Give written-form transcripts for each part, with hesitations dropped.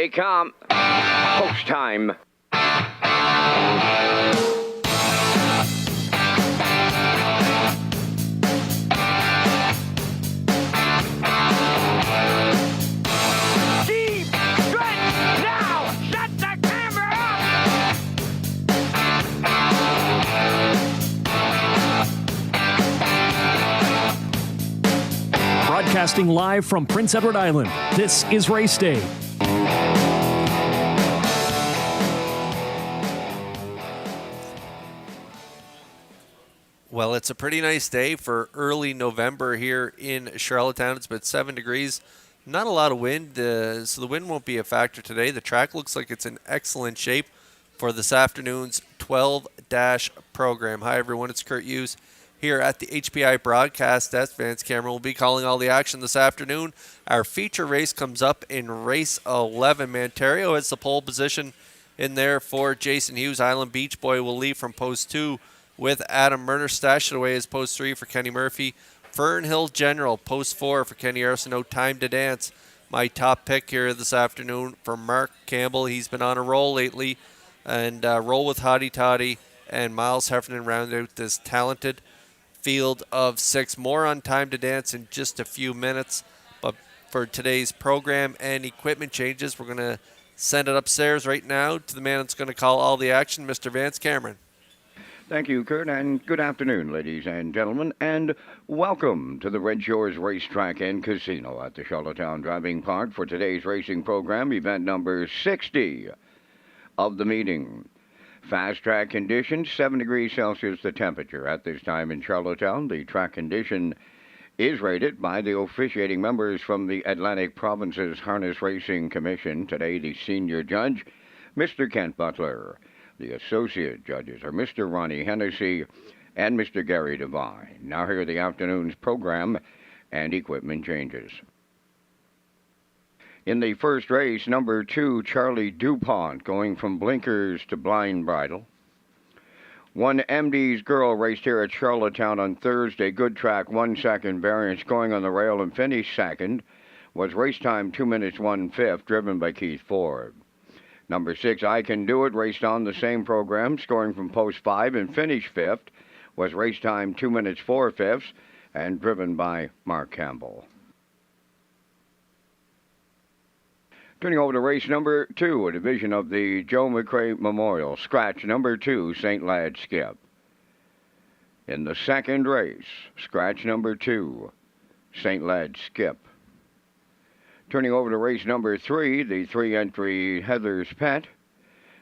they come. Post time. Deep stretch now. Shut the camera up. Broadcasting live from Prince Edward Island, this is Race Day. Well, it's a pretty nice day for early November here in Charlottetown. It's about 7 degrees. Not a lot of wind, so the wind won't be a factor today. The track looks like it's in excellent shape for this afternoon's 12-dash program. Hi, everyone. It's Kurt Hughes here at the HPI broadcast desk. Vance Cameron will be calling all the action this afternoon. Our feature race comes up in race 11. Mantario has the pole position in there for Jason Hughes. Island Beach Boy will lead from post 2 with Adam Murner. Stashed away as post 3 for Kenny Murphy. Fern Hill General, post 4 for Kenny Arsenault. Time to Dance, my top pick here this afternoon for Mark Campbell. He's been on a roll lately. And Roll with Hottie Toddy and Miles Heffernan round out this talented field of 6. More on Time to Dance in just a few minutes. But for today's program and equipment changes, we're going to send it upstairs right now to the man that's going to call all the action, Mr. Vance Cameron. Thank you, Kurt, and good afternoon, ladies and gentlemen, and welcome to the Redshores Racetrack and Casino at the Charlottetown Driving Park for today's racing program, event number 60 of the meeting. Fast track conditions, 7 degrees Celsius the temperature at this time in Charlottetown. The track condition is rated by the officiating members from the Atlantic Provinces Harness Racing Commission. Today, the senior judge, Mr. Kent Butler. The associate judges are Mr. Ronnie Hennessy and Mr. Gary Devine. Now here are the afternoon's program and equipment changes. In the first race, number 2, Charlie DuPont, going from blinkers to blind bridle. 1 MD's Girl raced here at Charlottetown on Thursday. Good track, 1 second variance, going on the rail and finished second. Was race time 2 minutes 1/5, driven by Keith Ford. Number 6, I Can Do It, raced on the same program, scoring from post 5 and finished 5th. Was race time 2 minutes 4/5, and driven by Mark Campbell. Turning over to race number 2, a division of the Joe McRae Memorial. Scratch number 2, St. Lad Skip. In the second race, scratch number 2, St. Lad Skip. Turning over to race number 3, the 3-entry Heather's Pet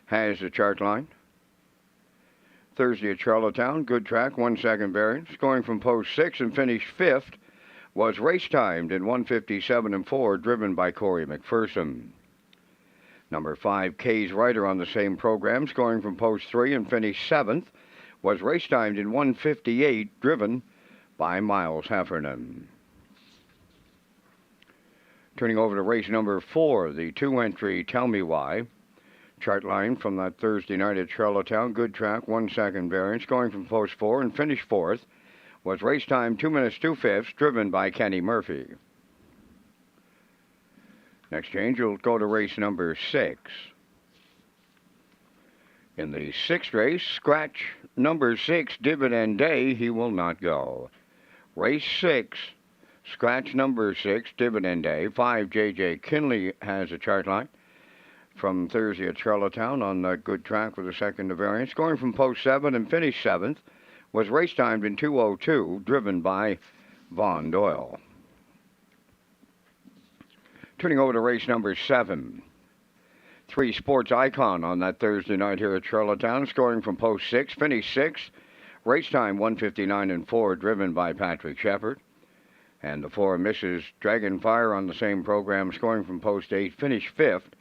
has the chart line. Thursday at Charlottetown, good track, 1 second variance, scoring from post 6 and finished 5th. Was race timed in 1:57 and 4, driven by Corey McPherson. Number 5, Kay's Rider on the same program, scoring from post 3 and finished 7th. Was race timed in 1:58, driven by Miles Heffernan. Turning over to race number 4, the 2-entry Tell Me Why. Chart line from that Thursday night at Charlottetown, good track, 1 second variance, going from post 4 and finished 4th. Was race time 2 minutes 2/5, driven by Kenny Murphy. Next change, we'll go to race number 6. In the 6th race, scratch number 6, Dividend Day, he will not go. Race 6, scratch number 6, Dividend Day. 5, J.J. Kinley has a chart line from Thursday at Charlottetown on that good track with a second variance, going from post 7 and finished 7th. Was race timed in 2:02, driven by Vaughn Doyle. Turning over to race number 7. 3, Sports Icon on that Thursday night here at Charlottetown, scoring from post 6, finished 6th. Race time 1:59 and 4, driven by Patrick Shepard. And the 4, Mrs. Dragonfire on the same program, scoring from post 8, finished 5th.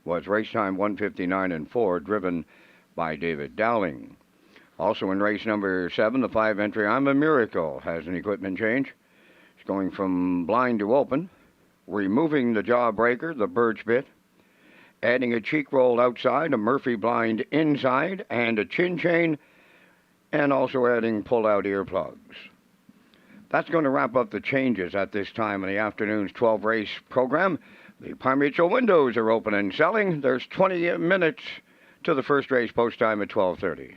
Was race time 1:59 and 4, driven by David Dowling. Also in race number 7, the 5-entry I'm a Miracle has an equipment change. It's going from blind to open, removing the jawbreaker, the birch bit, adding a cheek roll outside, a Murphy blind inside, and a chin chain, and also adding pull-out earplugs. That's going to wrap up the changes at this time in the afternoon's 12-race program. The Parmutual windows are open and selling. There's 20 minutes to the first race, post time at 12:30.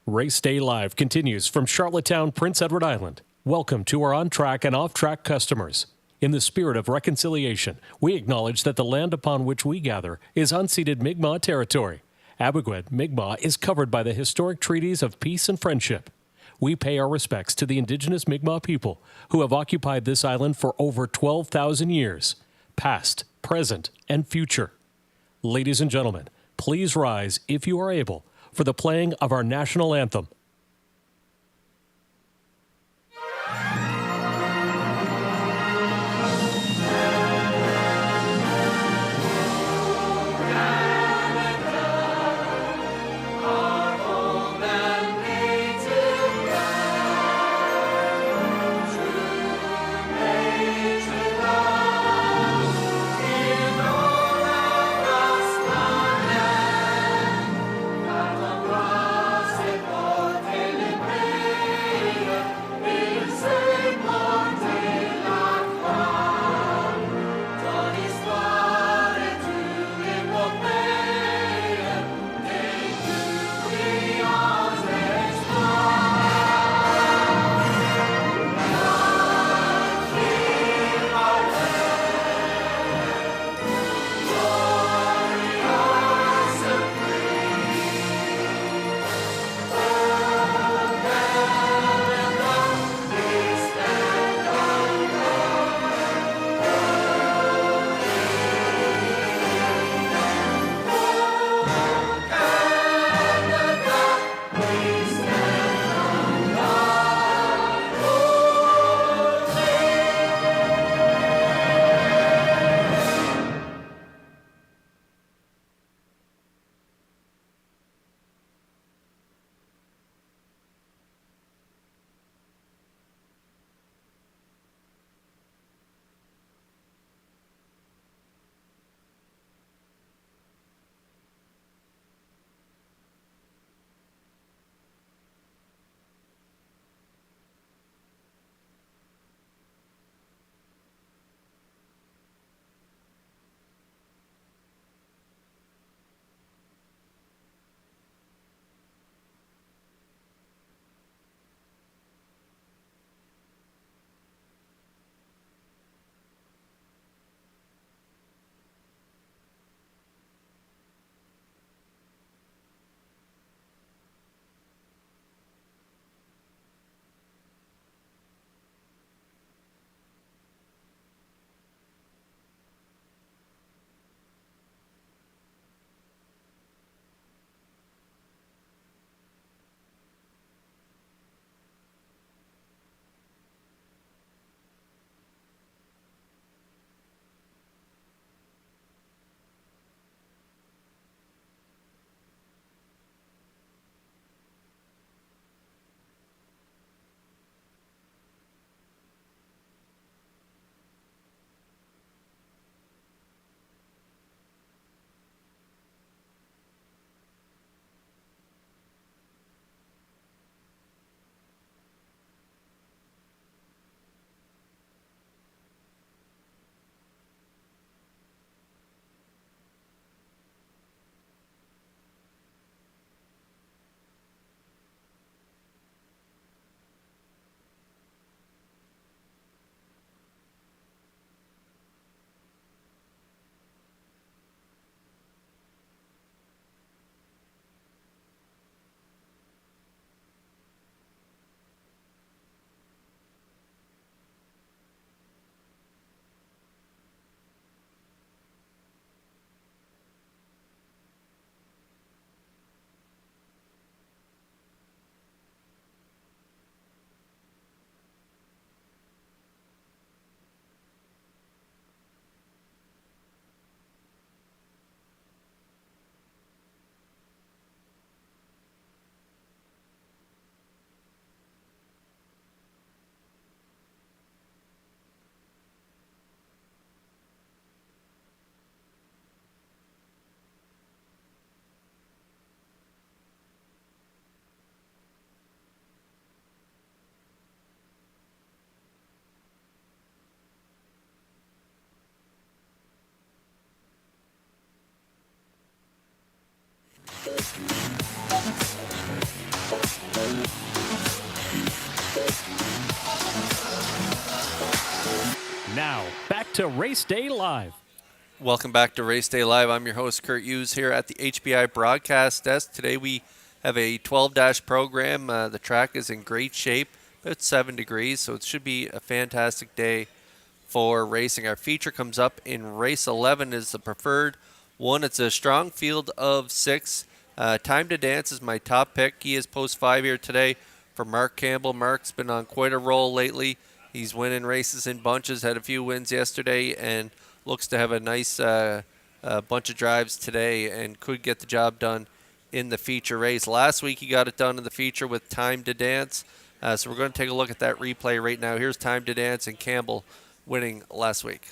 Race Day Live continues from Charlottetown, Prince Edward Island. Welcome to our on-track and off-track customers. In the spirit of reconciliation, we acknowledge that the land upon which we gather is unceded Mi'kmaq territory. Abogwed, Mi'kmaq is covered by the historic treaties of peace and friendship. We pay our respects to the indigenous Mi'kmaq people who have occupied this island for over 12,000 years, past, present, and future. Ladies and gentlemen, please rise, if you are able, for the playing of our national anthem. Now, back to Race Day Live. Welcome back to Race Day Live. I'm your host, Kurt Hughes, here at the HBI broadcast desk. Today we have a 12-dash program. The track is in great shape, about 7 degrees, so it should be a fantastic day for racing. Our feature comes up in race 11 is the preferred one. It's a strong field of 6. Time to Dance is my top pick. He is post 5 here today for Mark Campbell. Mark's been on quite a roll lately. He's winning races in bunches, had a few wins yesterday, and looks to have a nice bunch of drives today and could get the job done in the feature race. Last week he got it done in the feature with Time to Dance. So we're going to take a look at that replay right now. Here's Time to Dance and Campbell winning last week.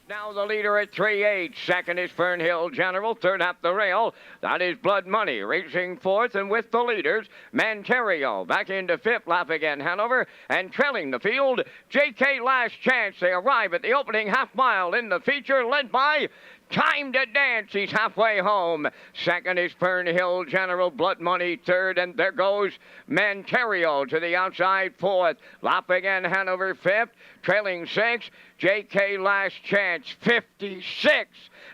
Now the leader at 3-8. Second is Fernhill General. Third up the rail. That is Blood Money. Racing fourth and with the leaders, Manterio. Back into fifth. Lap again Hanover. And trailing the field, JK Last Chance. They arrive at the opening half mile in the feature led by Time to Dance. He's halfway home. Second is Fernhill General. Blood Money third. And there goes Manterio to the outside fourth. Lap again Hanover fifth. Trailing sixth. JK Last Chance 56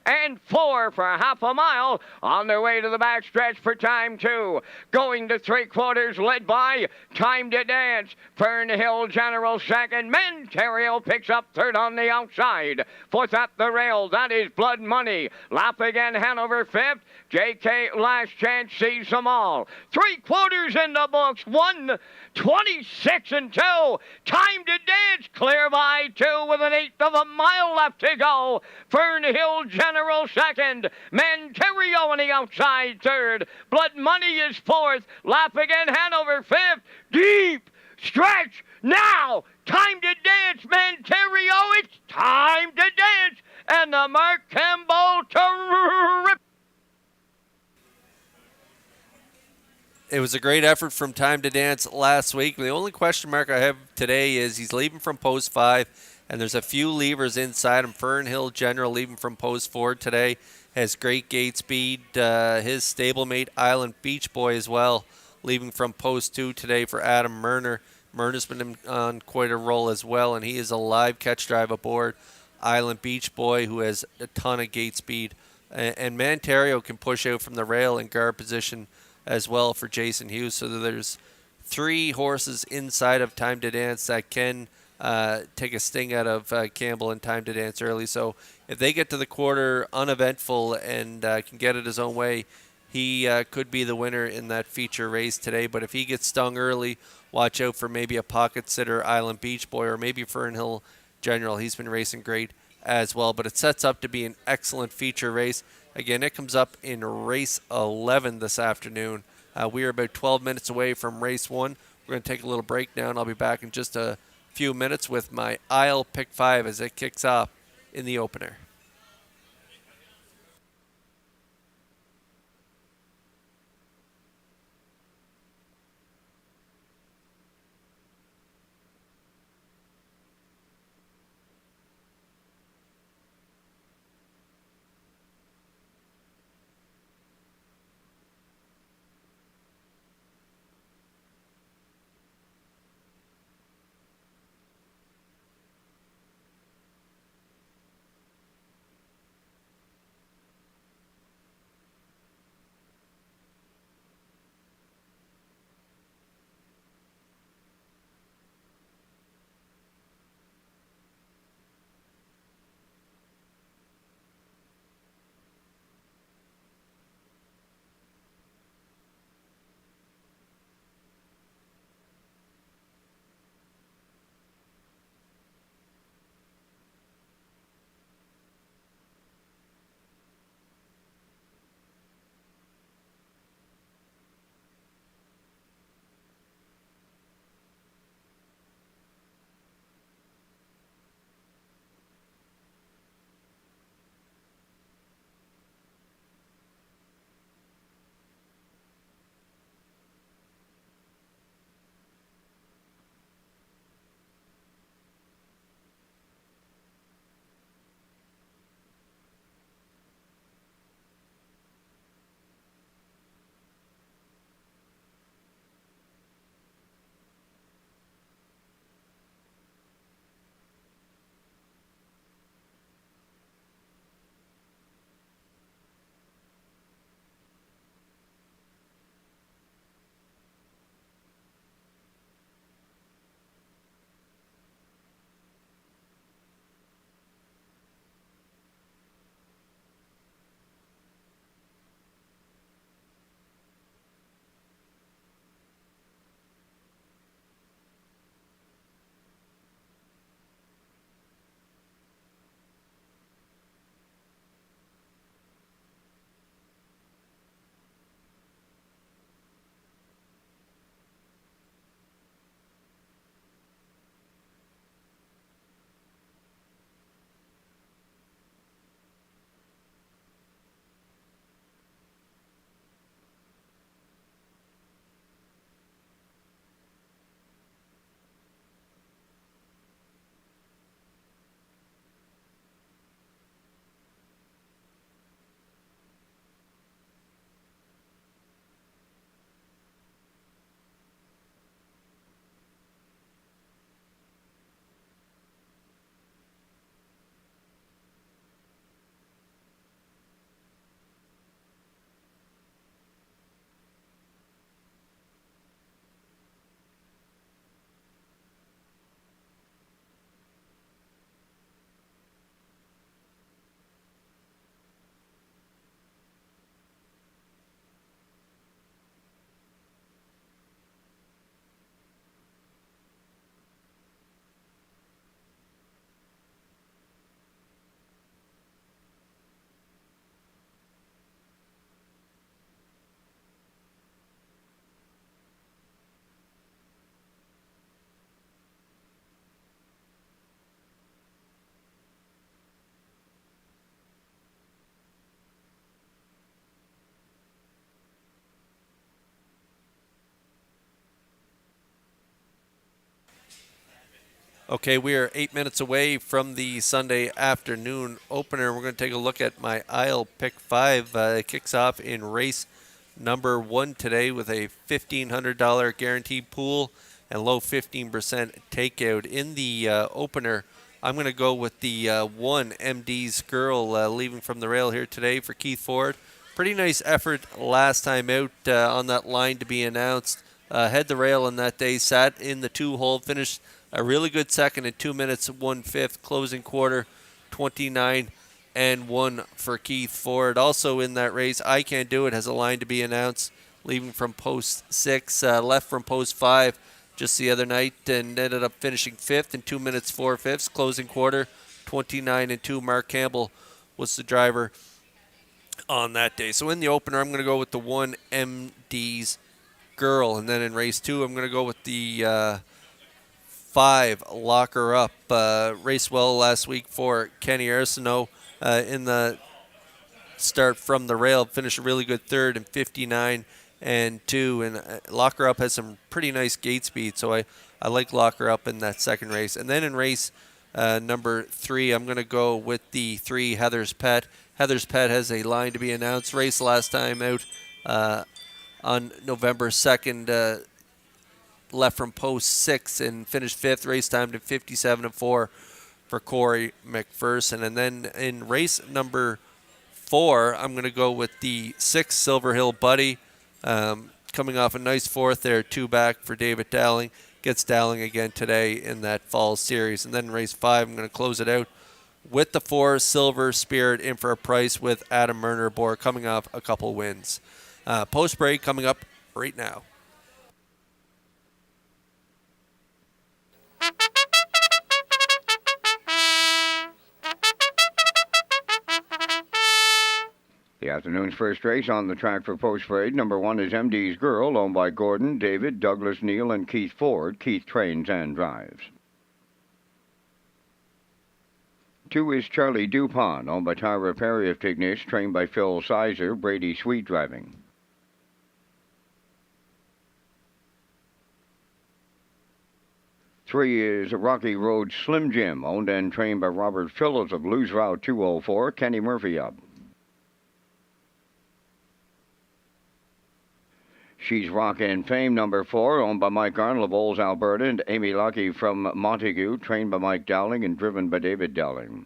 and 4 for half a mile on their way to the backstretch for time 2. Going to 3/4 led by Time to Dance. Fernhill General second. Manterio picks up third on the outside. Fourth up the rail. That is Blood Money. Lap again Hanover fifth. JK Last Chance sees them all. 3/4 in the books. 1:26 and 2. Time to Dance clear by 2 with an eighth of a mile left to go. Fernhill General second. Manterio on the outside third. Blood Money is fourth. Lap again Hanover fifth. Deep stretch now. Time to Dance. Manterio. It's Time to Dance. And the Mark Campbell to It was a great effort from Time to Dance last week. The only question mark I have today is he's leaving from post 5, and there's a few levers inside him. Fernhill General leaving from post 4 today. Has great gate speed. His stablemate Island Beach Boy as well, leaving from post 2 today for Adam Murner. Murner's been on quite a roll as well, and he is a live catch drive aboard Island Beach Boy, who has a ton of gate speed. And Manterio can push out from the rail in guard position as well for Jason Hughes. So there's 3 horses inside of Time to Dance that can take a sting out of Campbell and Time to Dance early. So if they get to the quarter uneventful and can get it his own way, he could be the winner in that feature race today. But if he gets stung early, watch out for maybe a pocket sitter, Island Beach Boy, or maybe Fernhill General. He's been racing great as well. But it sets up to be an excellent feature race. Again, it comes up in race 11 this afternoon. We are about 12 minutes away from race 1. We're going to take a little break now, and I'll be back in just a few minutes with my aisle pick 5 as it kicks off in the opener. Okay, we are 8 minutes away from the Sunday afternoon opener. We're going to take a look at my aisle pick 5. It kicks off in race number 1 today with a $1,500 guaranteed pool and low 15% takeout. In the opener, I'm going to go with the 1 MD's Girl leaving from the rail here today for Keith Ford. Pretty nice effort last time out on that line to be announced. Had the rail on that day, sat in the 2-hole, finished a really good second in 2 minutes 1/5, closing quarter 29-1 for Keith Ford. Also in that race, I Can't Do It has a line to be announced, leaving from post 6, left from post 5 just the other night, and ended up finishing 5th in 2 minutes 4/5, closing quarter 29-2. Mark Campbell was the driver on that day. So in the opener, I'm going to go with the 1 MD's Girl, and then in race 2, I'm going to go with the 5 Lock Her Up. Raced well last week for Kenny Arsenault in the start from the rail. Finished a really good third in 59-2. And Lock Her Up has some pretty nice gate speed, so I like Lock Her Up in that second race. And then in race number 3, I'm going to go with the 3 Heather's Pet. Heather's Pet has a line to be announced. Race last time out on November 2nd. Left from post 6 and finished 5th. Race time to 57-4 for Corey McPherson. And then in race number 4, I'm going to go with the 6 Silver Hill Buddy, coming off a nice 4th there, 2 back for David Dowling. Gets Dowling again today in that fall series. And then in race 5, I'm going to close it out with the 4 Silver Spirit in for a price with Adam Murner aboard, coming off a couple wins. Post break coming up right now. The afternoon's first race on the track for Post Parade. Number 1 is MD's Girl, owned by Gordon, David, Douglas Neal, and Keith Ford. Keith trains and drives. 2 is Charlie Dupont, owned by Tyra Perry of Tignish, trained by Phil Sizer, Brady Sweet driving. 3 is Rocky Road Slim Jim, owned and trained by Robert Phillips of Lose Route 204, Kenny Murphy up. She's Rockin' Fame, number 4, owned by Mike Arnold of Olds, Alberta, and Amy Lucky from Montague, trained by Mike Dowling and driven by David Dowling.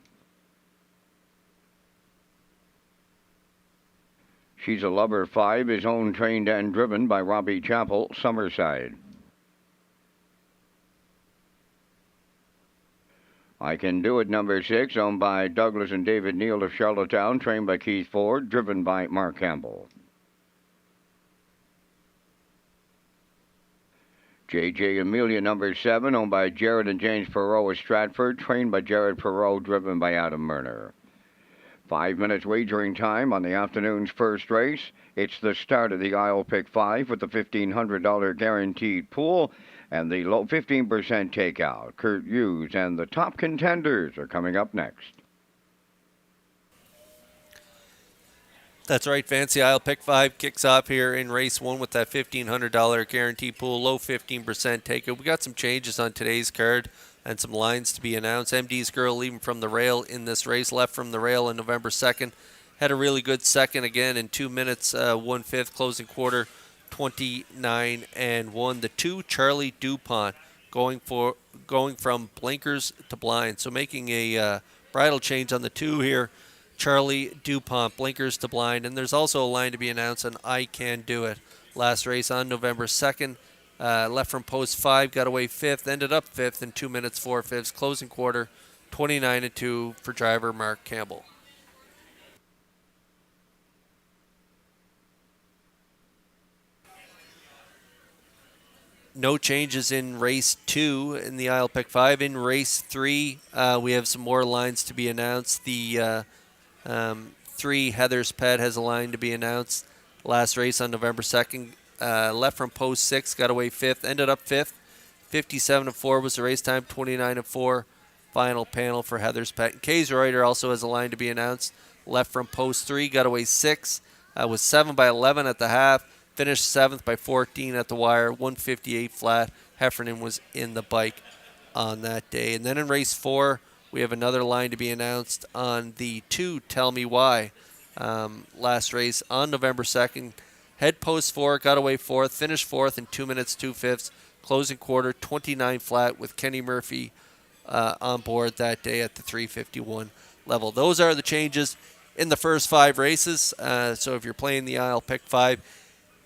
She's a Lover 5 is owned, trained, and driven by Robbie Chappell, Summerside. I Can Do It, number 6, owned by Douglas and David Neal of Charlottetown, trained by Keith Ford, driven by Mark Campbell. J.J. Amelia, number 7, owned by Jared and James Perot of Stratford, trained by Jared Perot, driven by Adam Murner. 5 minutes wagering time on the afternoon's first race. It's the start of the aisle pick 5 with the $1,500 guaranteed pool and the low 15% takeout. Kurt Hughes and the top contenders are coming up next. That's right, Fancy Isle Pick 5 kicks off here in race 1 with that $1,500 guarantee pool, low 15% takeout. We got some changes on today's card and some lines to be announced. MD's Girl leaving from the rail in this race, left from the rail on November 2nd. Had a really good second again in 2 minutes 1/5, closing quarter 29-1. The 2 Charlie Dupont going from blinkers to blind, so making a bridle change on the 2 here. Charlie Dupont, blinkers to blind. And there's also a line to be announced on I Can Do It. Last race on November 2nd. Left from post 5, got away 5th, ended up 5th in 2 minutes 4/5, closing quarter 29-2 for driver Mark Campbell. No changes in race 2 in the aisle pick 5. In race 3, we have some more lines to be announced. The 3 Heather's Pet has a line to be announced. Last race on November 2nd. Left from post 6, got away 5th, ended up 5th. 57-4 was the race time, 29-4 final panel for Heather's Pet. And Kay's Reuter also has a line to be announced. Left from post 3, got away 6, was 7 by 11 at the half, finished 7th by 14 at the wire, 158 flat. Heffernan was in the bike on that day. And then in race 4, we have another line to be announced on the 2 Tell Me Why. Last race on November 2nd. Head post 4, got away 4th, finished 4th in 2 minutes 2/5. Closing quarter 29 flat with Kenny Murphy on board that day at the 351 level. Those are the changes in the first 5 races. So if you're playing the aisle pick 5,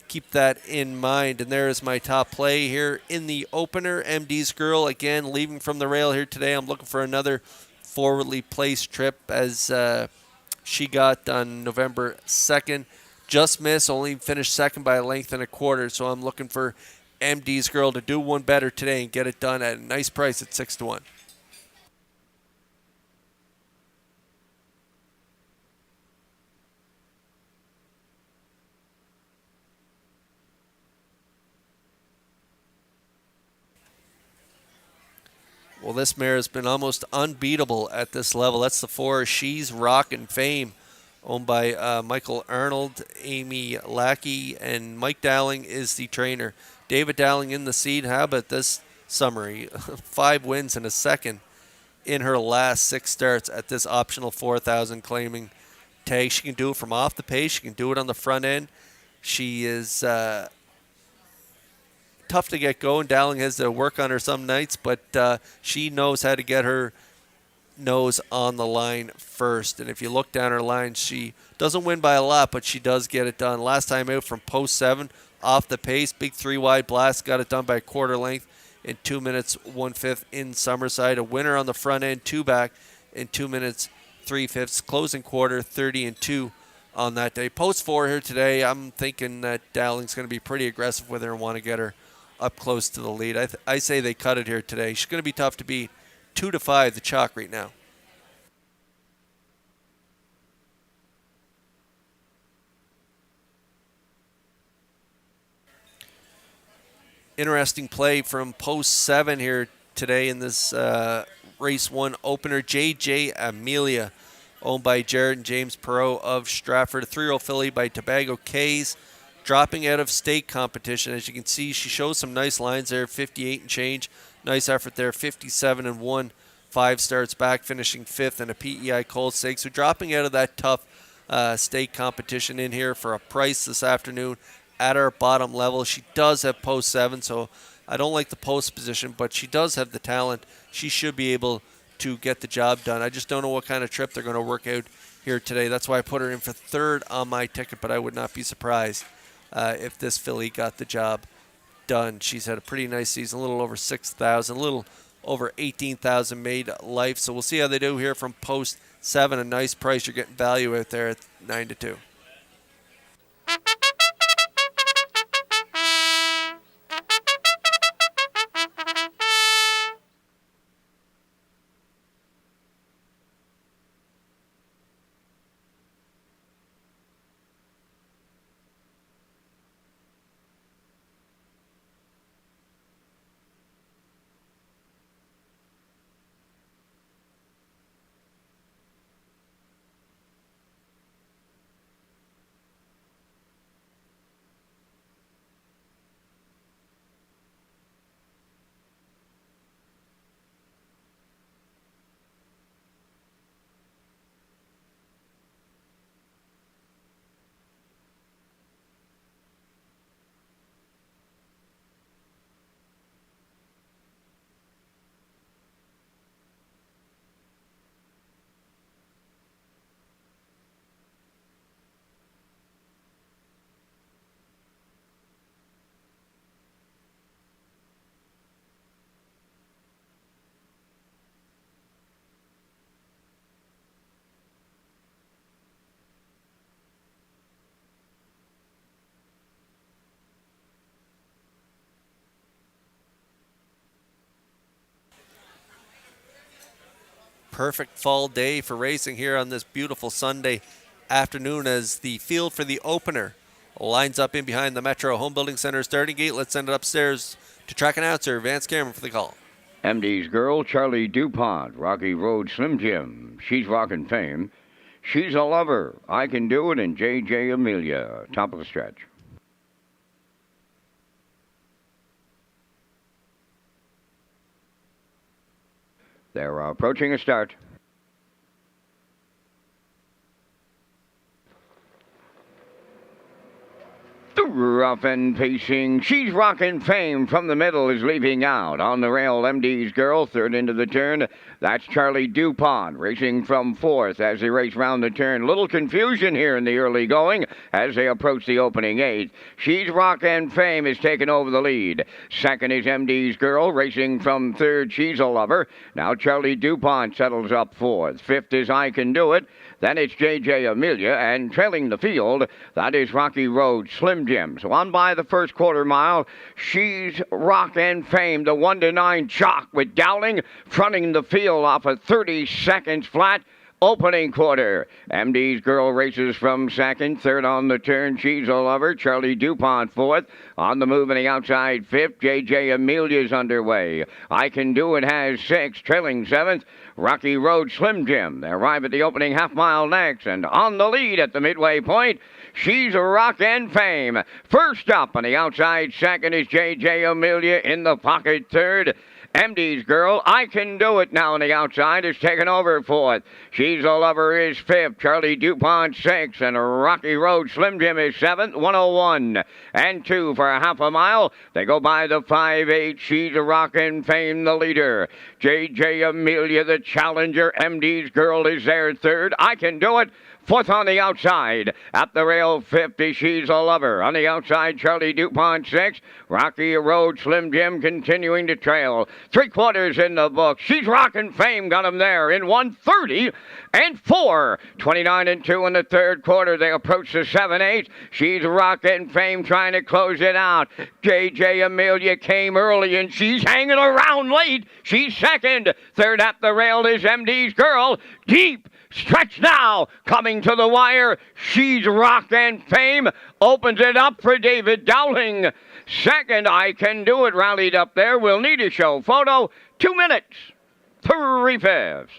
keep that in mind. And there is my top play here in the opener. MD's Girl, again, leaving from the rail here today. I'm looking for another forwardly placed trip as she got on November 2nd. Just missed, only finished second by a length and a quarter. So I'm looking for MD's Girl to do one better today and get it done at a nice price at 6-1. Well, this mare has been almost unbeatable at this level. That's the 4 She's Rockin' Fame, owned by Michael Arnold, Amy Lackey, and Mike Dowling is the trainer. David Dowling in the seat. How about this summary? 5 wins and a second in her last 6 starts at this optional 4,000 claiming tag. She can do it from off the pace. She can do it on the front end. She is tough to get going. Dowling has to work on her some nights, but she knows how to get her nose on the line first. And if you look down her line, she doesn't win by a lot, but she does get it done. Last time out from post 7, off the pace, big 3-wide blast, got it done by a quarter length in 2 minutes 1/5 in Summerside. A winner on the front end, 2 back in 2 minutes 3/5. Closing quarter 30-2 on that day. Post 4 here today. I'm thinking that Dowling's going to be pretty aggressive with her and want to get her up close to the lead. I say they cut it here today. She's going to be tough to beat. 2-5 the chalk right now. Interesting play from post 7 here today in this race 1 opener. JJ Amelia, owned by Jared and James Perot of Stratford. A 3-year-old filly by Tobago Kays, dropping out of state competition. As you can see, she shows some nice lines there, 58 and change. Nice effort there, 57-1, 5 starts back, finishing 5th in a PEI Cold Stakes. So dropping out of that tough state competition in here for a price this afternoon at our bottom level. She does have post 7, so I don't like the post position, but she does have the talent. She should be able to get the job done. I just don't know what kind of trip they're going to work out here today. That's why I put her in for 3rd on my ticket, but I would not be surprised if this filly got the job done. She's had a pretty nice season, a little over 6,000, a little over 18,000 made life. So we'll see how they do here from post 7. A nice price. You're getting value out there at 9-2. Perfect fall day for racing here on this beautiful Sunday afternoon as the field for the opener lines up in behind the Metro Home Building Center starting gate. Let's send it upstairs to track announcer Vance Cameron for the call. MD's Girl, Charlie DuPont, Rocky Road Slim Jim, She's Rockin' Fame, She's a Lover, I Can Do It, and JJ Amelia, top of the stretch. They're approaching a start. Rough and pacing. She's rocking fame from the middle is leaving out. On the rail, MD's Girl, third into the turn. That's Charlie DuPont racing from fourth as they race round the turn. Little confusion here in the early going as they approach the opening eighth. She's rocking fame is taking over the lead. Second is MD's Girl racing from third. She's a Lover. Now Charlie DuPont settles up fourth. Fifth is I Can Do It. Then it's J.J. Amelia, and trailing the field, that is Rocky Road Slim Jim. So on by the first quarter mile, She's rockin' fame, the 1-9 chalk with Dowling fronting the field off of 30 seconds flat. Opening quarter. MD's Girl races from second. Third on the turn, She's a Lover. Charlie DuPont fourth. On the move in the outside fifth, J.J. Amelia's underway. I Can Do It has sixth. Trailing seventh, Rocky Road Slim Jim. They arrive at the opening half mile next. And on the lead at the midway point, She's a Rockin' Fame. First up on the outside second is J.J. Amelia in the pocket third. MD's Girl, I Can Do It now on the outside is taken over fourth. She's a Lover is fifth. Charlie DuPont sixth. And Rocky Road Slim Jim is seventh. 101 and 2 for a half a mile. They go by the 5-8. She's a Rockin' Fame, the leader. J.J. Amelia, the challenger. MD's Girl is there third. I Can Do It. Fourth on the outside. At the rail, 50, She's a Lover. On the outside, Charlie DuPont, 6. Rocky Road, Slim Jim continuing to trail. 3/4 in the book. She's Rockin' Fame got him there in 1:30 and 4. 29 and 2 in the third quarter. They approach the 7-8. She's Rockin' Fame trying to close it out. J.J. Amelia came early and she's hanging around late. She's second. Third at the rail is MD's Girl. Deep. Stretch now, coming to the wire. She's Rockin' Fame opens it up for David Dowling. Second, I Can Do It rallied up there. We'll need a show photo. 2 minutes, 3/5.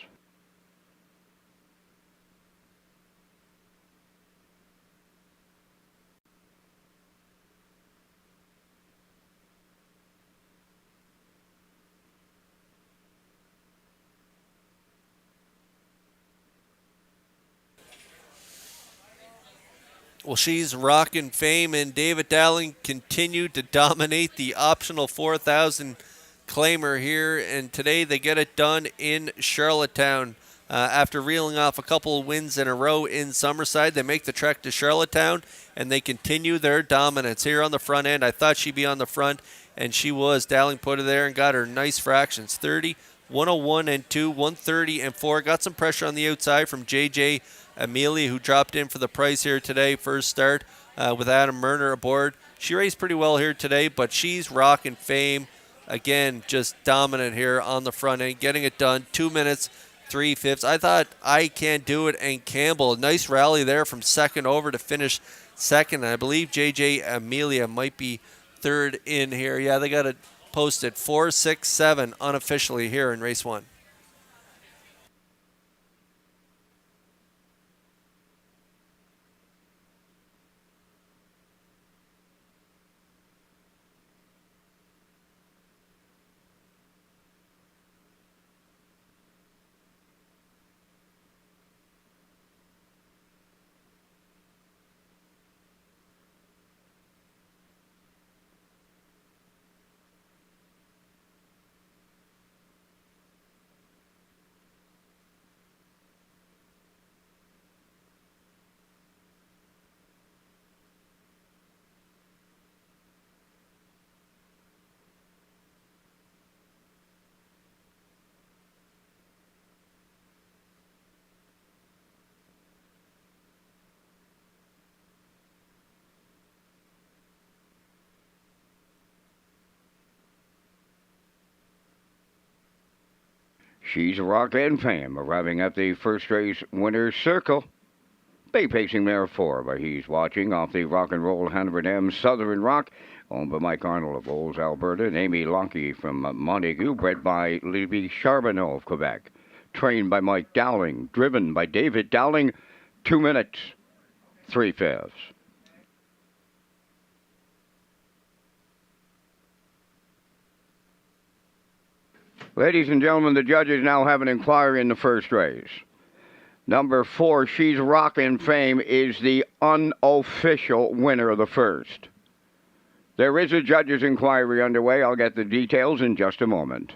Well, She's Rockin' Fame and David Dowling continued to dominate the optional 4,000 claimer here, and today they get it done in Charlottetown. After reeling off a couple of wins in a row in Summerside, they make the trek to Charlottetown, and they continue their dominance here on the front end. I thought she'd be on the front, and she was. Dowling put her there and got her nice fractions. 30, 101 and 2, 130 and 4. Got some pressure on the outside from J.J. Amelia, who dropped in for the price here today, first start with Adam Murner aboard. She raced pretty well here today, but She's Rockin' Fame, again, just dominant here on the front end, getting it done. 2 minutes, 3/5. I thought I Can Do It and Campbell, nice rally there from second over to finish second. I believe J.J. Amelia might be third in here. Yeah, they got it posted 4, 6, 7 unofficially here in race 1. She's a Rockin' Fame arriving at the first race winner's circle. Bay pacing there 4, but he's watching off the Rock and Roll Hannaford M Southern Rock, owned by Mike Arnold of Olds, Alberta, and Amy Lonkey from Montague, bred by Libby Charbonneau of Quebec. Trained by Mike Dowling, driven by David Dowling. 2 minutes, 3/5. Ladies and gentlemen, the judges now have an inquiry in the first race. Number 4, She's Rockin' Fame, is the unofficial winner of the first. There is a judge's inquiry underway. I'll get the details in just a moment.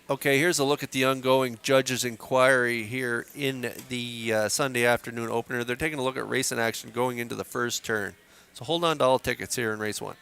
Okay, here's a look at the ongoing judges' inquiry here in the Sunday afternoon opener. They're taking a look at racing action going into the first turn. So hold on to all tickets here in race 1.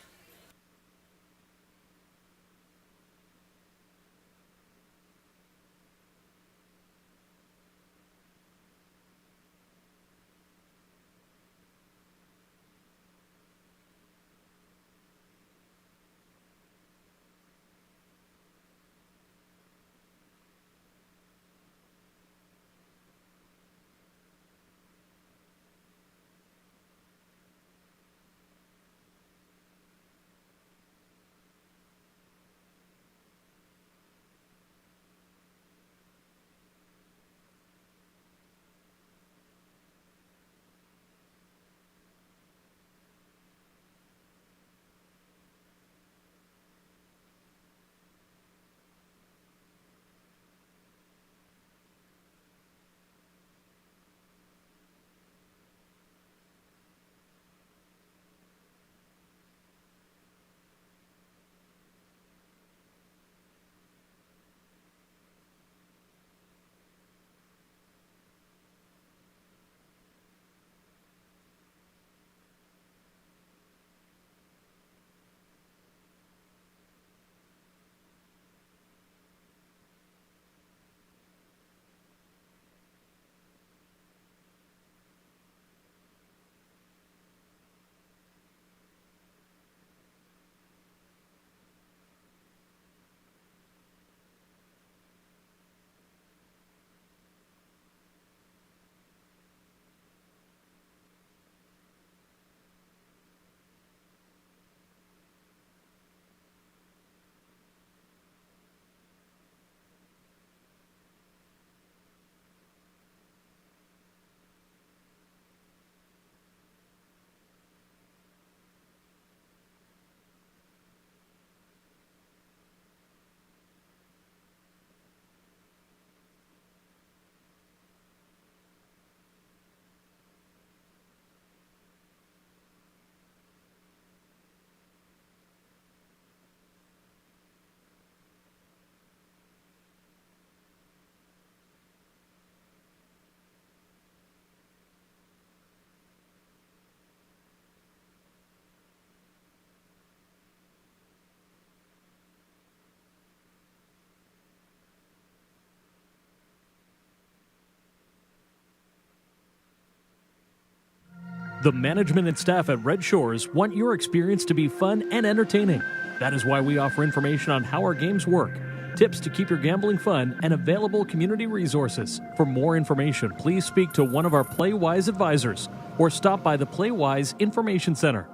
The management and staff at Red Shores want your experience to be fun and entertaining. That is why we offer information on how our games work, tips to keep your gambling fun, and available community resources. For more information, please speak to one of our PlayWise advisors or stop by the PlayWise Information Center.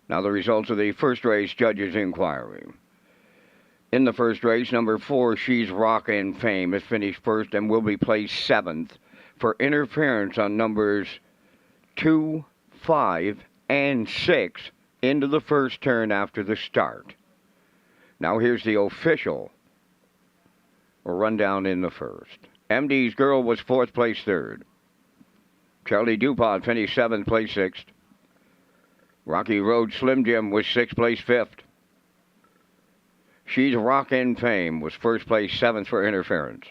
Now the results of the first race judges' inquiry. In the first race, number 4, She's Rockin' Fame, has finished first and will be placed 7th for interference on numbers 2, 5, and 6 into the first turn after the start. Now here's the official rundown in the first. MD's Girl was 4th, place 3rd. Charlie DuPont finished 7th, place 6th. Rocky Road Slim Jim was 6th, place 5th. She's Rockin' Fame was 1st, place 7th for interference.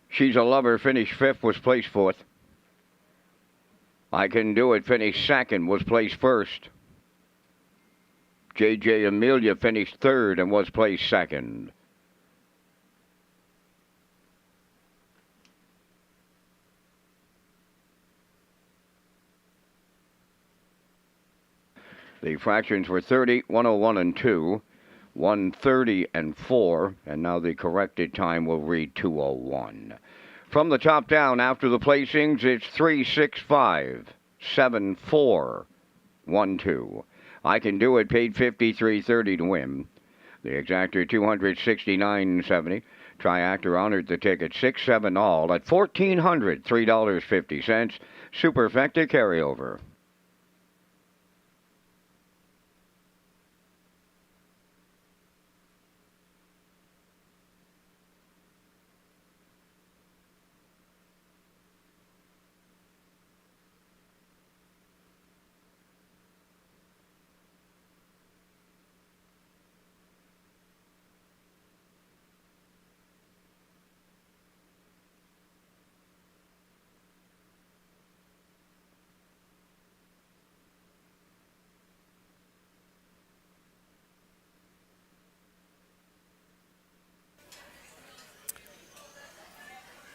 She's a Lover finished 5th, was placed 4th. I Can Do It finished 2nd, was placed 1st. JJ Amelia finished 3rd and was placed 2nd. The fractions were 30, 101, and 2, 130 and 4, and now the corrected time will read 201. From the top down, after the placings, it's 3, 6, 5, 7, 4, 1, 2. I Can Do It paid $53.30 to win. The exactor $269.70. Triactor honored the ticket 6-7 all at $1,400, $3.50. Superfecta carryover.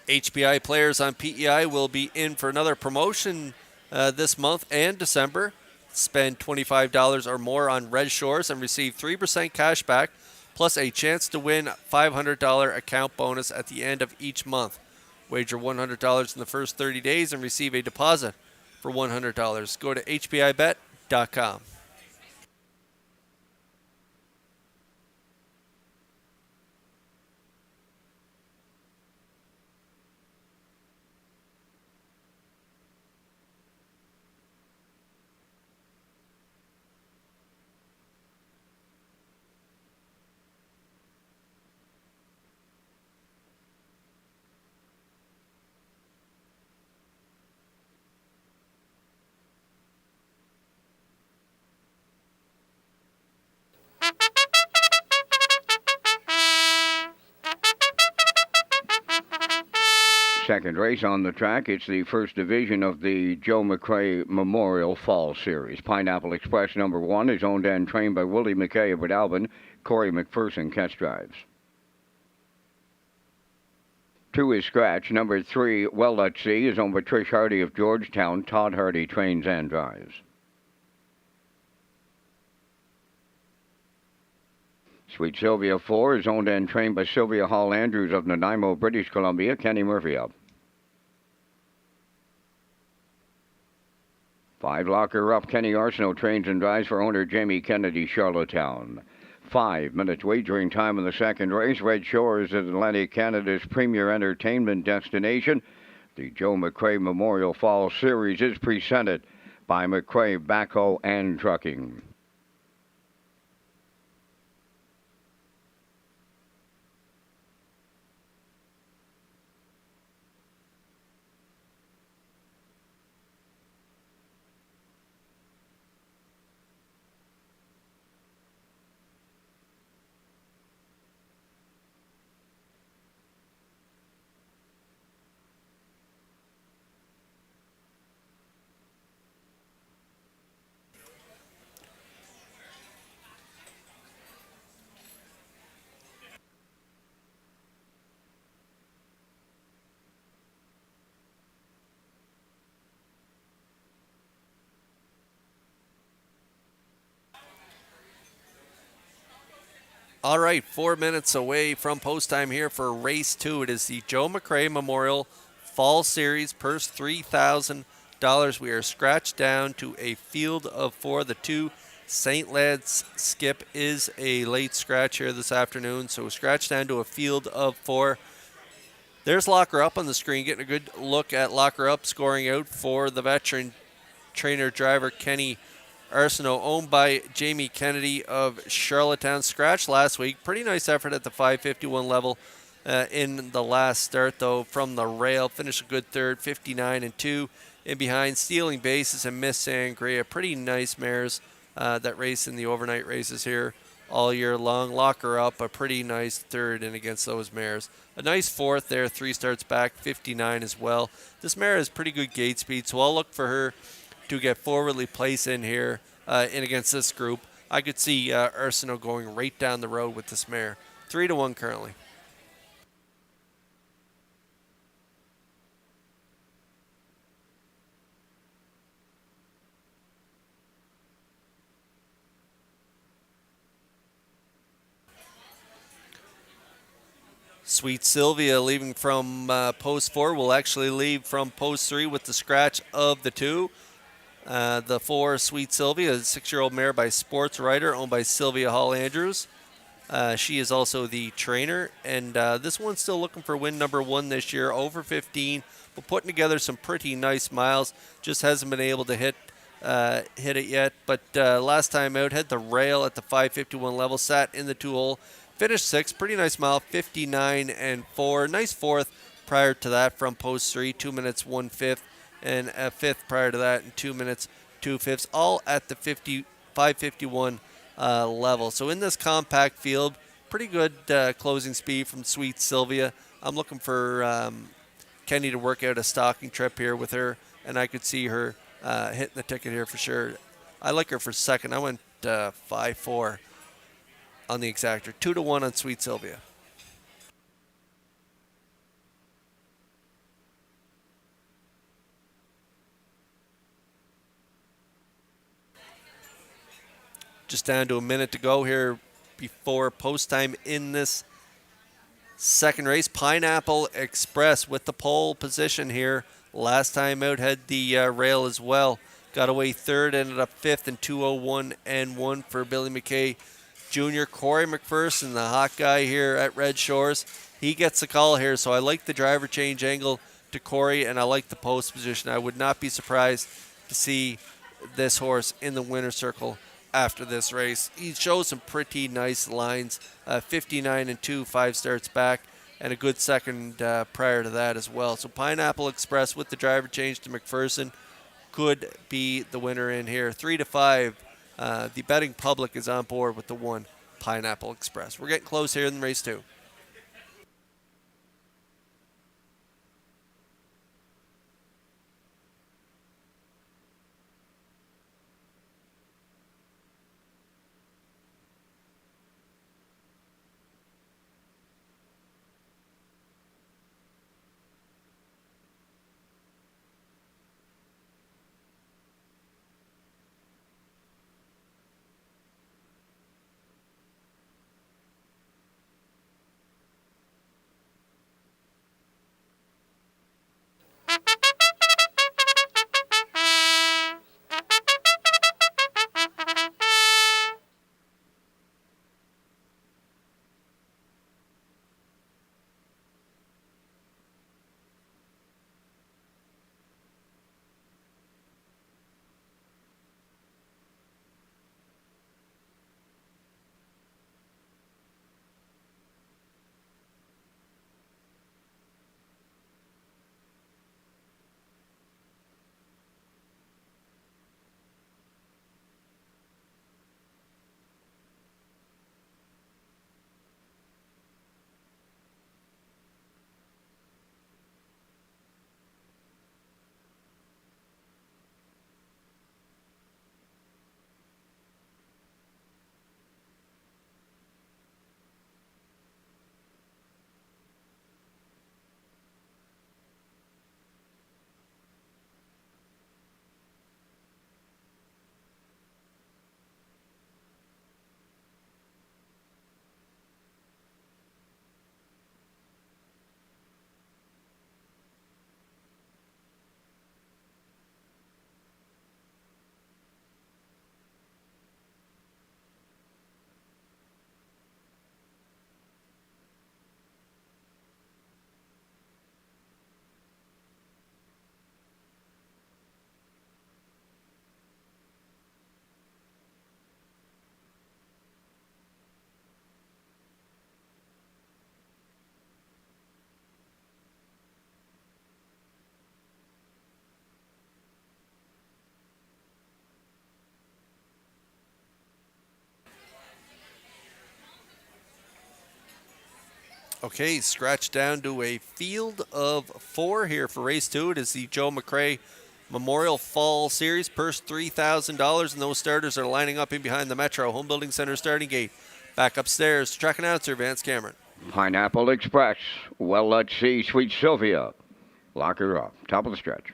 HPI players on PEI will be in for another promotion this month and December. Spend $25 or more on Red Shores and receive 3% cash back, plus a chance to win $500 account bonus at the end of each month. Wager $100 in the first 30 days and receive a deposit for $100. Go to hpibet.com. Second race on the track. It's the first division of the Joe McRae Memorial Fall Series. Pineapple Express number 1 is owned and trained by Willie McKay of Albin. Corey McPherson catch drives. 2 is Scratch. Number 3, Well Let's See, is owned by Trish Hardy of Georgetown. Todd Hardy trains and drives. Sweet Sylvia 4 is owned and trained by Sylvia Hall Andrews of Nanaimo, British Columbia. Kenny Murphy up. 5 Locker Up. Kenny Arsenault trains and drives for owner Jamie Kennedy, Charlottetown. 5 minutes wagering time in the second race. Red Shores is Atlantic Canada's premier entertainment destination. The Joe McRae Memorial Fall Series is presented by McRae Backhoe and Trucking. All right, 4 minutes away from post time here for race 2. It is the Joe McRae Memorial Fall Series. Purse $3,000. We are scratched down to a field of 4. The 2 St. Lad's Skip is a late scratch here this afternoon, so scratched down to a field of 4. There's Locker Up on the screen, getting a good look at Locker Up, scoring out for the veteran trainer driver Kenny Arsenault, owned by Jamie Kennedy of Charlottetown. Scratch last week. Pretty nice effort at the 551 level in the last start, though, from the rail. Finished a good third, 59-2. In behind, stealing bases and Miss Sangria. Pretty nice mares that race in the overnight races here all year long. Locker Up, a pretty nice third in against those mares. A nice fourth there, 3 starts back, 59 as well. This mare has pretty good gate speed, so I'll look for her to get forwardly placed in here in against this group. I could see Arsenault going right down the road with this mare. 3-1 currently. Sweet Sylvia leaving from post 4 will actually leave from post 3 with the scratch of the 2. The 4, Sweet Sylvia, a 6-year-old mare by Sports Writer, owned by Sylvia Hall Andrews. She is also the trainer, and this one's still looking for win number 1 this year, over 15, but putting together some pretty nice miles. Just hasn't been able to hit it yet, but last time out had the rail at the 551 level, sat in the 2-hole, finished 6th, pretty nice mile, 59 and 4, nice 4th prior to that from post 3, 2 minutes 1/5, and a 5th prior to that in 2 minutes 2/5, all at the 551 level. So in this compact field, pretty good closing speed from Sweet Sylvia. I'm looking for Kenny to work out a stalking trip here with her, and I could see her hitting the ticket here for sure. I like her for second. I went 5-4 on the exactor, 2-1 on Sweet Sylvia. Just down to a minute to go here before post time in this second race. Pineapple Express with the pole position here. Last time out had the rail as well. Got away third, ended up 5th in 2:01 and 1 for Billy McKay Jr. Corey McPherson, the hot guy here at Red Shores, he gets the call here. So I like the driver change angle to Corey, and I like the post position. I would not be surprised to see this horse in the winner's circle after this race. He shows some pretty nice lines, 59 and 2, 5 starts back, and a good second prior to that as well. So Pineapple Express with the driver change to McPherson could be the winner in here. 3-5. The betting public is on board with the 1, Pineapple Express. We're getting close here in race 2. Okay, scratch down to a field of 4 here for race 2. It is the Joe McRae Memorial Fall Series. Purse $3,000, and those starters are lining up in behind the Metro Home Building Center starting gate. Back upstairs, track announcer Vance Cameron. Pineapple Express. Well, let's see. Sweet Sylvia. Lock her up. Top of the stretch.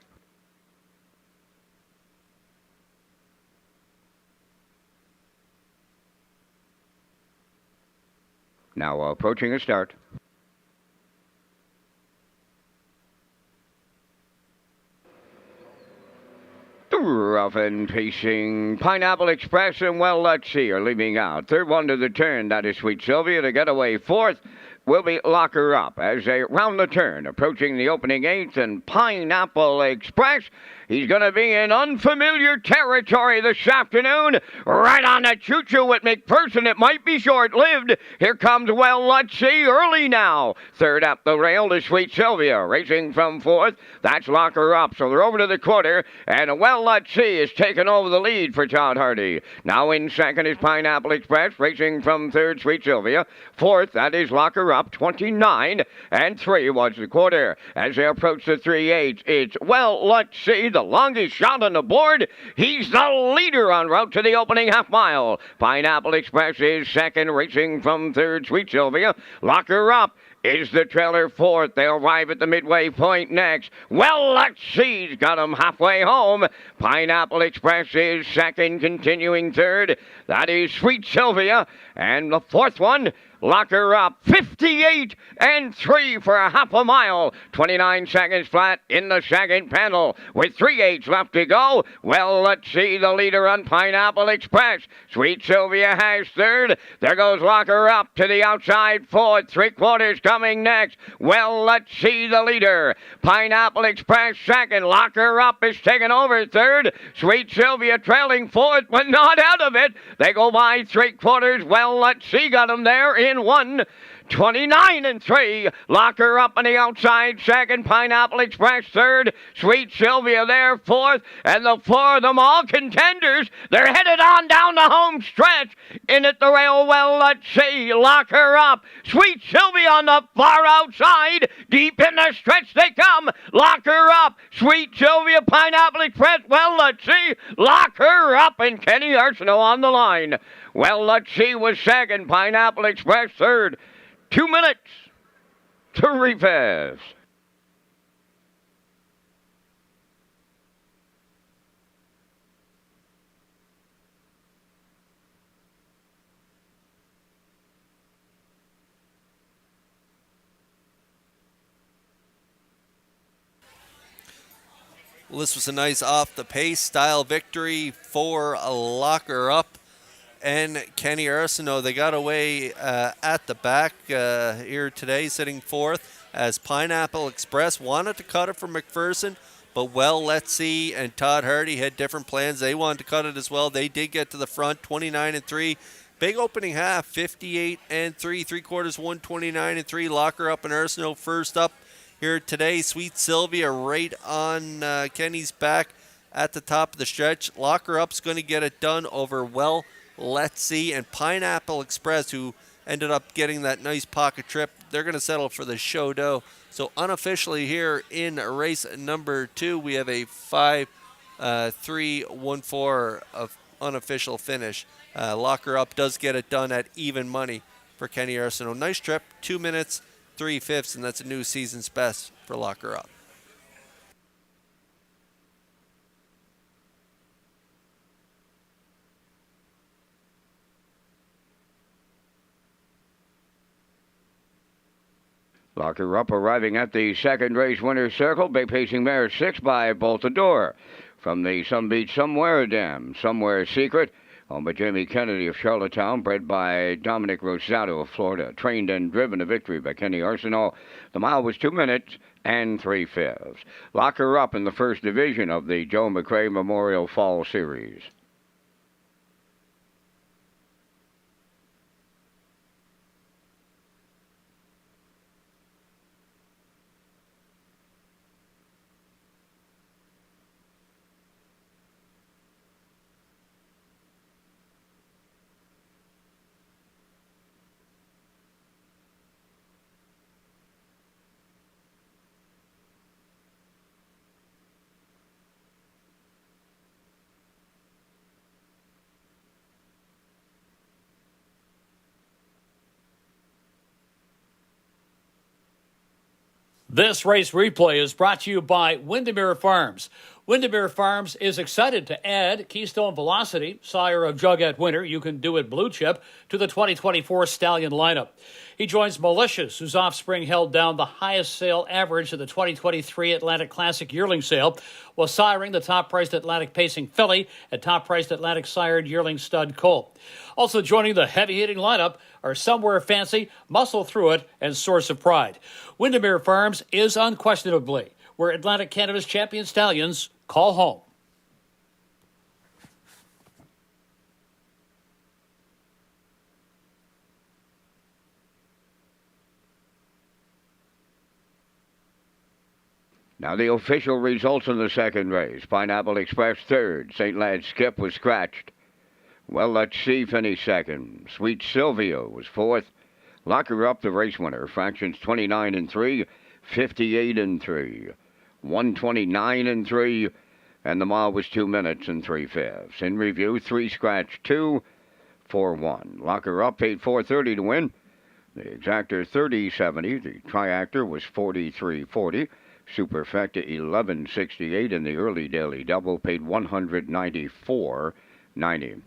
Now approaching a start. off and pacing. Pineapple Express and Well Let's See are leaving out. Third one to the turn, that is Sweet Sylvia to get away. Fourth will be Lock Her Up as they round the turn, approaching the opening eighth, and Pineapple Express. He's going to be in unfamiliar territory this afternoon. Right on the choo-choo with McPherson. It might be short-lived. Here comes Well Let's See early now. Third up the rail is Sweet Sylvia. Racing from fourth, that's Lock Her Up. So they're over to the quarter, and Well Let's See is taking over the lead for Todd Hardy. Now in second is Pineapple Express. Racing from third, Sweet Sylvia. Fourth, that is Lock Her Up. 29 and 3 was the quarter. As they approach the 3/8, it's Well Let's See, the longest shot on the board. He's the leader en route to the opening half mile. Pineapple Express is second, racing from third, Sweet Sylvia. Lock Her Up is the trailer fourth. They arrive at the midway point next. Well, Let's See, got him halfway home. Pineapple Express is second, continuing third. That is Sweet Sylvia. And the fourth one, Lock Her Up. 58 and 3 for a half a mile. 29 seconds flat in the second panel with 3/8 left to go. Well, Let's See, the leader on Pineapple Express. Sweet Sylvia has third. There goes Lock Her Up to the outside fourth. 3/4 coming next. Well, Let's See, the leader. Pineapple Express second. Lock Her Up is taking over third. Sweet Sylvia trailing fourth, but not out of it. They go by 3/4. Well, Let's See got them there in 29 and 3. Lock Her Up on the outside second. Pineapple Express third. Sweet Sylvia there fourth. And the four of them all contenders. They're headed on down the home stretch. In at the rail, Well Let's See. Lock Her Up. Sweet Sylvia on the far outside. Deep in the stretch they come. Lock Her Up. Sweet Sylvia, Pineapple Express. Well Let's See. Lock Her Up. And Kenny Arsenault on the line. Well Let's See was second. Pineapple Express third. 2 minutes to refresh. Well, this was a nice off-the-pace style victory for Lock Her Up and Kenny Arsenault. They got away at the back here today, sitting fourth, as Pineapple Express wanted to cut it from McPherson, but Well Let's See and Todd Hardy had different plans. They wanted to cut it as well. They did get to the front, 29 and 3. Big opening half, 58 and 3. 3/4, 129 and 3. Lock Her Up and Arsenault first up here today. Sweet Sylvia right on Kenny's back at the top of the stretch. Lock Her Up's going to get it done over Well Let's See, and Pineapple Express, who ended up getting that nice pocket trip, they're going to settle for the show dough. So unofficially here in race number 2, we have a 5-3-1-4 of unofficial finish. Lock Her Up does get it done at even money for Kenny Arsenault. Nice trip, 2 minutes, 3/5, and that's a new season's best for Lock Her Up. Lock Her Up arriving at the second race winner's circle. Big pacing mare 6 by Boltador. From the Sun Beach Somewhere Dam, Somewhere Secret, owned by Jamie Kennedy of Charlottetown, bred by Dominic Rosato of Florida, trained and driven to victory by Kenny Arsenault. The mile was 2 minutes and 3/5. Lock Her Up in the first division of the Joe McRae Memorial Fall Series. This race replay is brought to you by Windermere Farms. Windermere Farms is excited to add Keystone Velocity, sire of Jugette Winter, You Can Do It Blue Chip, to the 2024 Stallion lineup. He joins Malicious, whose offspring held down the highest sale average of the 2023 Atlantic Classic yearling sale, while siring the top-priced Atlantic Pacing filly and top-priced Atlantic sired yearling stud colt. Also joining the heavy-hitting lineup are Somewhere Fancy, Muscle Through It, and Source of Pride. Windermere Farms is unquestionably where Atlantic Canada's champion stallions call home. Now the official results of the second race. Pineapple Express third. St. Lad's Skip was scratched. Well, let's see, finished second. Sweet Sylvia was fourth. Lock Her Up, the race winner. Fractions 29 and 3, 58 and 3, 129 and 3, and the mile was 2 minutes and 3/5. In review, 3 scratch 2, 4-1. Lock Her Up paid $4.30 to win. The exactor 30.70. The triactor was 43.40. Superfecta 11.68, and the early daily double paid $194.90.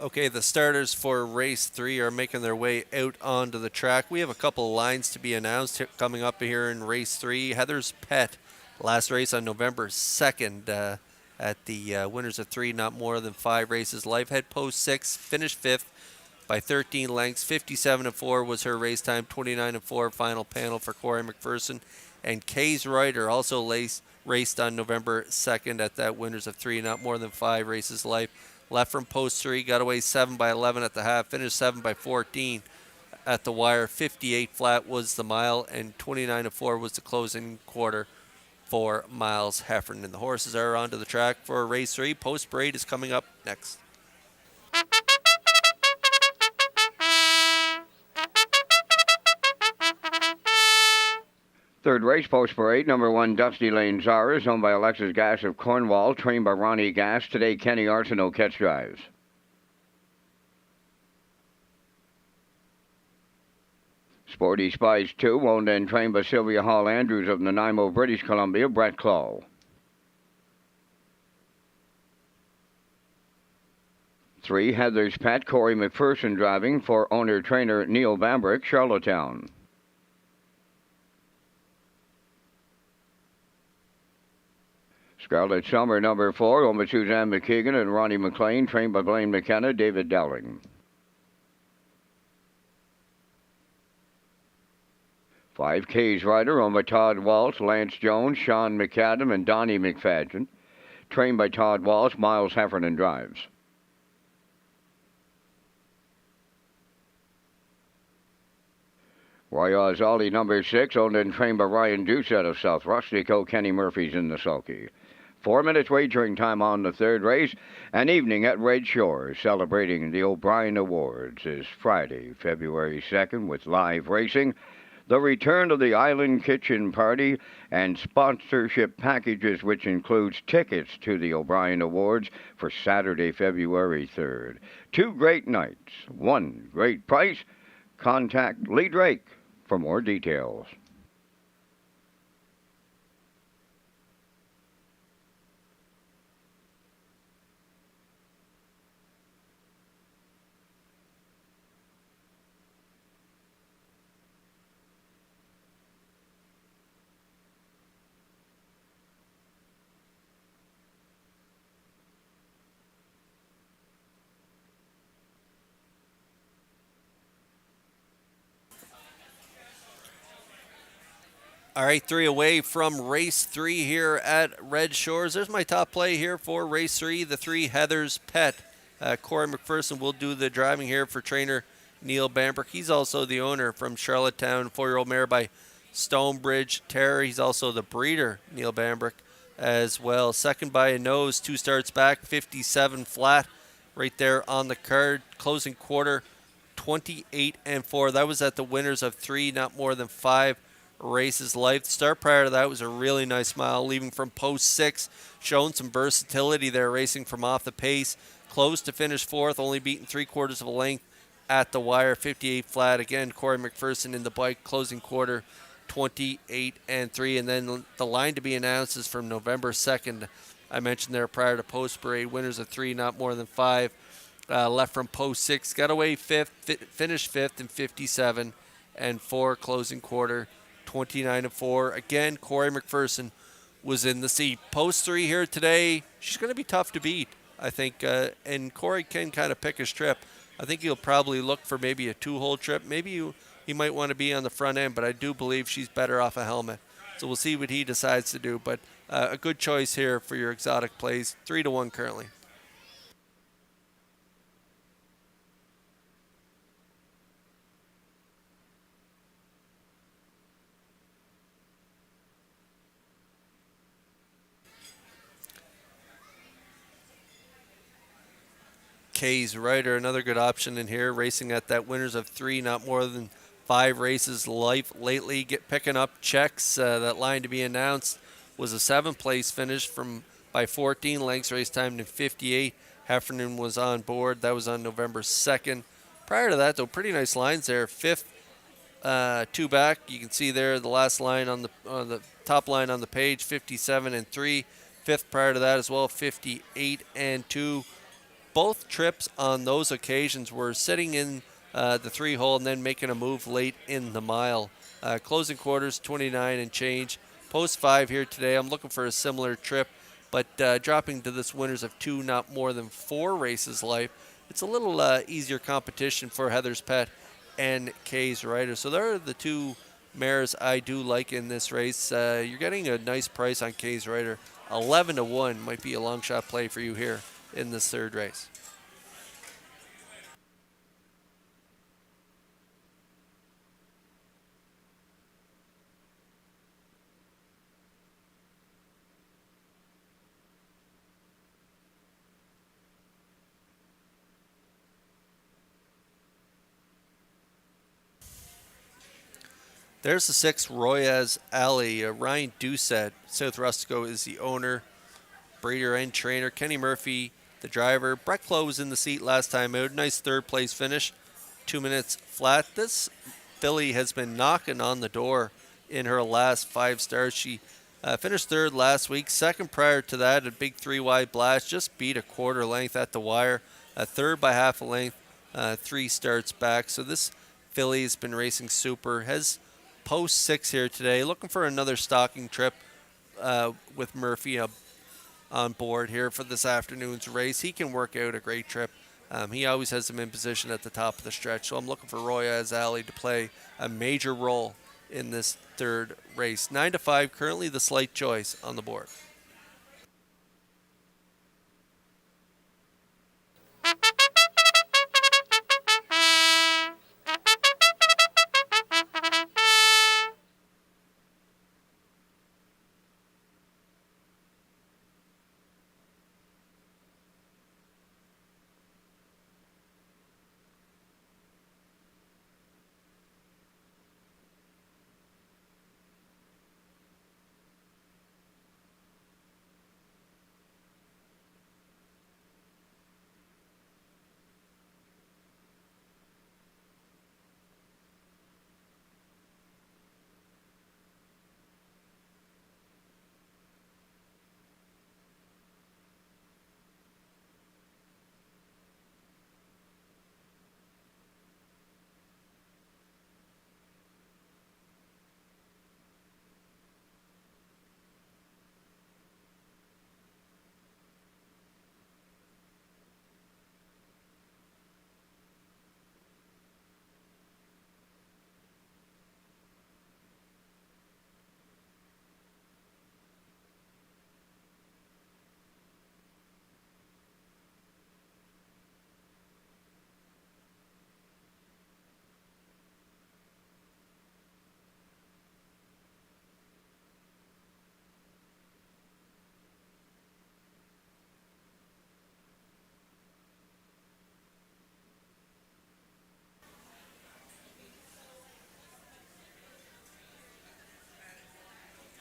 Okay, the starters for race 3 are making their way out onto the track. We have a couple of lines to be announced coming up here in race 3. Heather's Pet, last race on November 2nd at the Winners of 3, not more than 5 races. Lifehead Post 6, finished 5th by 13 lengths. 57-4 was her race time, 29-4 final panel for Corey McPherson. And Kay's Rider also raced on November 2nd at that Winners of 3, not more than 5 races. Left from post 3, got away 7 by 11 at the half, finished 7 by 14 at the wire. 58 flat was the mile, and 29-4 was the closing quarter for Miles Heffernan. And the horses are onto the track for race 3. Post Parade is coming up next. Third race, Post Parade, number 1, Dusty Lane Zara, is owned by Alexis Gass of Cornwall, trained by Ronnie Gass. Today, Kenny Arsenault catch drives. Sporty Spies 2, owned and trained by Sylvia Hall Andrews of Nanaimo, British Columbia, Brett Claw. 3, Heather's Pet, Corey McPherson driving for owner-trainer Neil Bambrick, Charlottetown. Scarlet Summer, number 4, owned by Suzanne McKeegan and Ronnie McLean, trained by Blaine McKenna, David Dowling. 5K's rider, owned by Todd Walsh, Lance Jones, Sean McAdam, and Donnie McFadden, trained by Todd Walsh, Miles Heffernan drives. Royals Ollie, number 6, owned and trained by Ryan Doucette of South Rustico. Kenny Murphy's in the sulky. 4 minutes wagering time on the third race. An evening at Red Shores celebrating the O'Brien Awards is Friday, February 2nd with live racing, the return of the Island Kitchen Party, and sponsorship packages which includes tickets to the O'Brien Awards for Saturday, February 3rd. 2 great nights, 1 great price. Contact Lee Drake for more details. All right, 3 away from race 3 here at Red Shores. There's my top play here for race 3, the 3 Heather's Pet. Corey McPherson will do the driving here for trainer Neil Bambrick. He's also the owner from Charlottetown, 4-year-old mare by Stonebridge Terror. He's also the breeder, Neil Bambrick, as well. Second by a nose, 2 starts back, 57 flat right there on the card. Closing quarter, 28-4. That was at the winners of 3, not more than 5 races life. The start prior to that was a really nice mile, leaving from post 6, showing some versatility there, racing from off the pace. Close to finish 4th, only beaten 3/4 of a length at the wire, 58 flat. Again, Corey McPherson in the bike, closing quarter, 28-3. And then the line to be announced is from November 2nd. I mentioned there prior to post parade, winners of 3, not more than 5. Left from post 6, got away 5th, finished 5th in 57-4, closing quarter, 29-4. Again, Corey McPherson was in the seat. Post 3 here today, she's going to be tough to beat, I think. And Corey can kind of pick his trip. I think he'll probably look for maybe a 2-hole trip. Maybe he might want to be on the front end, but I do believe she's better off a helmet. So we'll see what he decides to do. But a good choice here for your exotic plays. 3-1 currently. K's Rider, another good option in here, racing at that winners of 3, not more than 5 races life lately, picking up checks. That line to be announced was a 7th place finish by 14 lengths, race time to 58. Heffernan was on board. That was on November 2nd. Prior to that, though, pretty nice lines there. 5th, 2 back. You can see there the last line on the top line on the page, 57-3. 5th prior to that as well, 58-2. Both trips on those occasions were sitting in the 3-hole and then making a move late in the mile. Closing quarters, 29 and change. Post 5 here today. I'm looking for a similar trip, but dropping to this winners of 2, not more than 4 races life. It's a little easier competition for Heather's Pet and K's Rider. So there are the 2 mares I do like in this race. You're getting a nice price on K's Rider. 11-1 might be a long shot play for you here in this third race. There's the 6, Royas Alley. Ryan Doucette, South Rustico, is the owner, breeder, and trainer. Kenny Murphy, the driver. Brett Clough was in the seat last time out. Nice 3rd place finish, 2 minutes flat. This filly has been knocking on the door in her last 5 starts. She finished 3rd last week. 2nd prior to that, a big 3-wide blast. Just beat a 1/4 length at the wire. 3rd by half a length, 3 starts back. So this filly has been racing super. Has post 6 here today. Looking for another stocking trip with Murphy. on board here for this afternoon's race. He can work out a great trip. He always has him in position at the top of the stretch, so I'm looking for Roy Azali to play a major role in this third race. 9-5, currently the slight choice on the board.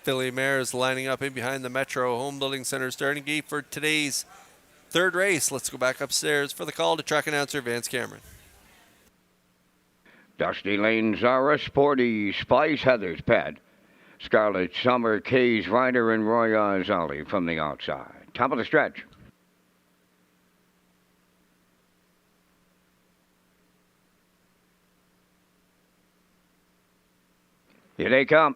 Philly Mare is lining up in behind the Metro Home Building Center starting gate for today's third race. Let's go back upstairs for the call to track announcer Vance Cameron. Dusty Lane Zara, Sporty Spice, Heather's Pet, Scarlet Summer, Kay's Rider, and Roy Azali from the outside. Top of the stretch. Here they come.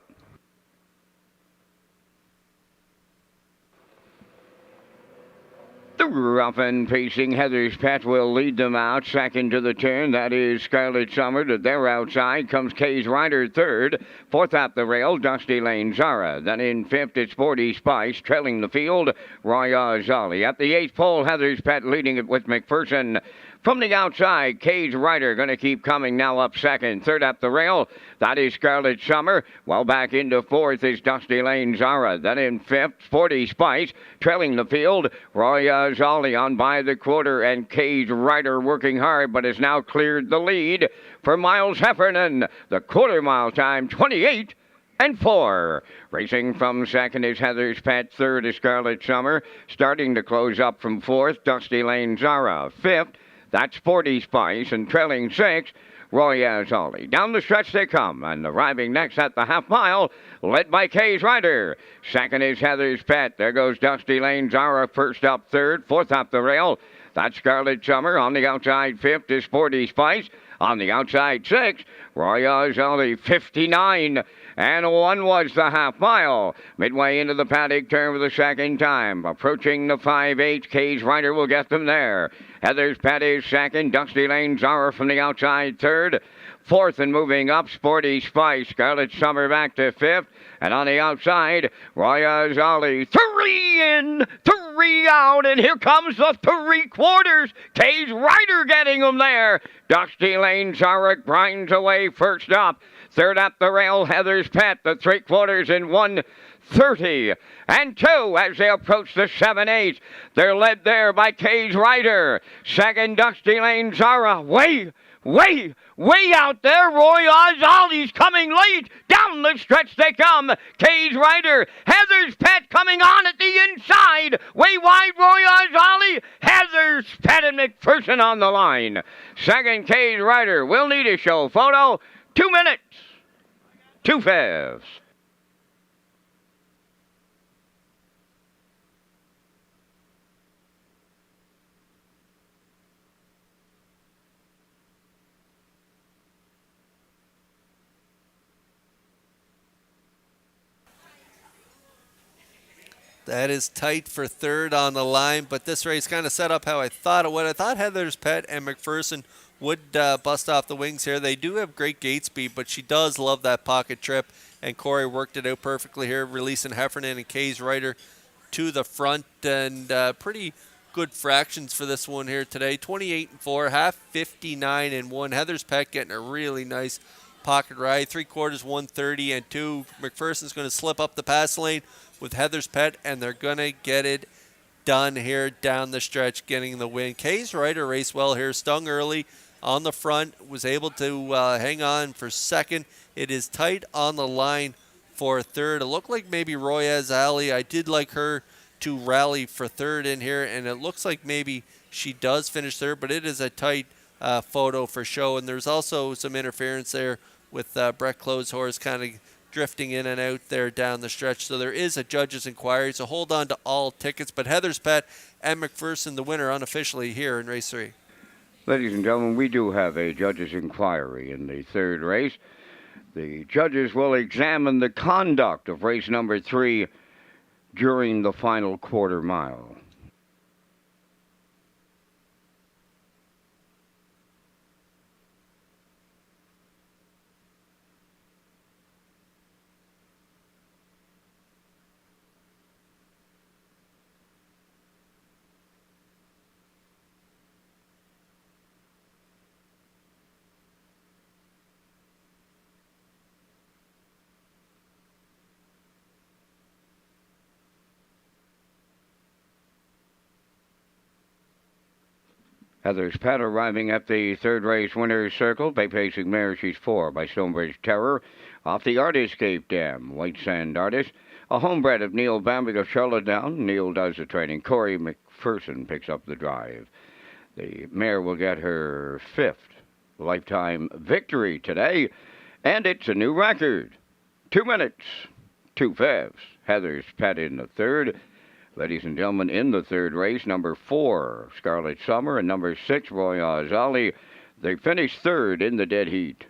The rough and pacing Heather's Pet will lead them out. Second to the turn, that is Scarlet Summer. To their outside comes Kay's Rider third. Fourth up the rail, Dusty Lane Zara. Then in fifth, it's Sporty Spice. Trailing the field, Roy Azali. At the eighth pole, Heather's Pet leading it with McPherson. From the outside, Kay's Rider going to keep coming now up second. Third up the rail, that is Scarlet Summer. Well back into fourth is Dusty Lane Zara. Then in fifth, Sporty Spice. Trailing the field, Roy Azali on by the quarter, and Kay's Rider working hard, but has now cleared the lead for Miles Heffernan. The quarter mile time, 28-4. Racing from second is Heather's Pet. Third is Scarlet Summer. Starting to close up from fourth, Dusty Lane Zara. Fifth, that's Sporty Spice, and trailing sixth, Roy Azali. Down the stretch they come, and arriving next at the half mile, led by Kay's Rider. Second is Heather's Pet. There goes Dusty Lane Zara, first up third, fourth up the rail. That's Scarlet Summer. On the outside, fifth is Sporty Spice. On the outside, sixth, Roy Azali, 59-1 was the half mile. Midway into the paddock turn for the second time. Approaching the 5/8, Kay's Rider will get them there. Heather's Pet is second. Dusty Lane Zara from the outside third. Fourth and moving up, Sporty Spice. Scarlet Summer back to fifth. And on the outside, Roy Azali. 3 in, 3 out, and here comes the 3/4. Kay's Rider getting them there. Dusty Lane Zara grinds away first up. Third up the rail, Heather's Pet. The 3/4 in 1:30 and 2 as they approach the 7/8. They're led there by Kay's Rider. Second, Dusty Lane Zara. Way out there. Roy Azali's coming late. Down the stretch they come. Kay's Rider. Heather's Pet coming on at the inside. Way wide, Roy Azali. Heather's Pet and McPherson on the line. Second, Kay's Rider. We'll need a show photo. 2 minutes. 2 fifths. That is tight for third on the line, but this race kind of set up how I thought it would. I thought Heather's Pet and McPherson would bust off the wings here. They do have great gate speed, but she does love that pocket trip, and Corey worked it out perfectly here, releasing Heffernan and Kay's Ryder to the front, and pretty good fractions for this one here today. 28-4, half 59-1. Heather's Pet getting a really nice pocket ride. 3/4, 130-2. McPherson's going to slip up the pass lane with Heather's Pet, and they're going to get it done here down the stretch, getting the win. Kay's Ryder raced well here, stung early on the front, was able to hang on for second. It is tight on the line for third. It looked like maybe Royaz Ali, I did like her to rally for third in here, and it looks like maybe she does finish third, but it is a tight photo for show, and there's also some interference there with Brett Closehorse kind of drifting in and out there down the stretch. So there is a judge's inquiry, so hold on to all tickets. But Heather's Pet and McPherson, the winner unofficially here in race 3. Ladies and gentlemen, we do have a judge's inquiry in the third race. The judges will examine the conduct of race number 3 during the final quarter mile. Heather's Pet arriving at the third race winner's circle. Bay Pacing mare, she's 4 by Stonebridge Terror. Off the Artist Cape Dam, White Sand Artist. A homebred of Neil Bambick of Charlottetown. Neil does the training. Corey McPherson picks up the drive. The mare will get her 5th lifetime victory today, and it's a new record. 2 minutes, 2/5. Heather's Pet in the third. Ladies and gentlemen, in the third race, number 4, Scarlet Summer, and number 6, Royaz Ali. They finished third in the dead heat.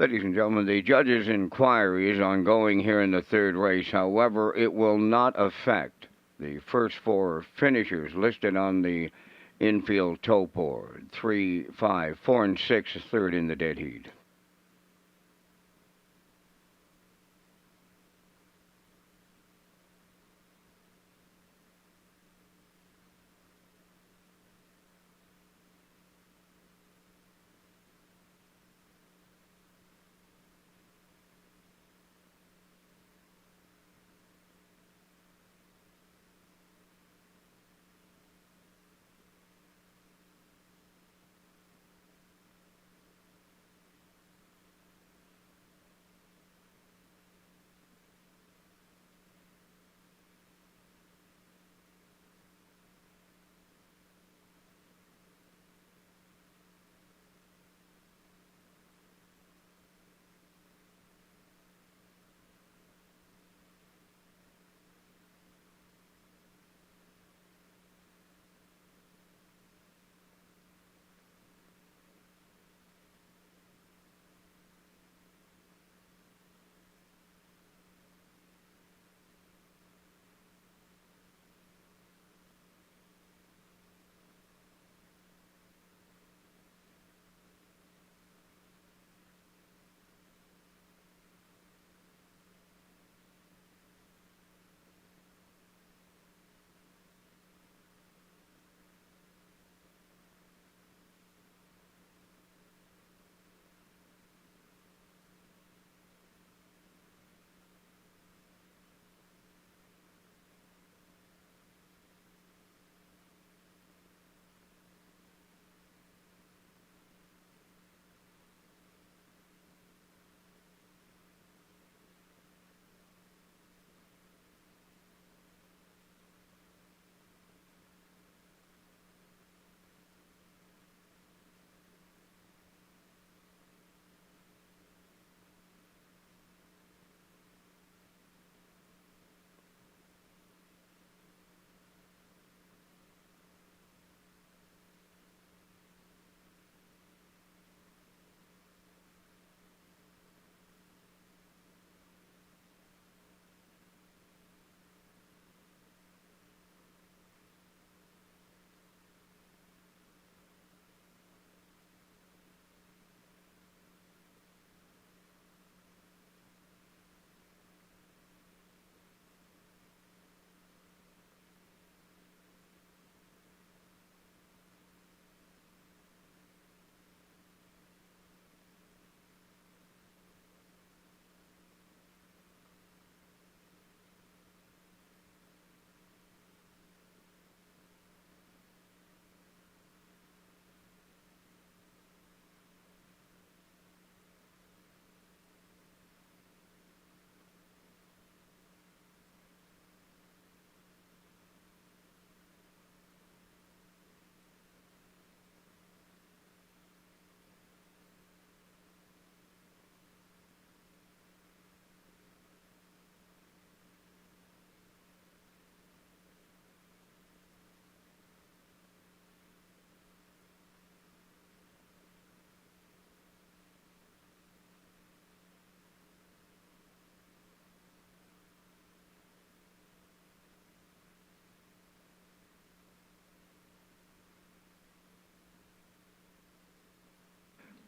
Ladies and gentlemen, the judges' inquiry is ongoing here in the third race. However, it will not affect the first four finishers listed on the infield tote board. 3, 5, 4, and 6 is third in the dead heat.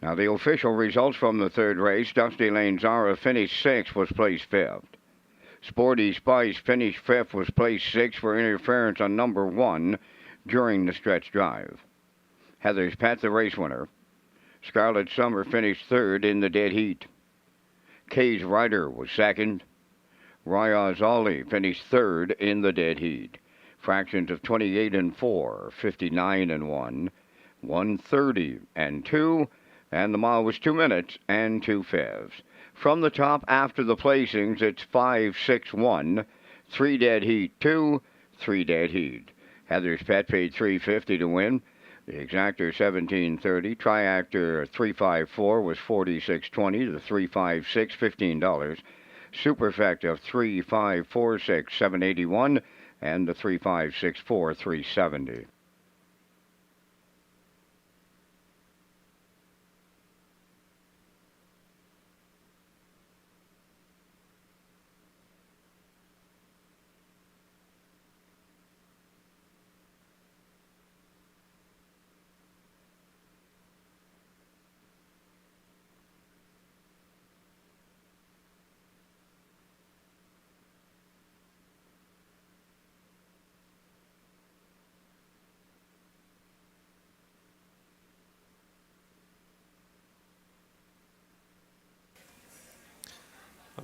Now, the official results from the third race: Dusty Lane Zara finished sixth, was placed fifth. Sporty Spice finished fifth, was placed sixth for interference on number 1 during the stretch drive. Heather's Pet, the race winner. Scarlet Summer finished third in the dead heat. Kay's Rider was second. Rayaz Ali finished third in the dead heat. Fractions of 28 and 4, 59 and 1, 130 and 2, and the mile was 2 minutes and 2 fifths. From the top after the placings, it's 5, 6, 1, 3 dead heat 2, 3 dead heat. Heather's Pet paid $3.50 to win. The exactor $17.30. Triactor 354 was $46.20. The 356 $15. Superfecta 3546 $781, and the 3564 $370.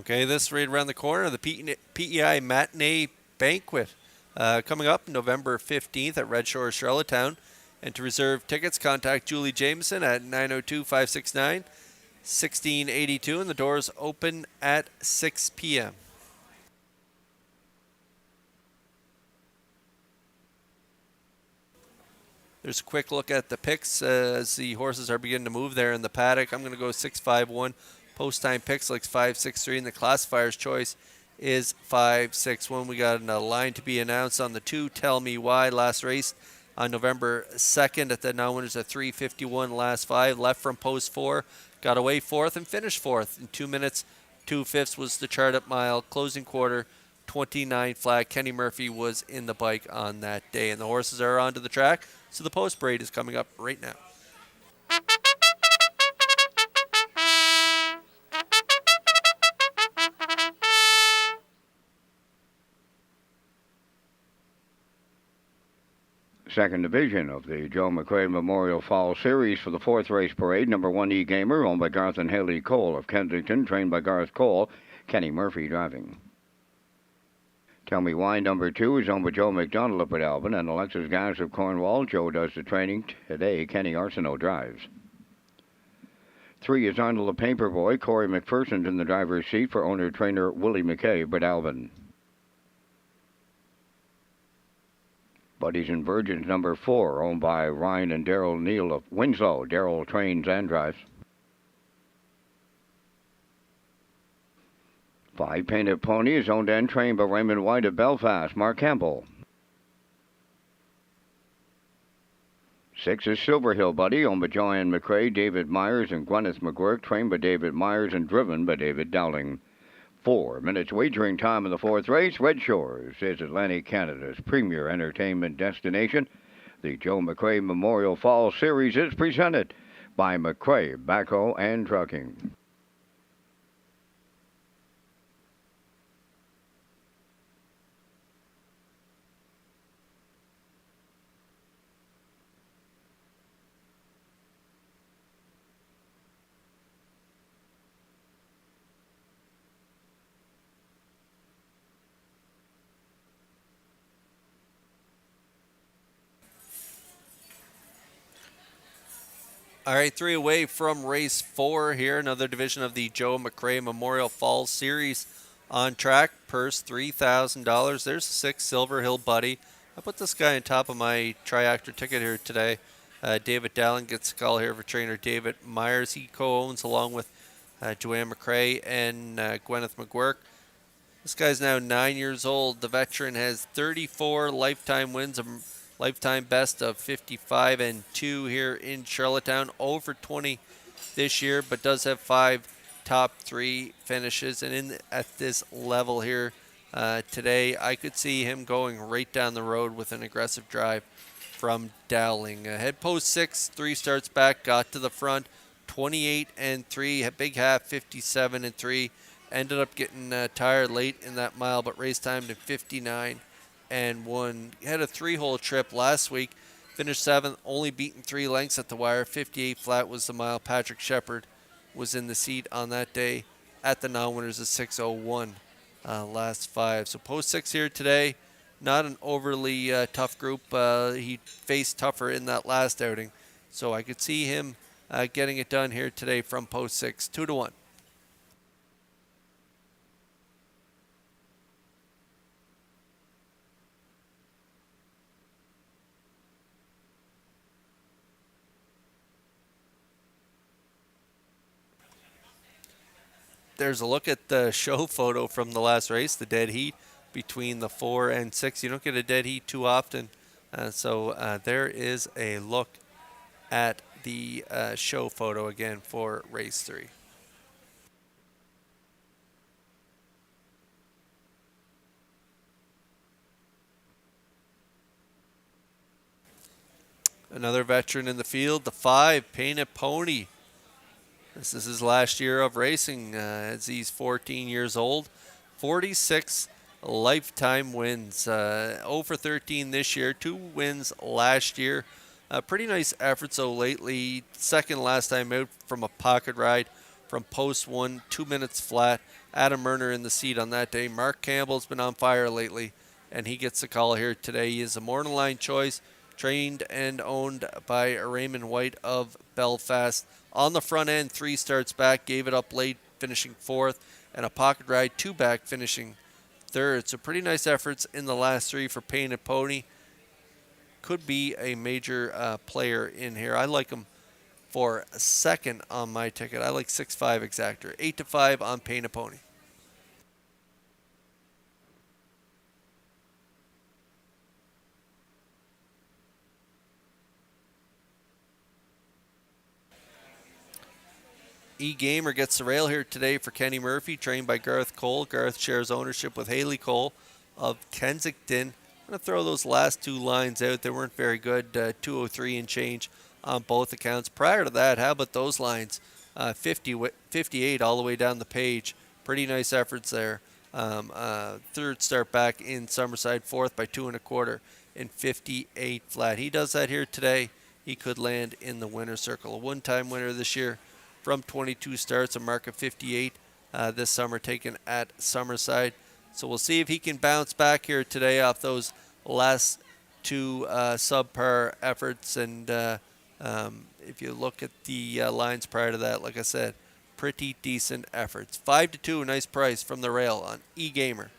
Okay, this right around the corner, the PEI Matinee Banquet coming up November 15th at Redshores, Charlottetown. And to reserve tickets, contact Julie Jameson at 902-569-1682, and the doors open at 6 p.m. There's a quick look at the picks as the horses are beginning to move there in the paddock. I'm going to go 6-5-1. Post time picks like 5-6-3, and the classifier's choice is 5-6-1. We got a line to be announced on the 2 Tell Me Why last race on November 2nd at the non-winners at 3:51 last 5. Left from post 4, got away 4th and finished 4th. In 2 minutes, 2/5 was the chart up mile. Closing quarter, 29 flat. Kenny Murphy was in the bike on that day. And the horses are onto the track, so the post parade is coming up right now. Second division of the Joe McRae Memorial Fall Series for the 4th race parade. Number 1 E-Gamer, owned by Garth and Haley Cole of Kensington, trained by Garth Cole. Kenny Murphy driving. Tell Me Why, number 2, is owned by Joe McDonald up at Alvin, and Alexis Gas of Cornwall. Joe does the training today. Kenny Arsenault drives. 3 is Arnold the Paperboy. Corey McPherson's in the driver's seat for owner-trainer Willie McCabe at Alvin. Buddies and Virgins, number 4, owned by Ryan and Daryl Neal of Winslow. Daryl trains and drives. 5 Painted Pony is owned and trained by Raymond White of Belfast. Mark Campbell. 6 is Silver Hill Buddy, owned by Joanne McRae, David Myers, and Gwyneth McGuirk, trained by David Myers and driven by David Dowling. 4 minutes wagering time in the 4th race. Red Shores is Atlantic Canada's premier entertainment destination. The Joe McRae Memorial Fall Series is presented by McRae Backhoe and Trucking. All right, 3 away from race 4 here. Another division of the Joe McRae Memorial Fall Series on track. Purse $3,000. There's 6 Silver Hill Buddy. I put this guy on top of my triactor ticket here today. David Dallin gets a call here for trainer David Myers. He co-owns along with Joanne McRae and Gwyneth McGuirk. This guy's now 9 years old. The veteran has 34 lifetime wins, a lifetime best of 55-2 here in Charlottetown. Over 20 this year, but does have 5 top 3 finishes. And at this level here today, I could see him going right down the road with an aggressive drive from Dowling. Head post 6, 3 starts back, got to the front, 28-3, big half, 57-3. Ended up getting tired late in that mile, but race timed in 59-1. Had a 3-hole trip last week, finished 7th, only beaten 3 lengths at the wire. 58 flat was the mile. Patrick Shepard was in the seat on that day at the non-winners of 6:01 last 5. So post 6 here today, not an overly tough group. He faced tougher in that last outing, so I could see him getting it done here today from post 6, 2-1. There's a look at the show photo from the last race, the dead heat between the 4 and 6. You don't get a dead heat too often, so there is a look at the show photo again for race 3. Another veteran in the field, the 5 Painted Pony. This is his last year of racing as he's 14 years old. 46 lifetime wins. Over 13 this year, 2 wins last year. Pretty nice efforts though lately. Second last time out from a pocket ride from post 1, 2 minutes flat. Adam Murner in the seat on that day. Mark Campbell's been on fire lately, and he gets the call here today. He is a morning line choice, trained and owned by Raymond White of Belfast. On the front end, 3 starts back, gave it up late, finishing 4th, and a pocket ride 2 back, finishing 3rd. So pretty nice efforts in the last 3 for Painted Pony. Could be a major player in here. I like him for a 2nd on my ticket. I like 6-5 exactor. 8-5 on Painted Pony. E-Gamer gets the rail here today for Kenny Murphy, trained by Garth Cole. Garth shares ownership with Haley Cole of Kensington. I'm going to throw those last 2 lines out. They weren't very good, 203 and change on both accounts. Prior to that, how about those lines? 58 all the way down the page. Pretty nice efforts there. 3rd start back in Summerside, 4th by 2 1/4 and 58 flat. He does that here today. He could land in the winner's circle. A one-time winner this year from 22 starts, a mark of 58 this summer taken at Summerside. So we'll see if he can bounce back here today off those last 2 subpar efforts. And if you look at the lines prior to that, like I said, pretty decent efforts. 5-2, a nice price from the rail on E-Gamer.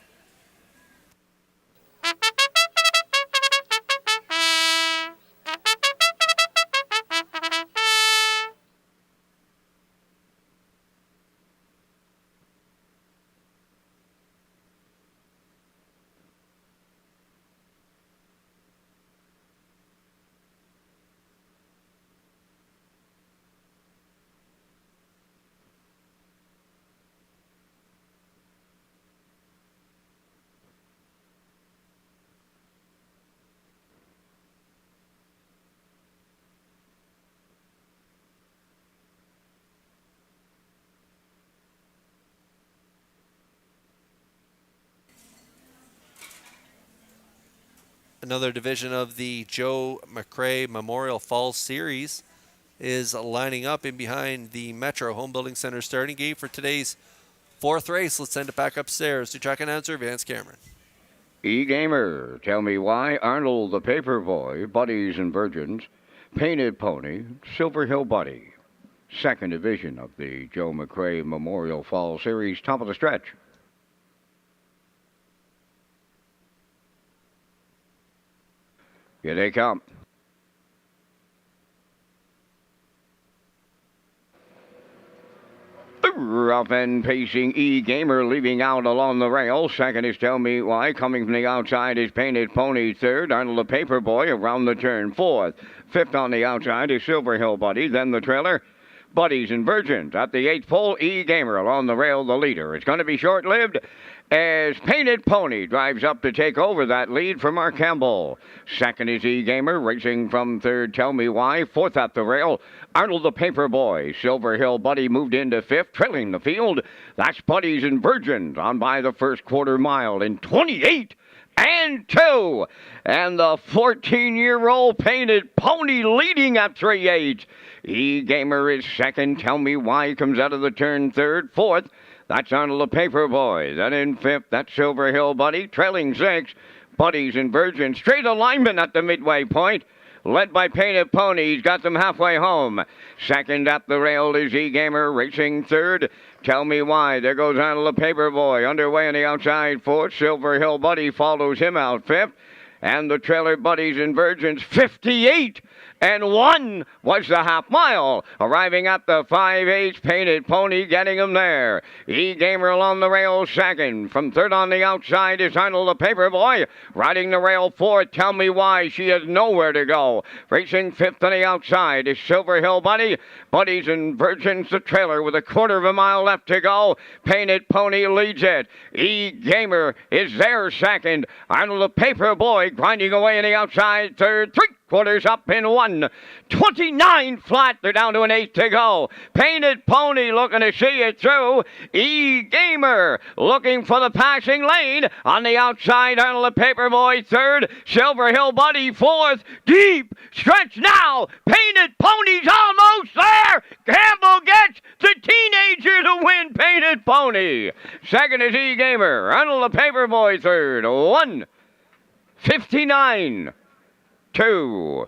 Another division of the Joe McRae Memorial Fall Series is lining up in behind the Metro Home Building Center starting gate for today's 4th race. Let's send it back upstairs to track announcer Vance Cameron. E-Gamer, tell me why. Arnold the Paperboy, Buddies and Virgins, Painted Pony, Silver Hill Buddy. 2nd division of the Joe McRae Memorial Fall Series, top of the stretch. Here they come. Rough and pacing E-Gamer leaving out along the rail. 2nd is Tell Me Why. Coming from the outside is Painted Pony. 3rd, Arnold the Paperboy around the turn. 4th. 5th on the outside is Silver Hill Buddy. Then the trailer, Buddies and Virgins. At the 8th pole, E-Gamer along the rail, the leader. It's going to be short-lived as Painted Pony drives up to take over that lead from Mark Campbell. 2nd is E-Gamer, racing from 3rd, Tell Me Why. 4th at the rail, Arnold the Paperboy. Silver Hill Buddy moved into 5th, trailing the field. That's Buddies and Virgins on by the first quarter mile in 28 and 2. And the 14-year-old Painted Pony leading at 3/8. E-Gamer is 2nd, Tell Me Why comes out of the turn 3rd. 4th, that's Arnold the Paperboy. Then in 5th, that's Silver Hill Buddy. Trailing 6th, Buddies and Virgins. Straight alignment at the midway point. Led by Painted Pony. He's got them halfway home. 2nd at the rail is E-Gamer racing 3rd. Tell Me Why. There goes Arnold the Paperboy. Underway on the outside 4th. Silver Hill Buddy follows him out 5th. And the trailer Buddies and Virgins 58 and 1 was the half mile. Arriving at the 5/8, Painted Pony getting him there. E-Gamer along the rail 2nd. From 3rd on the outside is Arnold the Paperboy. Riding the rail 4th, Tell Me Why. She has nowhere to go. Racing 5th on the outside is Silver Hill Buddy. Buddies and Virgins the trailer with a 1/4 mile left to go. Painted Pony leads it. E-Gamer is there 2nd. Arnold the Paperboy grinding away on the outside 3rd. 3 Quarters up in 1:29 flat. They're down to an 8 to go. Painted Pony looking to see it through. E-Gamer looking for the passing lane. On the outside, Arnold the Paperboy third. Silver Hill Buddy fourth. Deep stretch now. Painted Pony's almost there. Campbell gets the teenager to win. Painted Pony. Second is E-Gamer. Arnold the Paperboy third. 1:59. 2.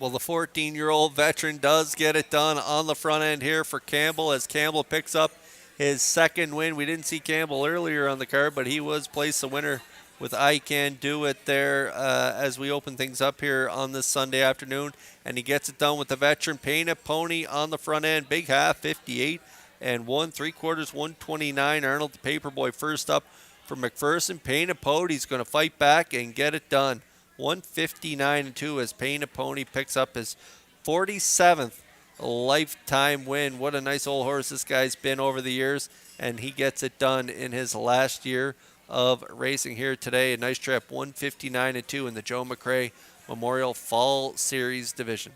Well, the 14-year-old veteran does get it done on the front end here for Campbell as Campbell picks up his second win. We didn't see Campbell earlier on the card, but he was placed the winner with I Can Do It there as we open things up here on this Sunday afternoon. And he gets it done with the veteran Painted Pony on the front end. Big half, 58 and 1 3/4, 129. Arnold the Paperboy first up for McPherson. Painted Pony's going to fight back and get it done. 159 and 2 as Painted Pony picks up his 47th lifetime win. What a nice old horse this guy's been over the years, and he gets it done in his last year of racing here today. A nice trip, 159 and 2 in the Joe McRae Memorial Fall Series division.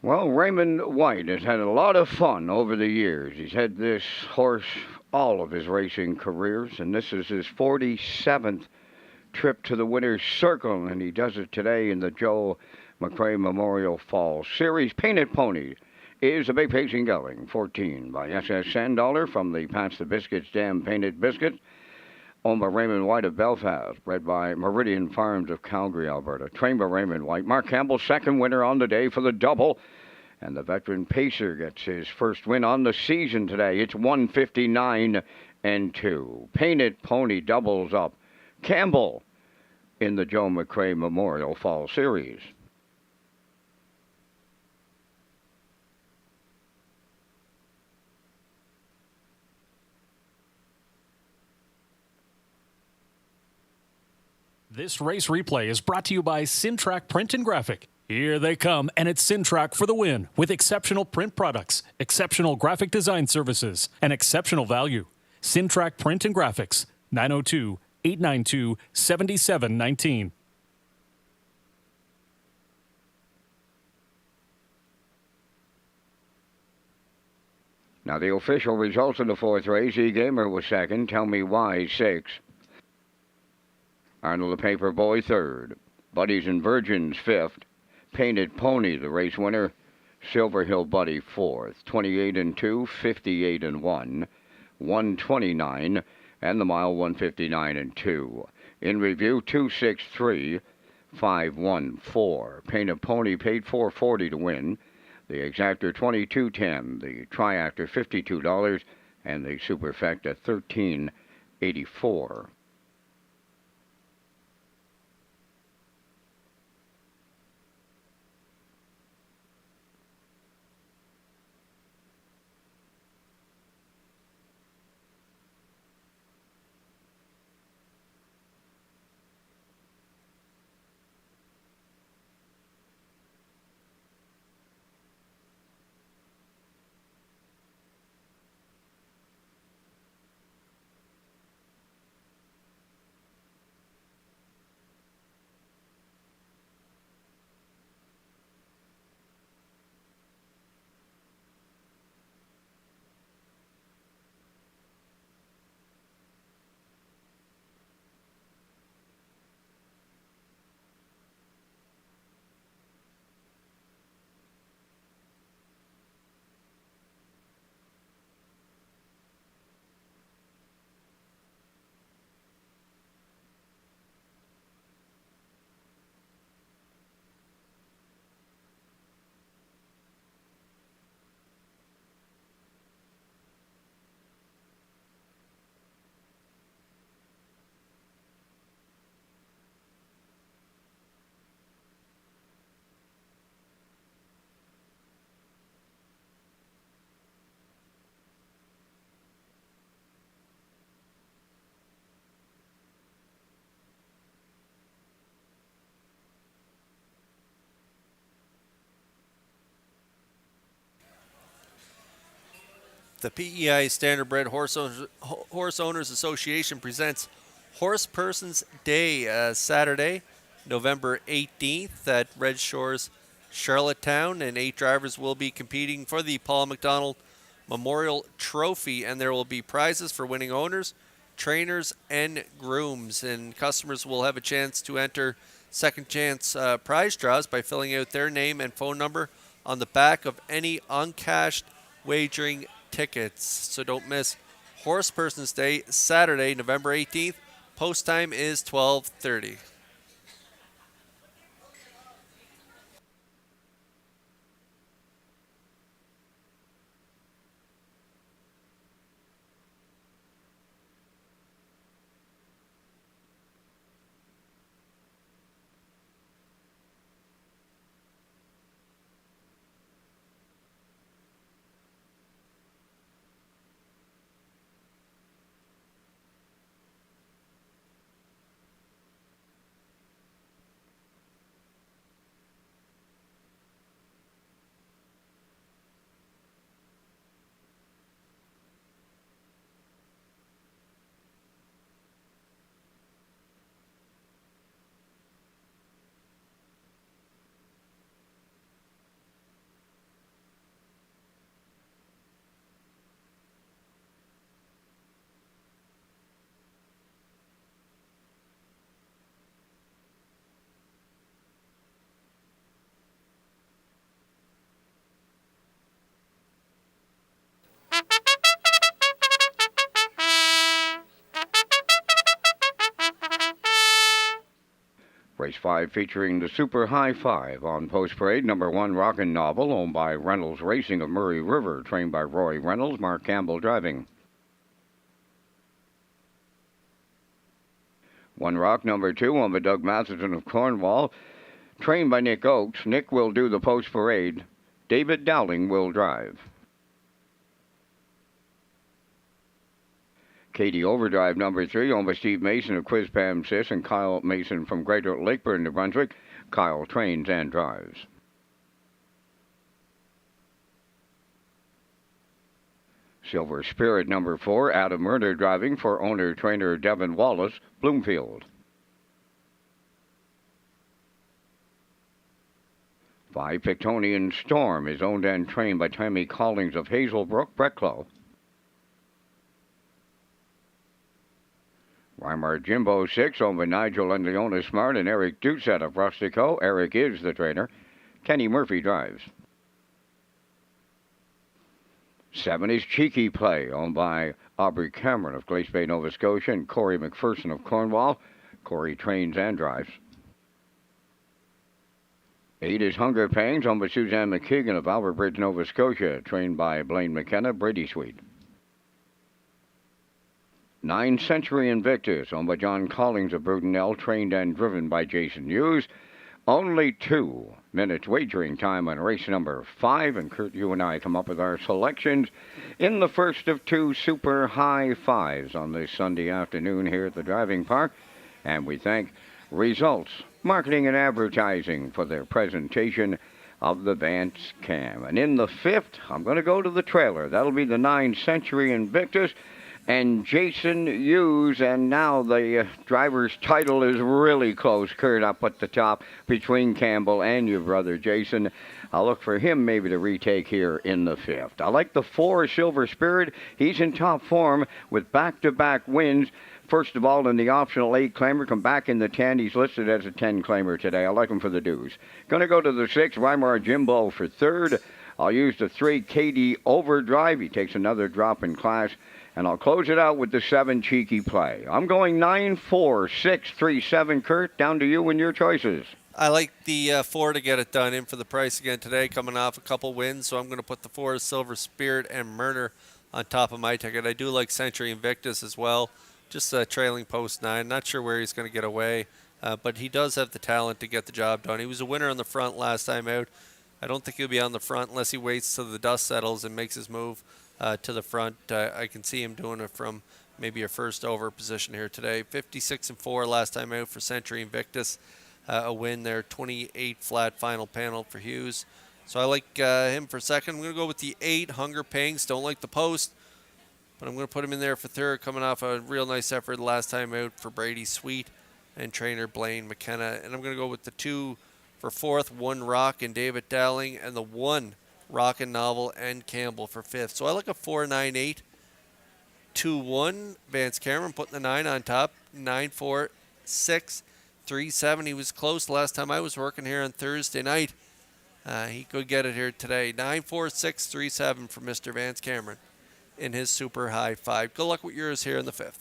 Well, Raymond White has had a lot of fun over the years. He's had this horse all of his racing careers, and this is his 47th trip to the winner's circle, and he does it today in the Joe McRae Memorial Fall Series. Painted Pony is a big pacing going, 14 by SS Sandaller from the Pats the Biscuits Dam Painted Biscuit, owned by Raymond White of Belfast, bred by Meridian Farms of Calgary, Alberta. Trained by Raymond White. Mark Campbell, second winner on the day for the double. And the veteran pacer gets his first win on the season today. It's 159 and 2. Painted Pony doubles up Campbell in the Joe McRae Memorial Fall Series. This race replay is brought to you by Sintrack Print and Graphic. Here they come, and it's Sintrack for the win with exceptional print products, exceptional graphic design services, and exceptional value. Sintrack Print and Graphics, 902-892-7719. Now the official results in the fourth race. E-Gamer was second. Tell Me Why, 6. Arnold the Paperboy, third. Buddies and Virgins, fifth. Painted Pony, the race winner. Silver Hill Buddy, fourth. 28 and 2, 58 and 1. 129, and the mile 159 and 2. In review, 263, 514. Painted Pony paid $4.40 to win. The Exactor $22.10, the Triactor $52, and the Superfecta $13.84. The PEI Standardbred Horse Owners Association presents Horse Persons Day Saturday, November 18th at Red Shores, Charlottetown, and 8 drivers will be competing for the Paul McDonald Memorial Trophy, and there will be prizes for winning owners, trainers, and grooms, and customers will have a chance to enter second chance prize draws by filling out their name and phone number on the back of any uncashed wagering tickets. So don't miss Horse Persons Day, Saturday, November 18th. Post time is 12:30. Race 5 featuring the Super High Five on Post Parade. Number 1, Rockin' Novel, owned by Reynolds Racing of Murray River, trained by Roy Reynolds, Mark Campbell driving. 1 Rock, number 2, owned by Doug Matheson of Cornwall, trained by Nick Oakes. Nick will do the Post Parade. David Dowling will drive. Katie Overdrive, number 3, owned by Steve Mason of Quiz Pam Sis and Kyle Mason from Greater Lakeburn, New Brunswick. Kyle trains and drives. Silver Spirit, number 4, Adam Murder driving for owner-trainer Devin Wallace, Bloomfield. 5 Pictonian Storm is owned and trained by Tammy Collings of Hazelbrook, Brecklow. Weimar Jimbo 6, owned by Nigel and Leona Smart and Eric Doucette of Rustico. Eric is the trainer. Kenny Murphy drives. 7 is Cheeky Play, owned by Aubrey Cameron of Glace Bay, Nova Scotia, and Corey McPherson of Cornwall. Corey trains and drives. 8 is Hunger Pangs, owned by Suzanne McKeegan of Albert Bridge, Nova Scotia, trained by Blaine McKenna, Brady Sweet. 9 Century Invictus, owned by John Collings of Brudenell, trained and driven by Jason Hughes. Only 2 minutes wagering time on race number 5, and Kurt, you and I come up with our selections in the first of 2 super high fives on this Sunday afternoon here at the driving park. And we thank Results Marketing and Advertising for their presentation of the Vance Cam. And in the 5th, I'm going to go to the trailer. That'll be the 9 Century Invictus and Jason Hughes. And now the driver's title is really close, Kurt, up at the top between Campbell and your brother Jason. I'll look for him maybe to retake here in the 5th. I like the 4 Silver Spirit. He's in top form with back-to-back wins. First of all, in the optional 8 claimer, come back in the 10. He's listed as a 10 claimer today. I like him for the dues. Going to go to the 6, Weimar Jimbo for 3rd. I'll use the 3, KD Overdrive. He takes another drop in class. And I'll close it out with the 7, Cheeky Play. I'm going 9, 4, 6, 3, 7, Kurt. Down to you and your choices. I like the 4 to get it done in for the price again today, coming off a couple wins. So I'm going to put the 4, Silver Spirit and Murder on top of my ticket. I do like Century Invictus as well. Just trailing post 9. Not sure where he's going to get away, but he does have the talent to get the job done. He was a winner on the front last time out. I don't think he'll be on the front unless he waits till the dust settles and makes his move to the front. I can see him doing it from maybe a first over position here today. 56-4 last time out for Century Invictus. A win there, 28 flat final panel for Hughes. So I like him for second. I'm going to go with the 8, Hunger Pangs. Don't like the post, but I'm going to put him in there for third, coming off a real nice effort last time out for Brady Sweet and trainer Blaine McKenna. And I'm going to go with the 2 for fourth, 1 Rock and David Dowling, and the 1 Rock and Novel and Campbell for 5th. So I like a 4, 9, 8, 2, 1. Vance Cameron putting the 9 on top. 9, 4, 6, 3, 7. He was close last time I was working here on Thursday night. He could get it here today. 9, 4, 6, 3, 7 for Mr. Vance Cameron in his super high 5. Good luck with yours here in the 5th.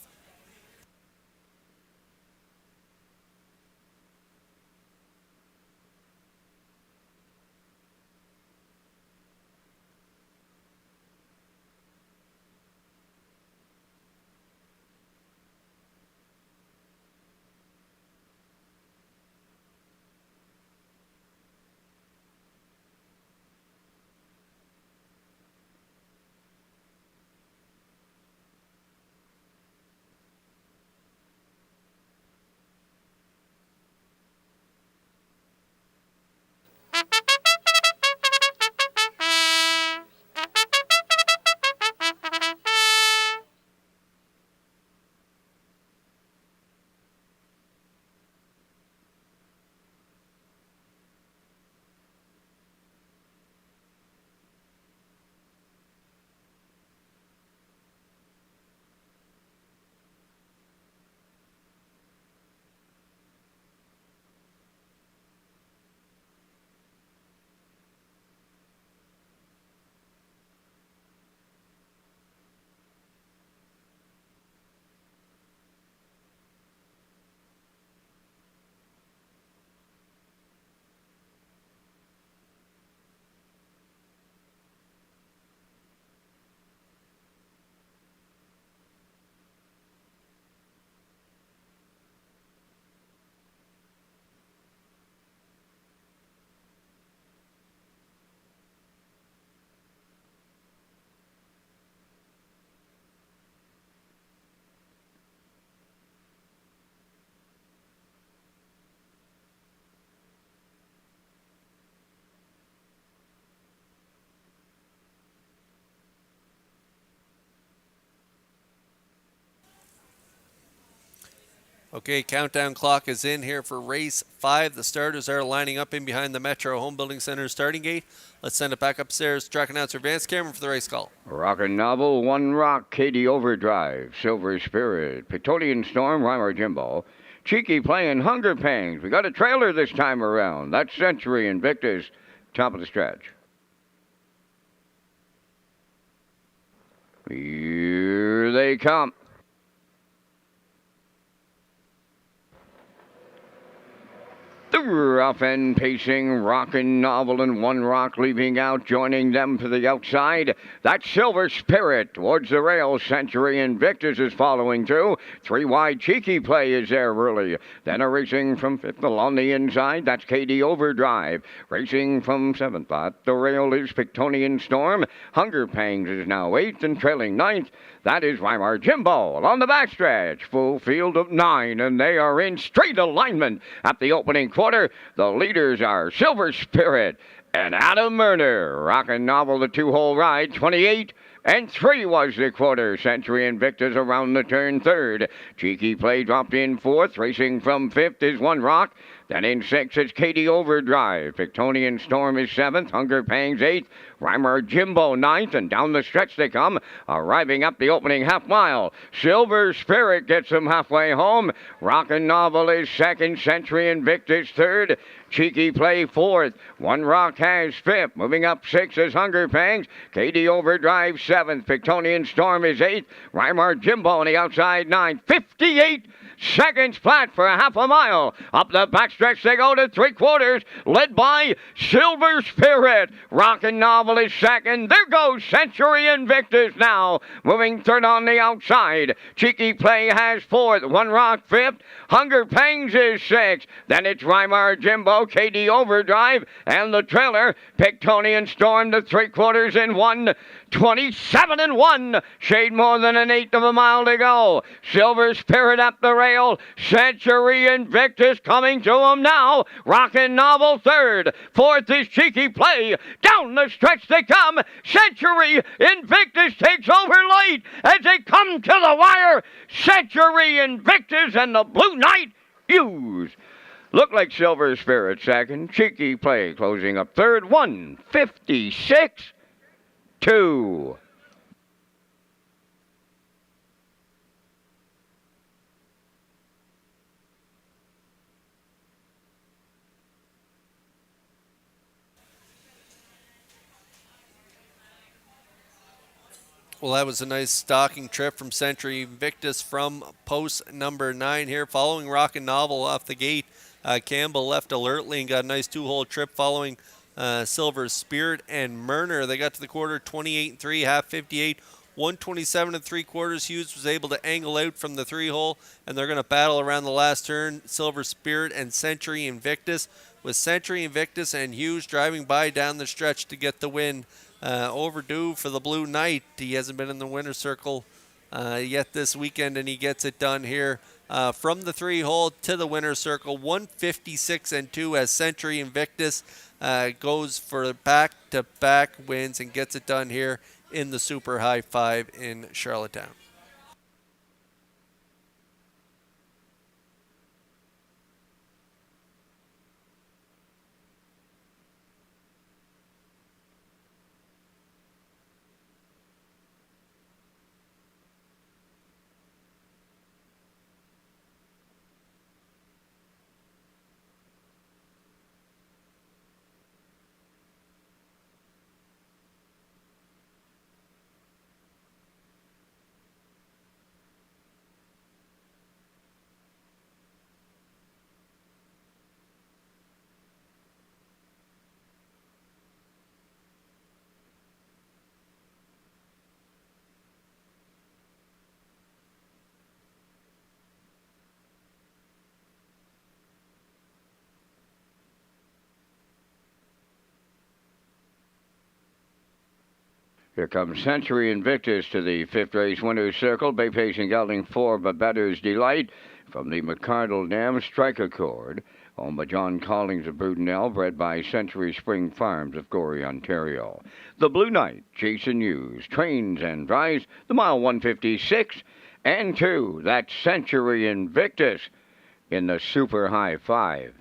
Okay, countdown clock is in here for race 5. The starters are lining up in behind the Metro Home Building Center starting gate. Let's send it back upstairs. Track announcer Vance Cameron for the race call. Rock and Novel, 1 Rock, KD Overdrive, Silver Spirit, Pictolian Storm, Weimar Jimbo, Cheeky Play, and Hunger Pangs. We got a trailer this time around. That's Century Invictus, top of the stretch. Here they come. The rough and pacing Rockin' Novel and One Rock leaving out, joining them to the outside. That Silver Spirit towards the rail. Century Invictus is following too. 3 wide Cheeky Play is there early. Then a racing from 5th along the inside. That's KD Overdrive. Racing from 7th at the rail is Pictonian Storm. Hunger Pangs is now 8th and trailing 9th. That is Weimar Jimbo along the backstretch. Full field of 9, and they are in straight alignment at the opening quarter. The leaders are Silver Spirit and Adam Murner. Rockin' Novel, the 2-hole ride, 28 and 3 was the quarter. Century Invictus around the turn 3rd. Cheeky Play dropped in 4th. Racing from 5th is One Rock. Then in 6th, it's KD Overdrive. Pictonian Storm is 7th. Hunger Pangs 8th. Weimar Jimbo 9th. And down the stretch they come, arriving up the opening half mile. Silver Spirit gets them halfway home. Rockin' Novel is 2nd. Century Invictus 3rd. Cheeky Play 4th. One Rock has 5th. Moving up 6th is Hunger Pangs. KD Overdrive 7th. Pictonian Storm is 8th. Weimar Jimbo on the outside 9th. 58 seconds flat for a half a mile. Up the backstretch they go to 3/4, led by Silver Spirit. Rockin' Novel is 2nd. There goes Century Invictus now, moving 3rd on the outside. Cheeky Play has 4th. One Rock 5th. Hunger Pangs is 6th. Then it's Weimar Jimbo, KD Overdrive, and the trailer, Pictonian Storm to 3/4 in 1:27 and 1. Shade more than an 1/8 of a mile to go. Silver Spirit up the rail. Century Invictus coming to him now. Rockin' Novel 3rd. 4th is Cheeky Play. Down the stretch they come. Century Invictus takes over late as they come to the wire. Century Invictus and the Blue Knight use. Look like Silver Spirit 2nd. Cheeky Play closing up 3rd. 1:56.2. Well, that was a nice stalking trip from Century Invictus from post number 9 here. Following Rockin' Novel off the gate, Campbell left alertly and got a nice 2-hole trip following Silver Spirit and Murner. They got to the quarter 28 and 3, half 58, 127 and 3/4. Hughes was able to angle out from the 3-hole, and they're going to battle around the last turn. Silver Spirit and Century Invictus, with Century Invictus and Hughes driving by down the stretch to get the win. Overdue for the Blue Knight. He hasn't been in the winner's circle yet this weekend, and he gets it done here from the 3-hole to the winner's circle. 156 and 2 as Century Invictus goes for back-to-back wins and gets it done here in the Super High 5 in Charlottetown. Here comes Century Invictus to the 5th race winner's circle. Bay Pacing gelding 4, Babetter's Delight from the McCardle Dam Strike Accord. Owned by John Collings of Brudenell, bred by Century Spring Farms of Gorey, Ontario. The Blue Knight, Jason Hughes, trains and drives the mile 156 and 2. That's Century Invictus in the Super High 5.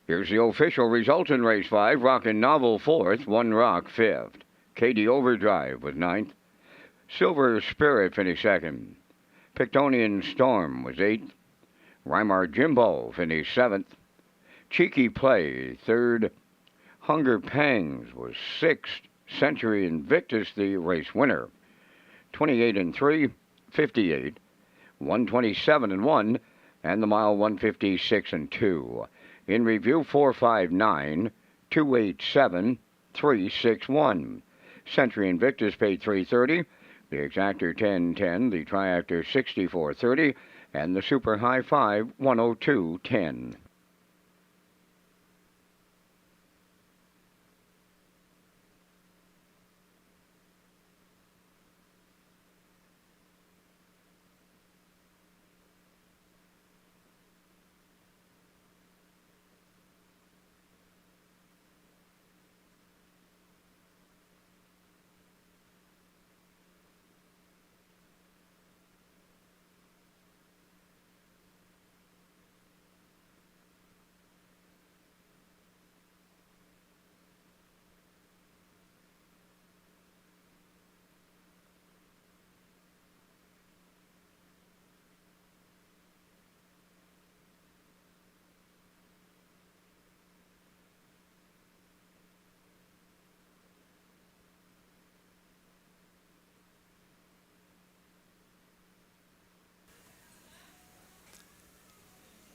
Here's the official results in race 5. Rockin' Novel 4th, One Rock 5th. Katie Overdrive was 9th. Silver Spirit finished 2nd. Pictonian Storm was 8th. Weimar Jimbo finished 7th. Cheeky Play 3rd. Hunger Pangs was 6th. Century Invictus the race winner. 28-3, 58, 127-1, and the mile 156-2. In review 459, 287, 361. Century Invictus paid 330, the Exactor 1010, the Triactor 6430, and the Super High 5 102.10.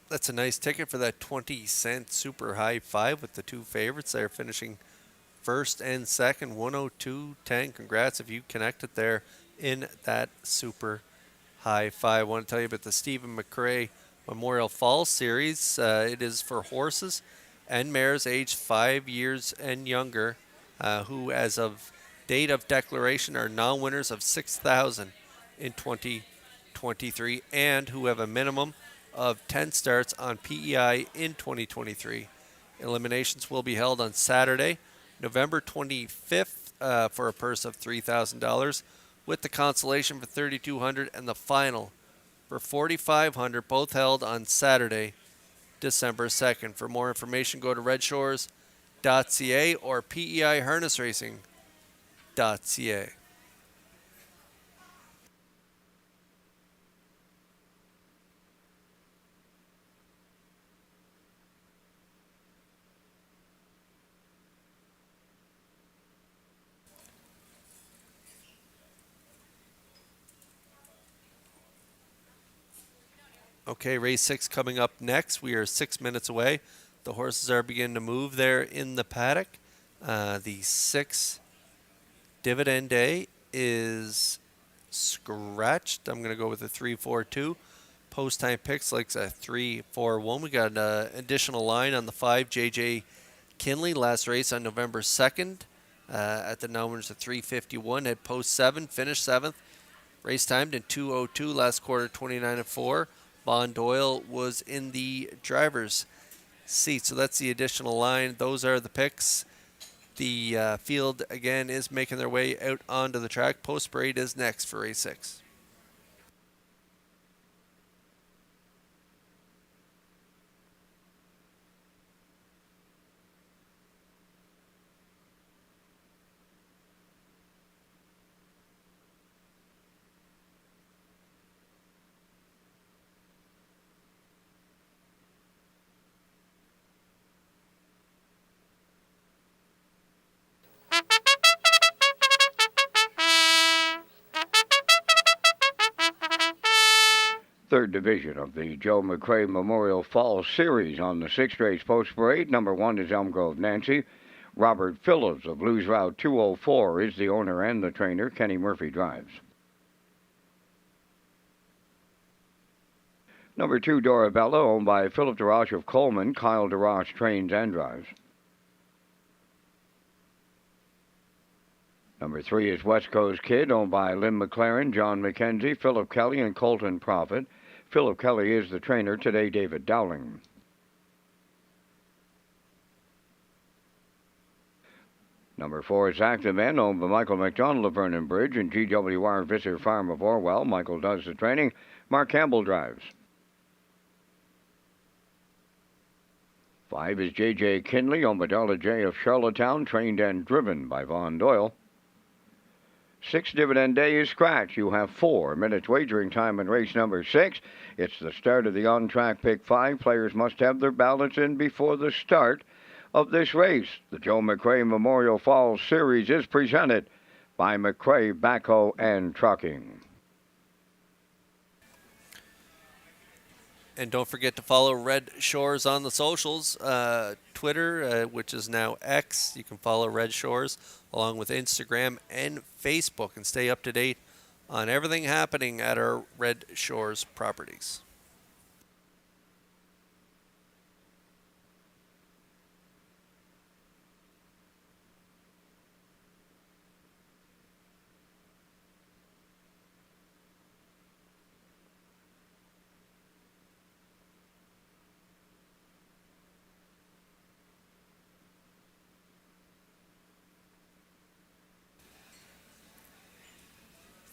That's a nice ticket for that 20-cent Super High 5 with the two favorites there finishing first and second, 102.10. Congrats if you connected there in that Super High 5. I want to tell you about the Stephen McRae Memorial Fall Series. It is for horses and mares aged 5 years and younger who, as of date of declaration, are non-winners of $6,000 in 2023 and who have a minimum of 10 starts on PEI in 2023. Eliminations will be held on Saturday, November 25th for a purse of $3,000 with the consolation for $3,200 and the final for $4,500, both held on Saturday, December 2nd. For more information, go to Redshores.ca or PEIharnessracing.ca. Okay, race 6 coming up next. We are 6 minutes away. The horses are beginning to move there in the paddock. The 6 dividend day is scratched. I'm going to go with a 3-4-2. Post time picks likes a 3-4-1. We got an additional line on the 5, JJ Kinley. Last race on November 2nd at the numbers of 351. Had post 7, finished 7th. Race timed in 2:02. Last quarter 29-4. Bond Doyle was in the driver's seat. So that's the additional line. Those are the picks. The field, again, is making their way out onto the track. Post parade is next for race 6. Third division of the Joe McRae Memorial Fall Series on the 6th race post parade. Number 1 is Elm Grove Nancy. Robert Phillips of Blues Route 204 is the owner and the trainer. Kenny Murphy drives. Number 2, Dorabella, owned by Philip DeRoche of Coleman. Kyle DeRoche trains and drives. Number 3 is West Coast Kid, owned by Lynn McLaren, John McKenzie, Philip Kelly, and Colton Profit. Philip Kelly is the trainer. Today, David Dowling. Number 4 is Active End, owned by Michael McDonald of Vernon Bridge and GWR Visser Farm of Orwell. Michael does the training. Mark Campbell drives. 5 is J.J. Kinley on Medalla J of Charlottetown, trained and driven by Vaughn Doyle. 6 Dividend Day is scratch. You have 4 minutes wagering time in race number 6. It's the start of the on-track pick 5. Players must have their ballots in before the start of this race. The Joe McRae Memorial Falls Series is presented by McRae Backhoe and Trucking. And don't forget to follow Red Shores on the socials. Twitter, which is now X. You can follow Red Shores along with Instagram and Facebook and stay up to date on everything happening at our Red Shores properties.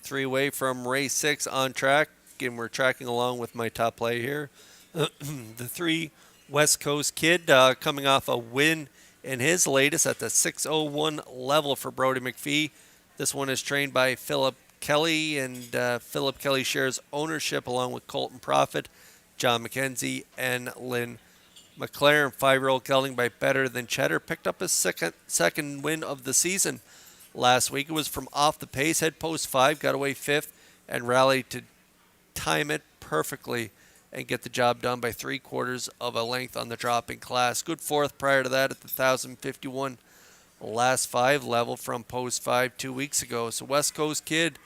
Three-way from race 6 on track. Again, we're tracking along with my top play here. The 3 West Coast Kid coming off a win in his latest at the 601 level for Brody McPhee. This one is trained by Philip Kelly, and Philip Kelly shares ownership along with Colton Profit, John McKenzie, and Lynn McLaren. 5-year-old gelding by Better Than Cheddar picked up his second win of the season. Last week it was from off the pace, head post 5, got away 5th, and rallied to time it perfectly and get the job done by 3/4 of a length on the dropping class. Good 4th prior to that at the 1,051 last 5 level from post 5 2 weeks ago. So West Coast Kid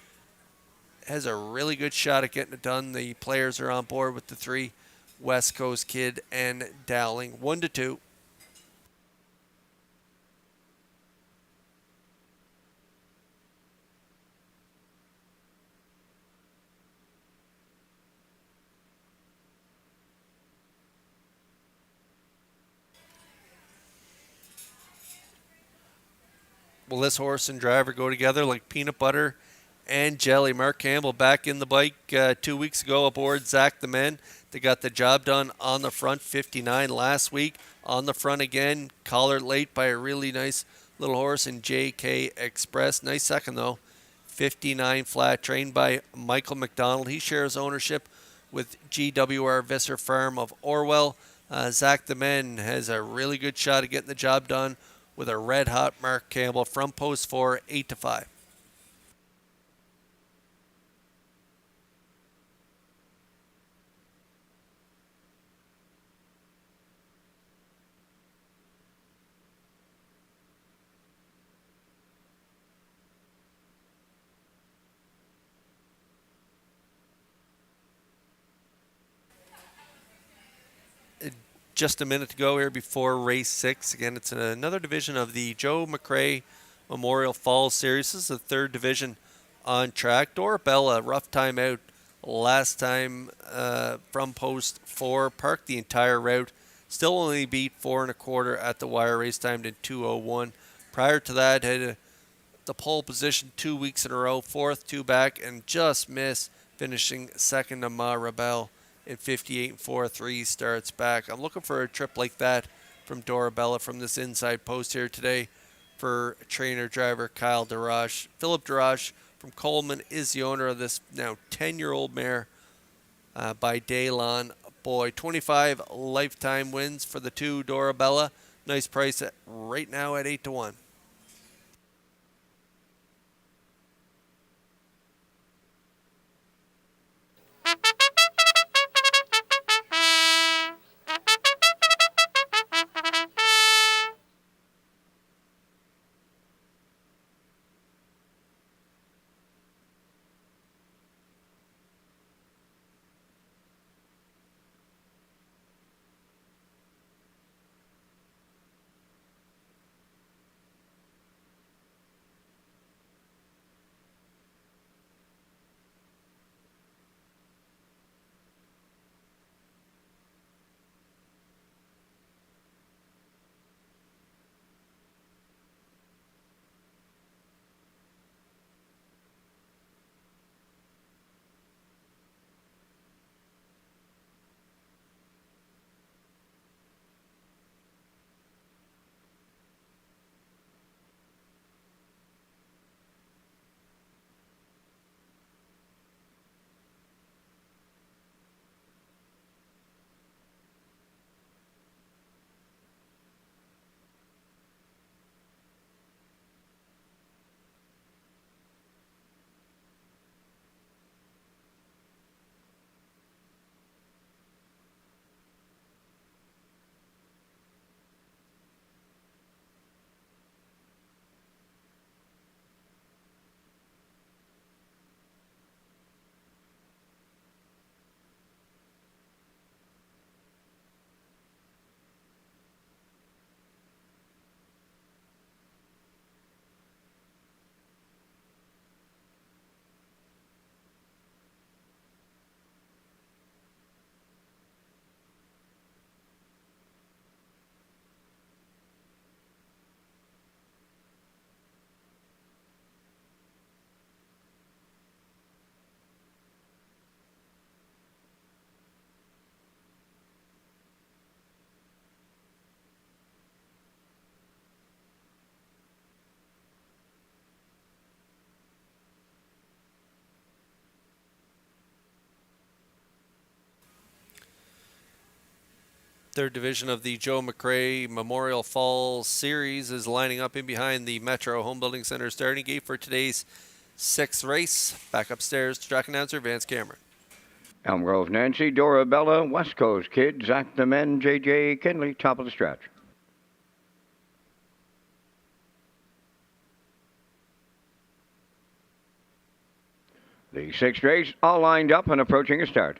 has a really good shot at getting it done. The players are on board with the 3 West Coast Kid and Dowling. 1-2. Will this horse and driver go together like peanut butter and jelly? Mark Campbell back in the bike 2 weeks ago aboard Zach the Men. They got the job done on the front, 59 last week. On the front again, collared late by a really nice little horse in JK Express. Nice second though, 59 flat, trained by Michael McDonald. He shares ownership with GWR Visser Farm of Orwell. Zach the Men has a really good shot at getting the job done with a red-hot Mark Campbell from post 4, 8-5. Just a minute to go here before race 6. Again, it's another division of the Joe McRae Memorial Falls Series. This is the 3rd division on track. Dorabella, rough time out last time from post 4. Parked the entire route. Still only beat 4 1/4 at the wire. Race timed in 2:01. Prior to that, had the pole position 2 weeks in a row. 4th, 2 back, and just missed finishing 2nd to Ma Rebel in 58 4 3 starts back. I'm looking for a trip like that from Dorabella from this inside post here today for trainer driver Kyle Darash. Philip Darash from Coleman is the owner of this now 10-year-old mare by Daylon Boy. 25 lifetime wins for the 2 Dorabella. Nice price right now at 8-1. Third division of the Joe McRae Memorial Fall Series is lining up in behind the Metro Home Building Center starting gate for today's sixth race. Back upstairs to track announcer Vance Cameron. Elm Grove Nancy, Dorabella, West Coast Kid, Zach the Men, J.J. Kinley, top of the stretch. The sixth race all lined up and approaching a start.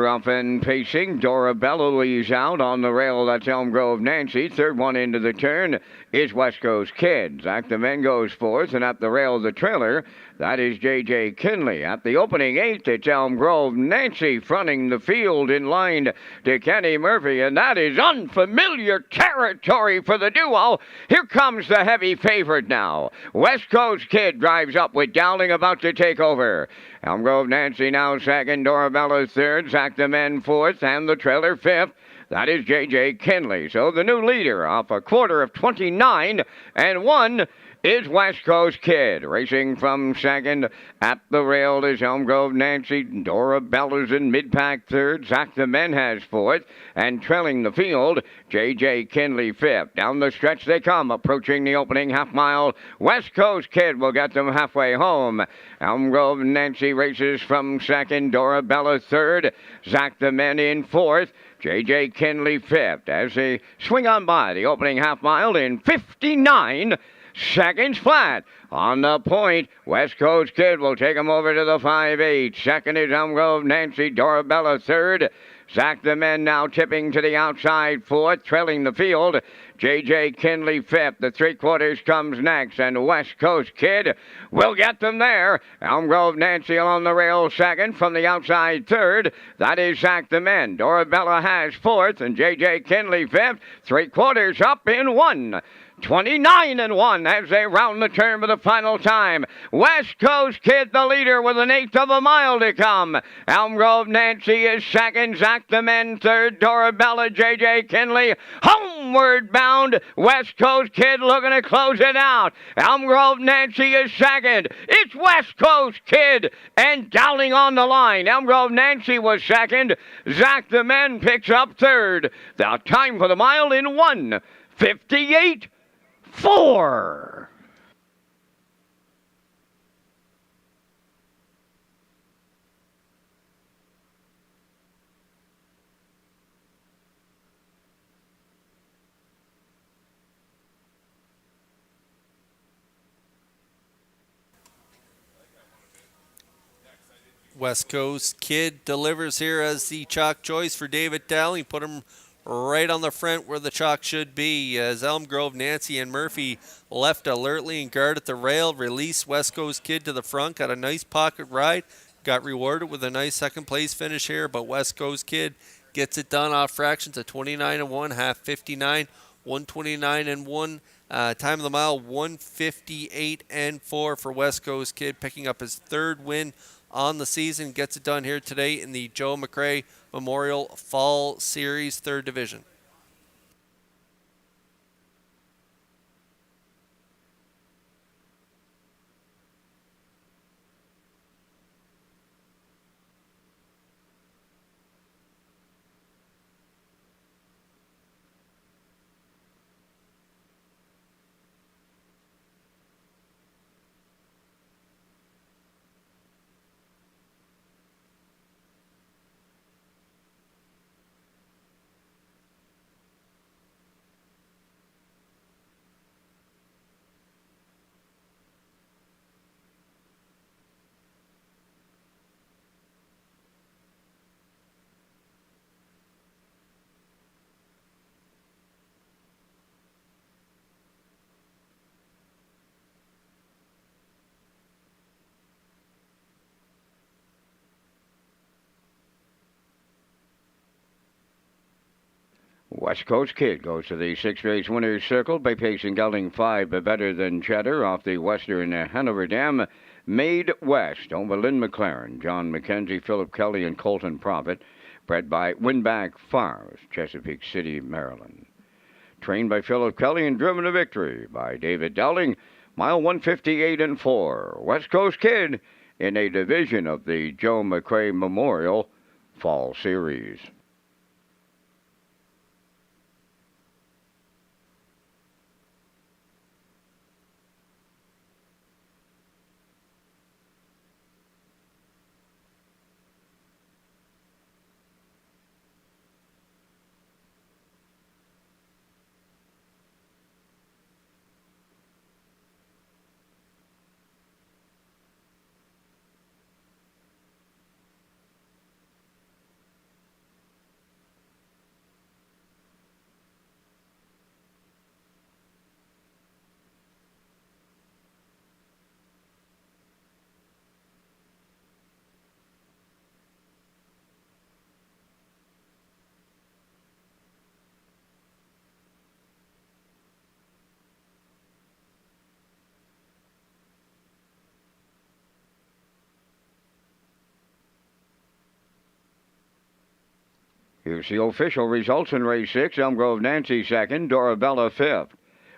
Up and pacing, Dorabella leaves out on the rail. That's Elm Grove Nancy. Third one into the turn is West Coast Kid. Zach the Men goes fourth, and at the rail of the trailer, that is J.J. Kinley. At the opening eighth, it's Elm Grove Nancy fronting the field in line to Kenny Murphy, and that is unfamiliar territory for the duo. Here comes the heavy favorite now. West Coast Kid drives up with Dowling about to take over. Elm Grove Nancy now second, Dorabella third, Zach the Men fourth, and the trailer fifth. That is J.J. Kinley. So the new leader off a quarter of 29 and 1 is West Coast Kid. Racing from second at the rail is Elm Grove Nancy. Dorabella's in mid-pack third. Zach the Men has fourth. And trailing the field, J.J. Kinley fifth. Down the stretch they come, approaching the opening half mile. West Coast Kid will get them halfway home. Elm Grove Nancy races from second. Dorabella third. Zach the Men in fourth. J.J. Kinley fifth as they swing on by the opening half mile in 59 seconds flat. On the point, West Coast Kid will take him over to the 5-8. Second is Elm Grove Nancy. Dorabella third. Zach the Men now tipping to the outside fourth, trailing the field. J.J. Kinley fifth. The three-quarters comes next, and West Coast Kid will get them there. Elm Grove Nancy along the rail second. From the outside third, that is Zach the Men. Dorabella has fourth, and J.J. Kinley fifth. Three-quarters up in 1. 29 and 1 as they round the turn for the final time. West Coast Kid the leader with an eighth of a mile to come. Elm Grove Nancy is second. Zach the Men third. Dorabella, J.J. Kinley homeward bound. West Coast Kid looking to close it out. Elm Grove Nancy is second. It's West Coast Kid and Dowling on the line. Elm Grove Nancy was second. Zach the Men picks up third. The time for the mile in 1:58.4. West Coast Kid delivers here as the chalk choice for David Dowling. Put him right on the front where the chalk should be, as Elm Grove Nancy and Murphy left alertly in guard at the rail. Release West Coast Kid to the front, got a nice pocket ride, got rewarded with a nice second place finish here, but West Coast Kid gets it done off fractions at 29 and 1, half 59, 129 and 1. Time of the mile 158 and 4 for West Coast Kid, picking up his third win on the season. Gets it done here today in the Joe McRae Memorial Fall Series, third division. West Coast Kid goes to the sixth race winner's circle by pacing gelding 5 better than Cheddar off the Western Hanover Dam. Made West, owned by Lynn McLaren, John McKenzie, Philip Kelly, and Colton Profit. Bred by Winback Farms, Chesapeake City, Maryland. Trained by Philip Kelly and driven to victory by David Dowling. Mile 158 and 4. West Coast Kid in a division of the Joe McRae Memorial Fall Series. Here's the official results in race 6. Elm Grove Nancy second, Dorabella fifth.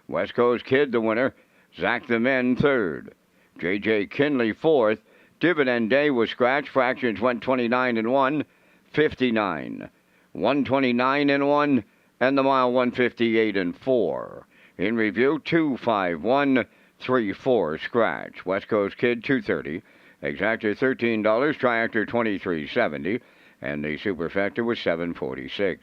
West Coast Kid the winner, Zach the Men third. J.J. Kinley fourth. Dividend Day was scratched. Fractions went 29 and 1, 59. 129 and 1, and the mile 158 and 4. In review, 251, 34 scratch. West Coast Kid 230. Exactor $13. Triactor $23.70. And the superfecta was $7.46.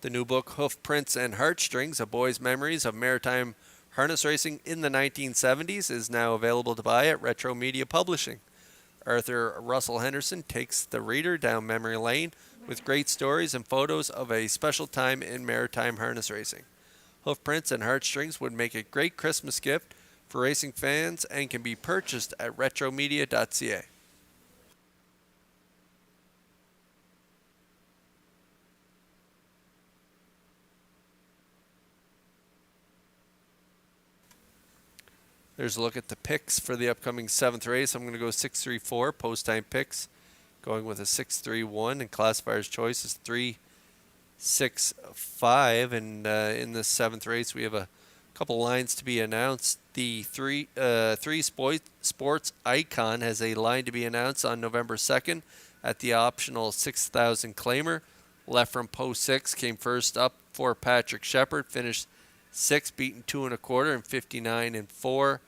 The new book, Hoof Prints and Heartstrings, A Boy's Memories of Maritime Harness Racing in the 1970s, is now available to buy at Retro Media Publishing. Arthur Russell Henderson takes the reader down memory lane with great stories and photos of a special time in maritime harness racing. Hoof Prints and Heartstrings would make a great Christmas gift for racing fans and can be purchased at retromedia.ca. There's a look at the picks for the upcoming 7th race. I'm going to go 634 post-time picks, going with a 631, and classifier's choice is 365. And in the 7th race, we have a couple lines to be announced. The three Sports Icon has a line to be announced on November 2nd at the optional 6,000 claimer. Left from post 6 came first up for Patrick Shepard, finished 6, beaten 2 1/4 and 59 and 4.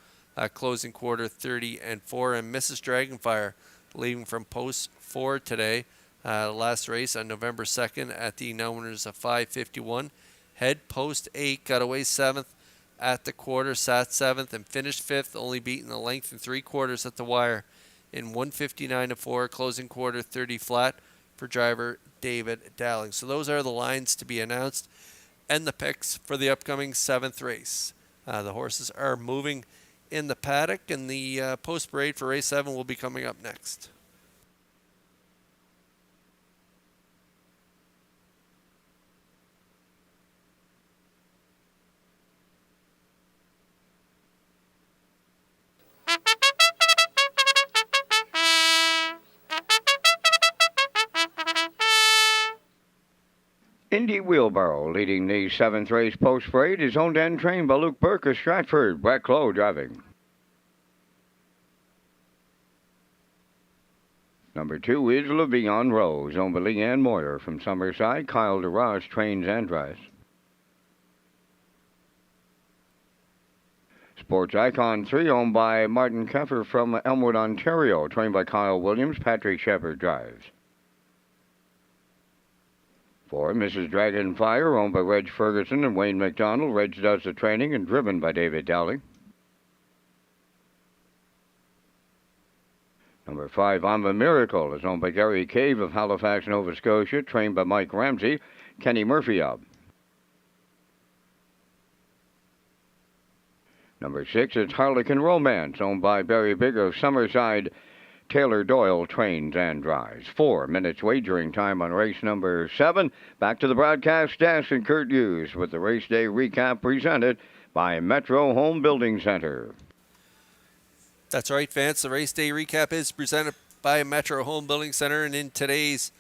Closing quarter 30 and 4. And Mrs. Dragonfire leaving from post 4 today. Last race on November 2nd at the now winners of 551. Head post 8, got away 7th at the quarter, sat 7th and finished 5th, only beaten the length and 3/4 at the wire in 159 and 4. Closing quarter 30 flat for driver David Dowling. So those are the lines to be announced and the picks for the upcoming 7th race. The horses are moving in the paddock, and the post parade for race 7 will be coming up next. Indy Wheelbarrow leading the 7th race post parade is owned and trained by Luke Burke of Stratford. Brett Clough driving. Number 2 is Le'Veon Rose, owned by Leanne Moyer from Summerside. Kyle DeRoche trains and drives. Sports Icon 3, owned by Martin Keffer from Elmwood, Ontario, trained by Kyle Williams. Patrick Shepard drives. 4, Mrs. Dragonfire, owned by Reg Ferguson and Wayne McDonald. Reg does the training and driven by David Dowling. Number 5, I'm a Miracle, is owned by Gary Cave of Halifax, Nova Scotia, trained by Mike Ramsey. Kenny Murphy up. Number 6 is Harlequin Romance, owned by Barry Bigg of Summerside. Taylor Doyle trains and drives. 4 minutes wagering time on race number 7. Back to the broadcast desk and Kurt Hughes with the race day recap presented by Metro Home Building Center. That's right, Vance. The race day recap is presented by Metro Home Building Center, and in today's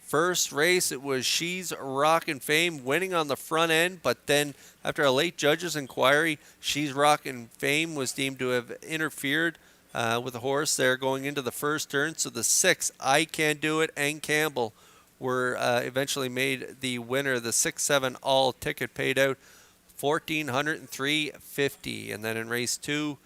first race, it was She's Rockin' Fame winning on the front end, but then after a late judge's inquiry, She's Rockin' Fame was deemed to have interfered with the horse there going into the first turn. So the 6, I Can Do It, and Campbell were eventually made the winner. The 6-7 all ticket paid out $1,403.50. And then in race 2,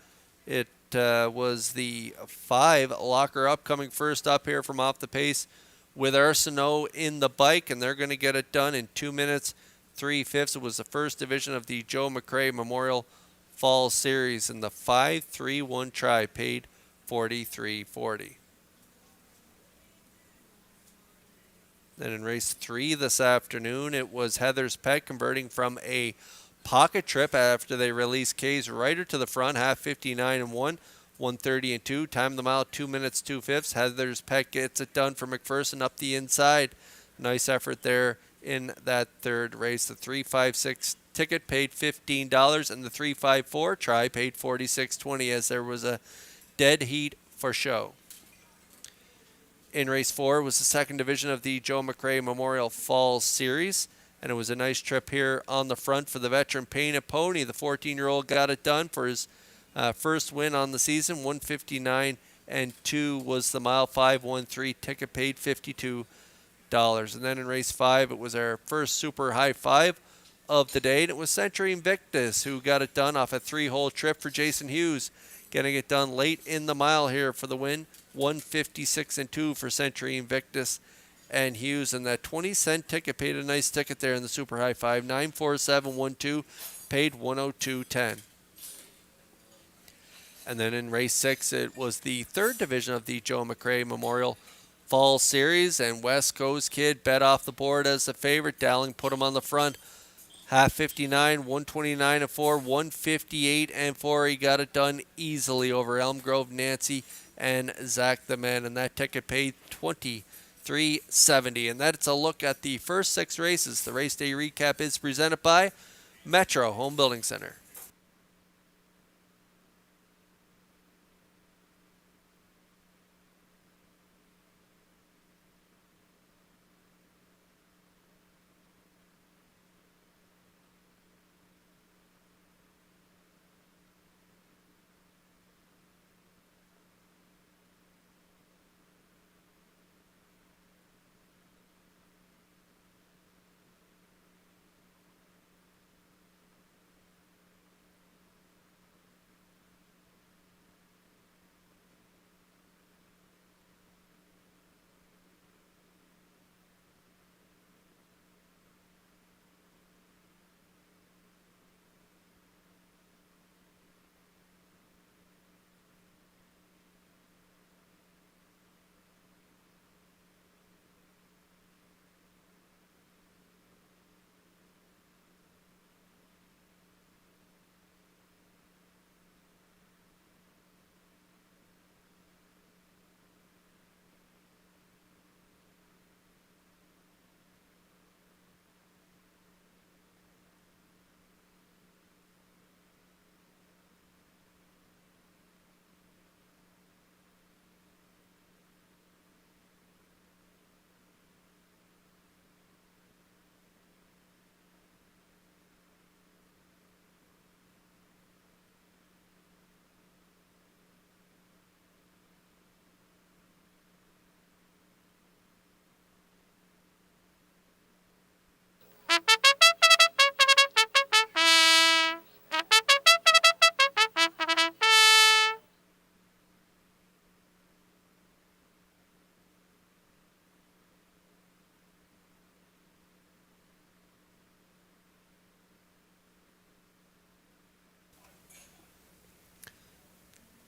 it was the 5 Locker Up coming first up here from off the pace with Arsenault in the bike, and they're going to get it done in 2 minutes 3/5. It was the first division of the Joe McRae Memorial Fall Series, and the 5-3-1 try paid $43.40. Then in race 3 this afternoon, it was Heather's Pet converting from a pocket trip after they released Kay's Rider to the front, half 59-1, 130-2, time the mile 2 minutes 2/5. Heather's Pet gets it done for McPherson up the inside. Nice effort there in that third race. The 3-5-6 ticket paid $15, and the 3-5-4 try paid $46.20 as there was a dead heat for show. In race 4 was the second division of the Joe McRae Memorial Fall Series, and it was a nice trip here on the front for the veteran Painted Pony. The 14-year-old got it done for his first win on the season. 159-2 was the mile. 5-1-3 ticket paid $52. And then in race 5, it was our first super high 5 of the day, and it was Century Invictus who got it done off a 3-hole trip for Jason Hughes, getting it done late in the mile here for the win. 156-2 for Century Invictus and Hughes, and that 20-cent ticket paid a nice ticket there in the super high 5. 94712 paid $102.10. And then in race 6, it was the third division of the Joe McRae Memorial Fall Series, and West Coast Kid bet off the board as the favorite. Dowling put him on the front. Half 59, 129-4, 158-4. He got it done easily over Elm Grove, Nancy, and Zach the Man, and that ticket paid $23.70. And that's a look at the first 6 races. The race day recap is presented by Metro Home Building Center.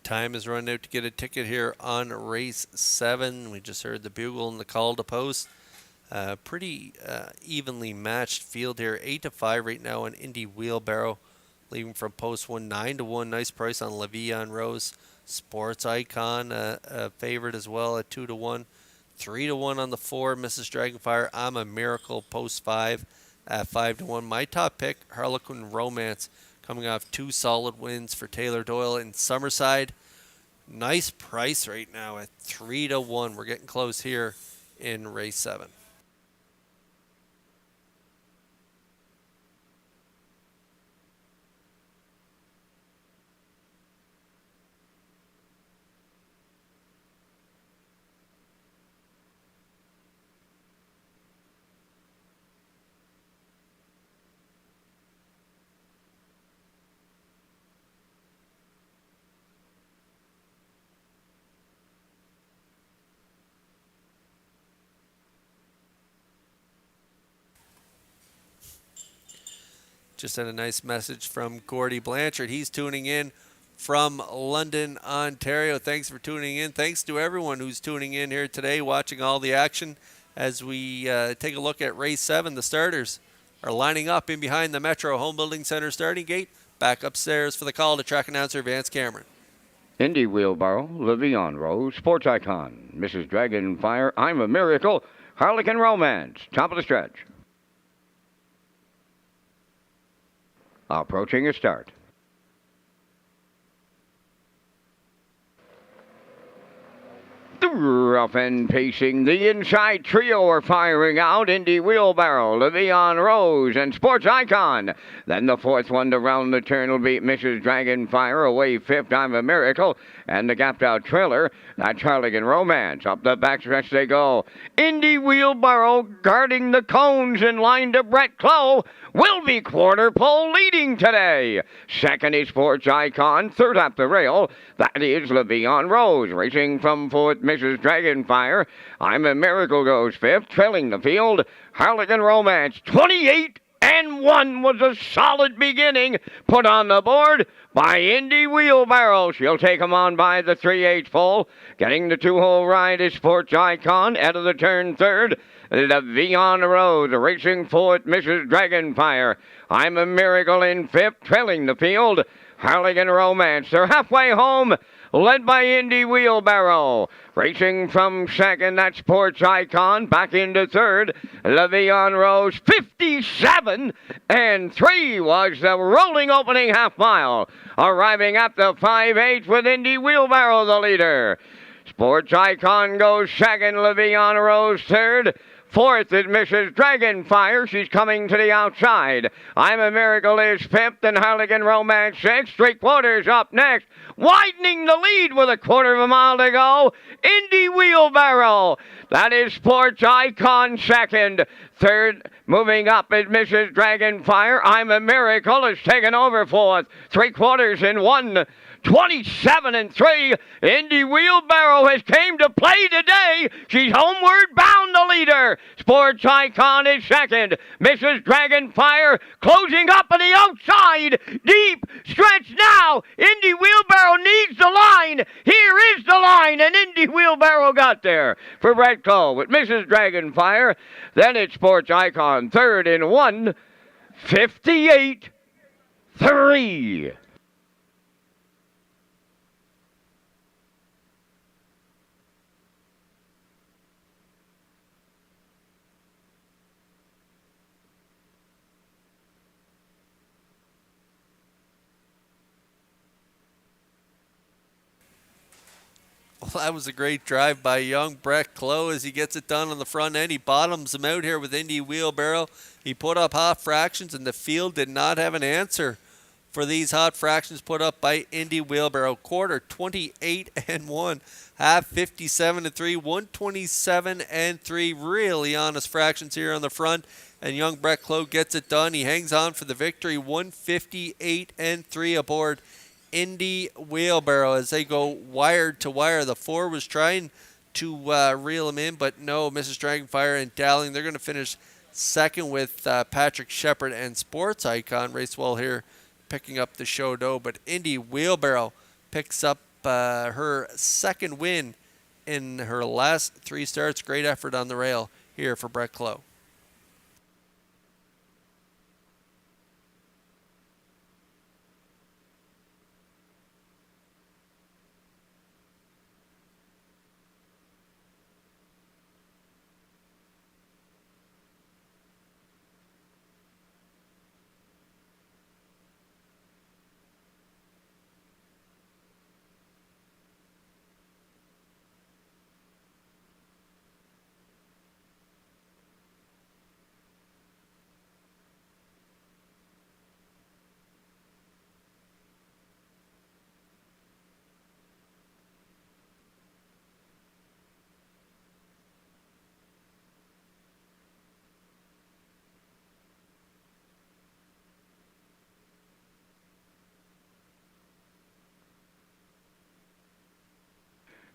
Time is running out to get a ticket here on race 7. We just heard the bugle and the call to post. Pretty evenly matched field here. 8-5 right now on Indy Wheelbarrow. Leaving from post 1, 9-1. Nice price on Le'Veon Rose. Sports Icon, a favorite as well at 2-1. 3-1 on the 4, Mrs. Dragonfire. I'm a Miracle, post 5 at 5-1. My top pick, Harlequin Romance, coming off 2 solid wins for Taylor Doyle in Summerside. Nice price right now at 3-1. We're getting close here in race 7. Just had a nice message from Gordy Blanchard. He's tuning in from London, Ontario. Thanks for tuning in. Thanks to everyone who's tuning in here today, watching all the action as we take a look at race 7. The starters are lining up in behind the Metro Home Building Center starting gate. Back upstairs for the call to track announcer Vance Cameron. Indy Wheelbarrow, Le'Veon Rose, Sports Icon, Mrs. Dragonfire, I'm a Miracle, Harlequin Romance, top of the stretch. Approaching a start. Rough and pacing, the inside trio are firing out. Indy Wheelbarrow, Le'Veon Rose, and Sports Icon. Then the fourth one to round the turn will be Mrs. Dragonfire. Away fifth, I'm a Miracle. And the gapped out trailer, that's Harlequin Romance. Up the backstretch they go. Indy Wheelbarrow guarding the cones in line to Brett Clough. Will be quarter pole leading today. Second is Sports Icon. Third up the rail, that is Le'Veon Rose. Racing from fourth, Mrs. Dragonfire. I'm a Miracle goes fifth. Trailing the field, Harlequin Romance. 28-1 was a solid beginning put on the board by Indy Wheelbarrow. She'll take him on by the 3/8 pole. Getting the 2-hole ride is Sports Icon. Out of the turn third, Le'Veon Rose. Racing fourth, Mrs. Dragonfire. I'm a Miracle in fifth. Trailing the field, Harlequin Romance. They're halfway home, led by Indy Wheelbarrow. Racing from second, that's Sports Icon. Back into third, Le'Veon Rose. 57-3 was the rolling opening half mile. Arriving at the 5/8 with Indy Wheelbarrow the leader. Sports Icon goes second, Le'Veon Rose third. Fourth is Mrs. Dragonfire. She's coming to the outside. I'm a Miracle is fifth, and Harlequin Romance sixth. 3/4 up next. Widening the lead with a quarter of a mile to go, Indy Wheelbarrow. That is Sports Icon second. Third, moving up is Mrs. Dragonfire. I'm a Miracle is taken over fourth. 3/4 in 1. 27-3. Indy Wheelbarrow has came to play today. She's homeward bound, the leader. Sports Icon is second. Mrs. Dragonfire closing up on the outside. Deep stretch now. Indy Wheelbarrow needs the line. Here is the line, and Indy Wheelbarrow got there for Brett Cole with Mrs. Dragonfire. Then it's Sports Icon third in 1. 58-3. Well, that was a great drive by young Brett Clough as he gets it done on the front end. He bottoms him out here with Indy Wheelbarrow. He put up hot fractions, and the field did not have an answer for these hot fractions put up by Indy Wheelbarrow. Quarter 28-1, half 57-3, 127-3. Really honest fractions here on the front, and young Brett Clough gets it done. He hangs on for the victory. 158-3 aboard Indy Wheelbarrow as they go wire to wire. The 4 was trying to reel him in, but no, Mrs. Dragonfire and Dowling, they're going to finish second with Patrick Shepard and Sports Icon. Race well here, picking up the show dough, but Indy Wheelbarrow picks up her second win in her last 3 starts. Great effort on the rail here for Brett Clough.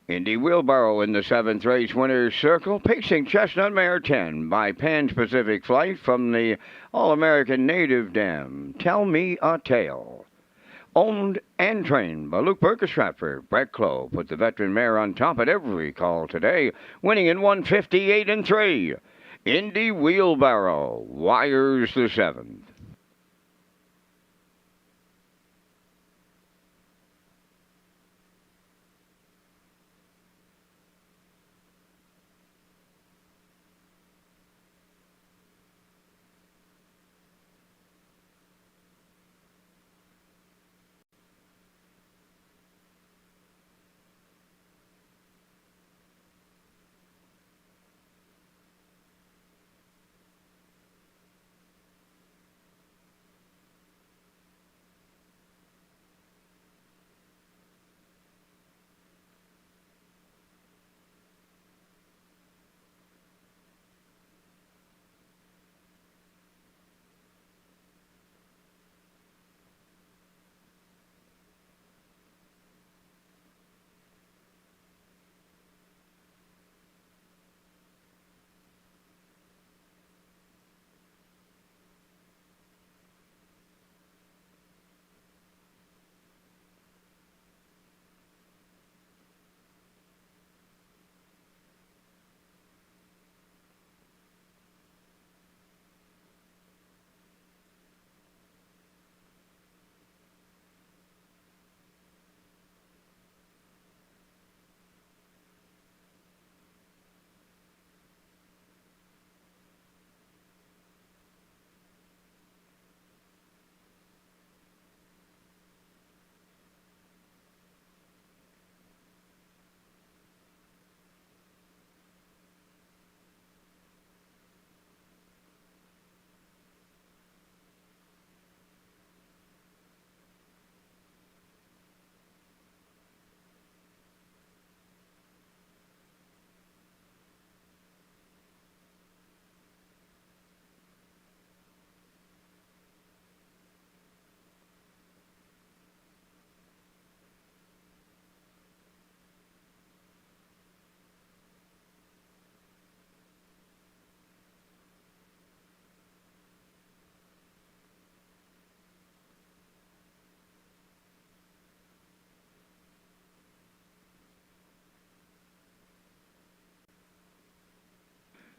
Indy Wheelbarrow in the 7th race winner's circle, pacing Chestnut Mare 10 by Pan Pacific Flight from the All-American Native Dam. Tell Me a Tale. Owned and trained by Luke Burkestratford. Brett Clough put the veteran mare on top at every call today, winning in 158-3. Indy Wheelbarrow wires the 7th.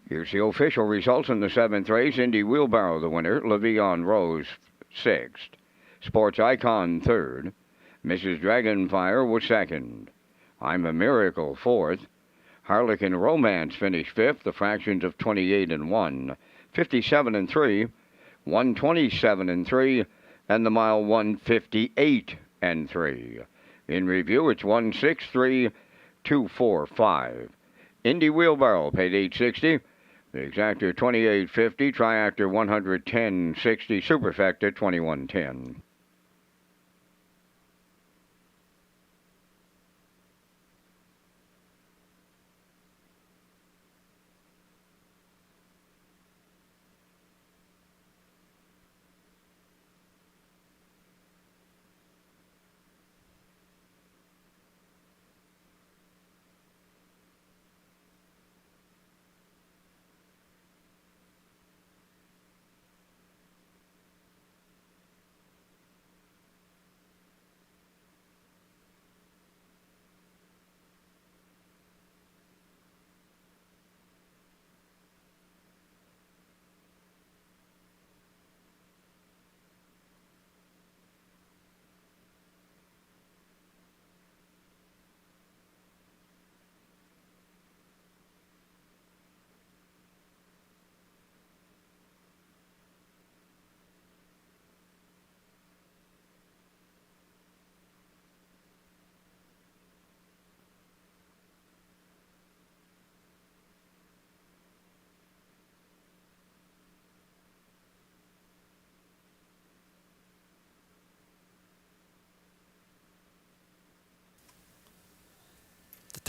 Here's the official results in the 7th race. Indy Wheelbarrow, the winner. Le'Veon Rose, 6th. Sports Icon, 3rd. Mrs. Dragonfire was 2nd. I'm a Miracle, 4th. Harlequin Romance finished 5th. The fractions of 28-1. 57-3. 127-3. And the mile 158-3. In review, it's 163-245. Indy Wheelbarrow paid $860. The exactor $28.50, triactor $110.60, superfecta $21.10.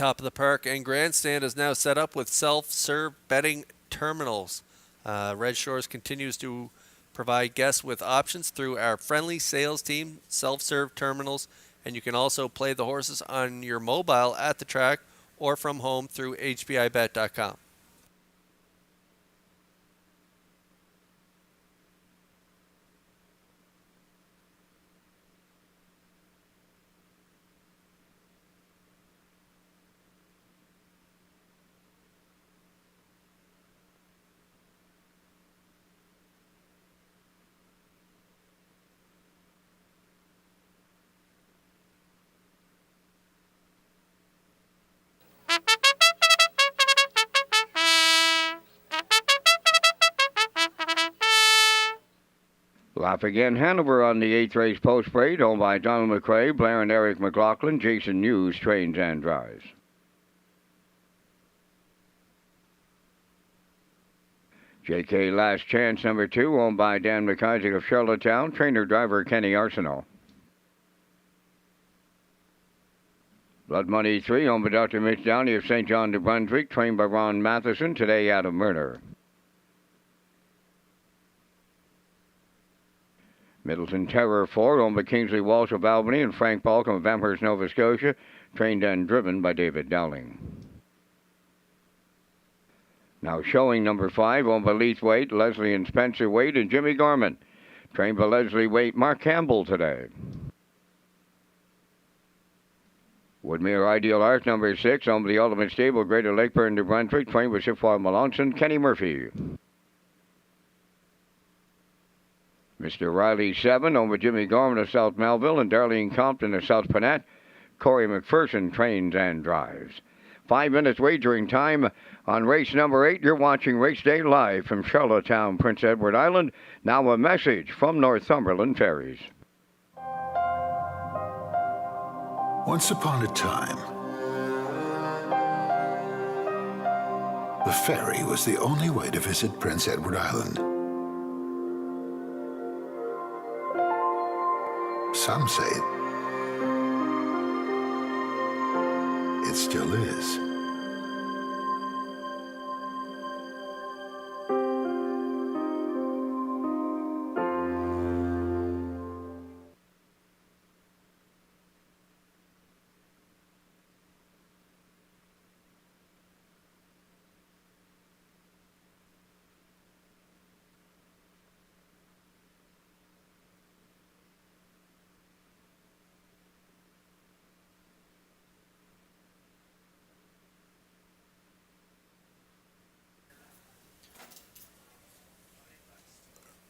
Top of the Park and Grandstand is now set up with self-serve betting terminals. Red Shores continues to provide guests with options through our friendly sales team, self-serve terminals, and you can also play the horses on your mobile at the track or from home through hbibet.com. Laugh again, Hanover on the 8th race post parade, owned by Donald McRae, Blair and Eric McLaughlin. Jason Hughes trains and drives. JK Last Chance number 2, owned by Dan McIsaac of Charlottetown, trainer-driver Kenny Arsenault. Blood Money 3, owned by Dr. Mitch Downey of St. John, New Brunswick, trained by Ron Matheson, today out of Murner. Middleton Terror 4, owned by Kingsley Walsh of Albany and Frank Balcom of Amherst, Nova Scotia, trained and driven by David Dowling. Now showing number 5, owned by Leith Waite, Leslie and Spencer Waite, and Jimmy Gorman, trained by Leslie Waite, Mark Campbell today. Woodmere Ideal Art number 6, owned by the Ultimate Stable, Greater Lakeburn, New Brunswick, trained by Chippewa Melanson, Kenny Murphy. Mr. Riley 7, owned by Jimmy Gorman of South Melville and Darlene Compton of South Panat. Corey McPherson trains and drives. 5 minutes wagering time on race number 8. You're watching Race Day live from Charlottetown, Prince Edward Island. Now a message from Northumberland Ferries. Once upon a time, the ferry was the only way to visit Prince Edward Island. Some say it still is.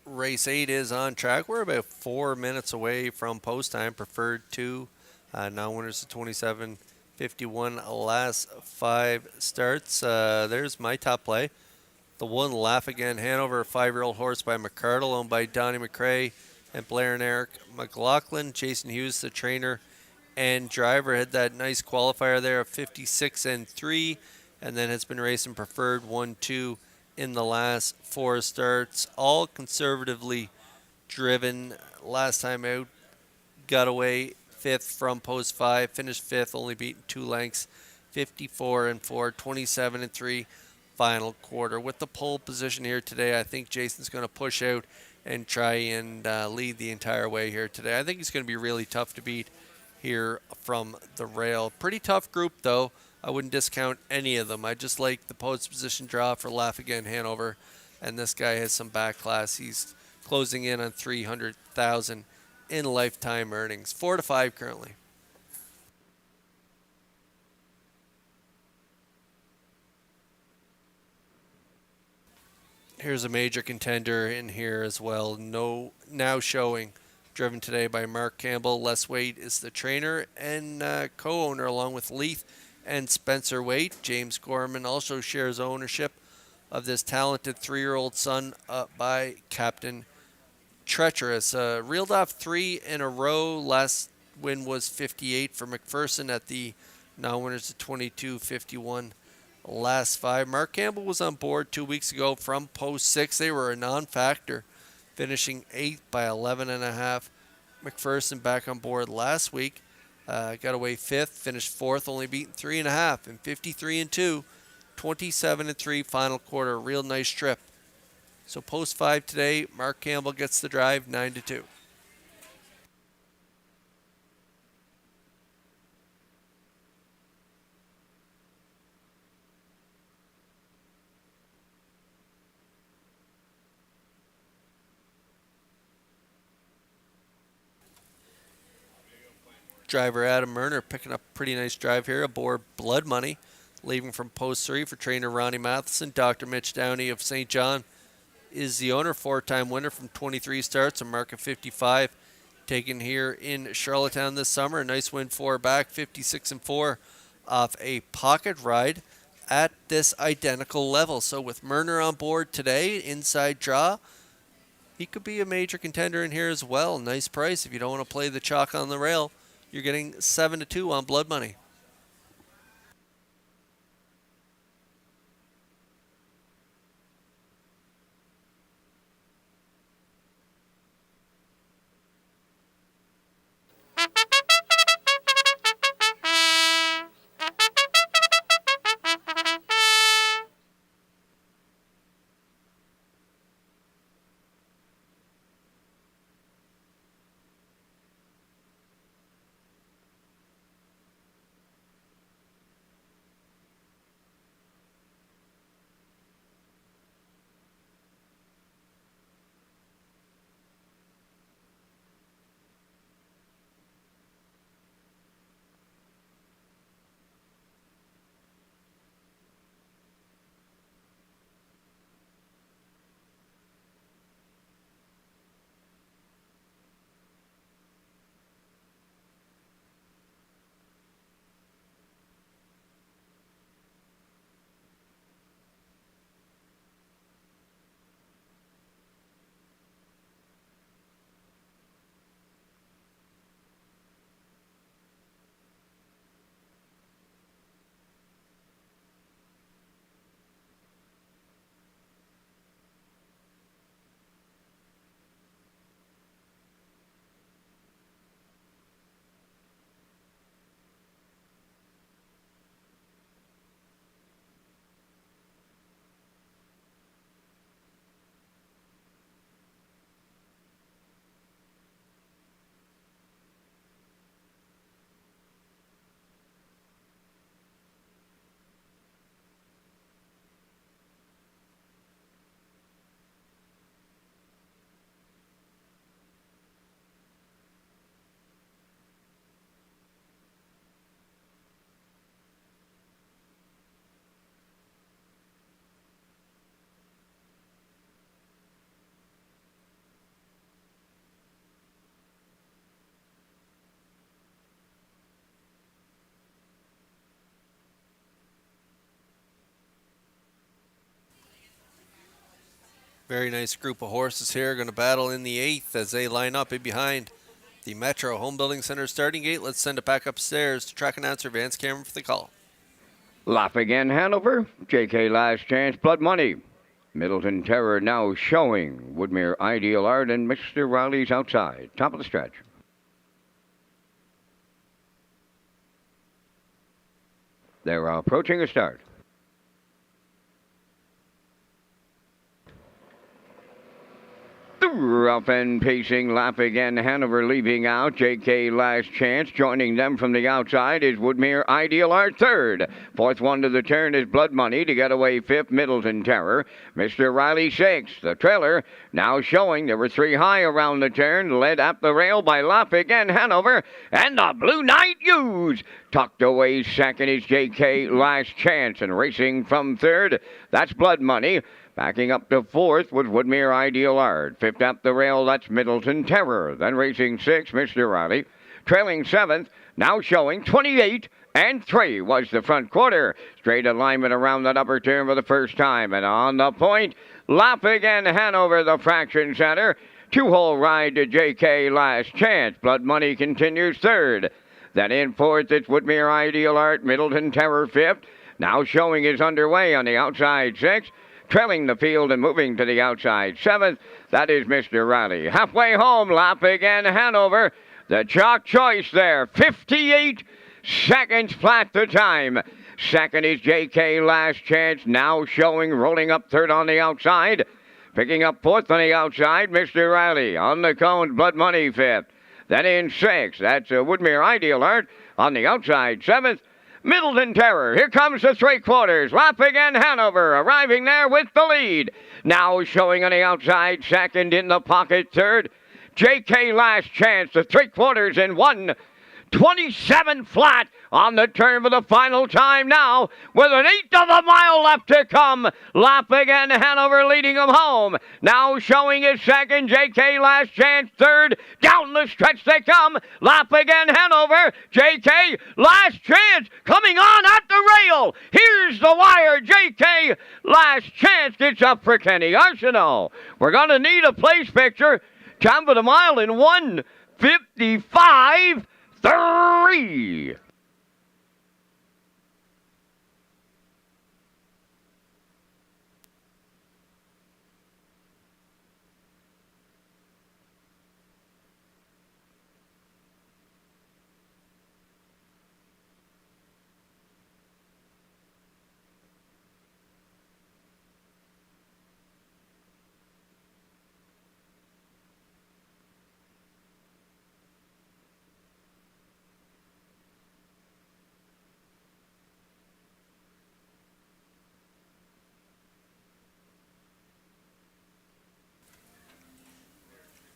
Race 8 is on track. We're about 4 minutes away from post time. Preferred 2. Now winners of 27.51 last 5 starts. There's my top play. The 1 Laugh Again Hanover, 5-year-old horse by McCardle, owned by Donnie McRae and Blair and Eric McLaughlin. Jason Hughes, the trainer and driver, had that nice qualifier there of 56-3, and then has been racing preferred 1-2 in the last 4 starts, all conservatively driven. Last time out, got away 5th from post 5, finished 5th, only beaten 2 lengths, 54-4, 27-3 final quarter. With the pole position here today, I think Jason's going to push out and try and lead the entire way here today. I think he's going to be really tough to beat here from the rail. Pretty tough group, though. I wouldn't discount any of them. I just like the post position draw for Laugh Again Hanover, and this guy has some back class. He's closing in on $300,000 in lifetime earnings. 4-5 currently. Here's a major contender in here as well. Now showing, driven today by Mark Campbell. Les Waite is the trainer and co-owner, along with Leith and Spencer Waite. James Gorman also shares ownership of this talented 3-year-old son by Captain Treacherous. Reeled off 3 in a row. Last win was 58 for McPherson at the non-winners of 22-51 last 5. Mark Campbell was on board 2 weeks ago from post 6. They were a non-factor, finishing 8th by 11.5. McPherson back on board last week. Got away 5th, finished 4th, only beaten 3.5 and 53-2, 27-3 final quarter. Real nice trip. So post 5 today, Mark Campbell gets the drive 9-2. Driver Adam Murner picking up a pretty nice drive here aboard Blood Money, leaving from post 3 for trainer Ronnie Matheson. Dr. Mitch Downey of St. John is the owner, 4-time winner from 23 starts, a mark of 55, taken here in Charlottetown this summer. A nice win for her back, 56-4 off a pocket ride at this identical level. So with Murner on board today, inside draw, he could be a major contender in here as well. Nice price if you don't want to play the chalk on the rail. You're getting 7-2 on Blood Money. Very nice group of horses here. Going to battle in the 8th as they line up in behind the Metro Home Building Center starting gate. Let's send it back upstairs to track announcer Vance Cameron for the call. Laugh again, Hanover. JK Last Chance, Blood Money. Middleton Terror now showing. Woodmere Ideal Art and Mr. Riley's outside. Top of the stretch. They're approaching a start. Rough and pacing, Laugh Again, Hanover leaving out. JK Last Chance. Joining them from the outside is Woodmere Ideal Art third. Fourth one to the turn is Blood Money. To get away fifth, Middleton Terror. Mr. Riley sixth. The trailer now showing. There were 3 high around the turn. Led up the rail by Laugh Again, Hanover. And the Blue Knight Hughes. Tucked away second is JK Last Chance. And racing from third, that's Blood Money. Backing up to fourth was Woodmere Ideal Art. Fifth up the rail, that's Middleton Terror. Then racing sixth, Mr. Riley. Trailing seventh, now showing 28-3 was the front quarter. Straight alignment around that upper turn for the first time. And on the point, Laugh Again, Hanover, the fraction center. 2-hole ride to JK Last Chance. Blood Money continues third. Then in fourth, it's Woodmere Ideal Art, Middleton Terror fifth. Now showing is underway on the outside sixth. Trailing the field and moving to the outside seventh, that is Mr. Riley. Halfway home, Laugh Again, Hanover. The chalk choice there, 58 seconds flat the time. Second is JK Last Chance, now showing, rolling up third on the outside. Picking up fourth on the outside, Mr. Riley. On the cones, Blood Money fifth. Then in sixth, that's Woodmere Ideal Art. On the outside, seventh, Middleton Terror. Here comes the three-quarters. Lap again, Hanover, arriving there with the lead. Now showing on the outside, second in the pocket, third. JK Last Chance, the three-quarters in 1:27 flat on the turn for the final time now, with an eighth of a mile left to come. Lap again, Hanover leading them home. Now showing his second, JK Last Chance third. Down the stretch they come. Lap again, Hanover. JK Last Chance coming on at the rail. Here's the wire. JK Last Chance gets up for Kenny Arsenault. We're going to need a place picture. Time for the mile in 1:55.3.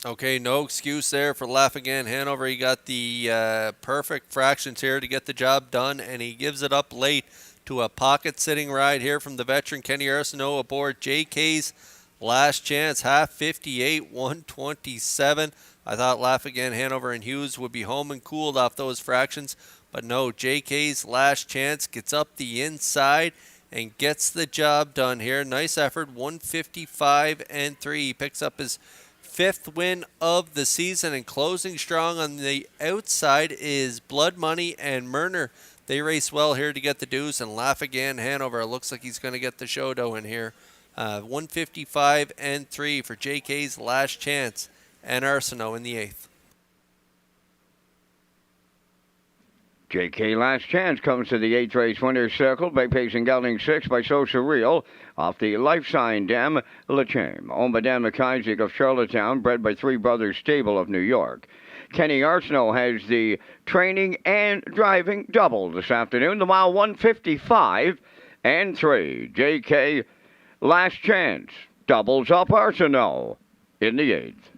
Okay, no excuse there for Laugh Again Hanover. He got the perfect fractions here to get the job done, and he gives it up late to a pocket-sitting ride here from the veteran Kenny Arsenault aboard JK's Last Chance, half 58, 127. I thought Laugh Again Hanover and Hughes would be home and cooled off those fractions, but no, JK's Last Chance gets up the inside and gets the job done here. Nice effort, 155-3. He picks up his fifth win of the season, and closing strong on the outside is Blood Money and Murner. They race well here to get the deuce, and Laugh Again Hanover looks like he's going to get the show dough in here. 155-3 for JK's Last Chance and Arsenault in the eighth. JK Last Chance comes to the eighth race winner's circle by pacing gelding 6 by So Surreal off the Life Sign Dam Lachame. Owned by Dan McIsaac of Charlottetown, bred by Three Brothers Stable of New York. Kenny Arsenault has the training and driving double this afternoon. The mile 155-3. JK Last Chance doubles up Arsenault in the eighth.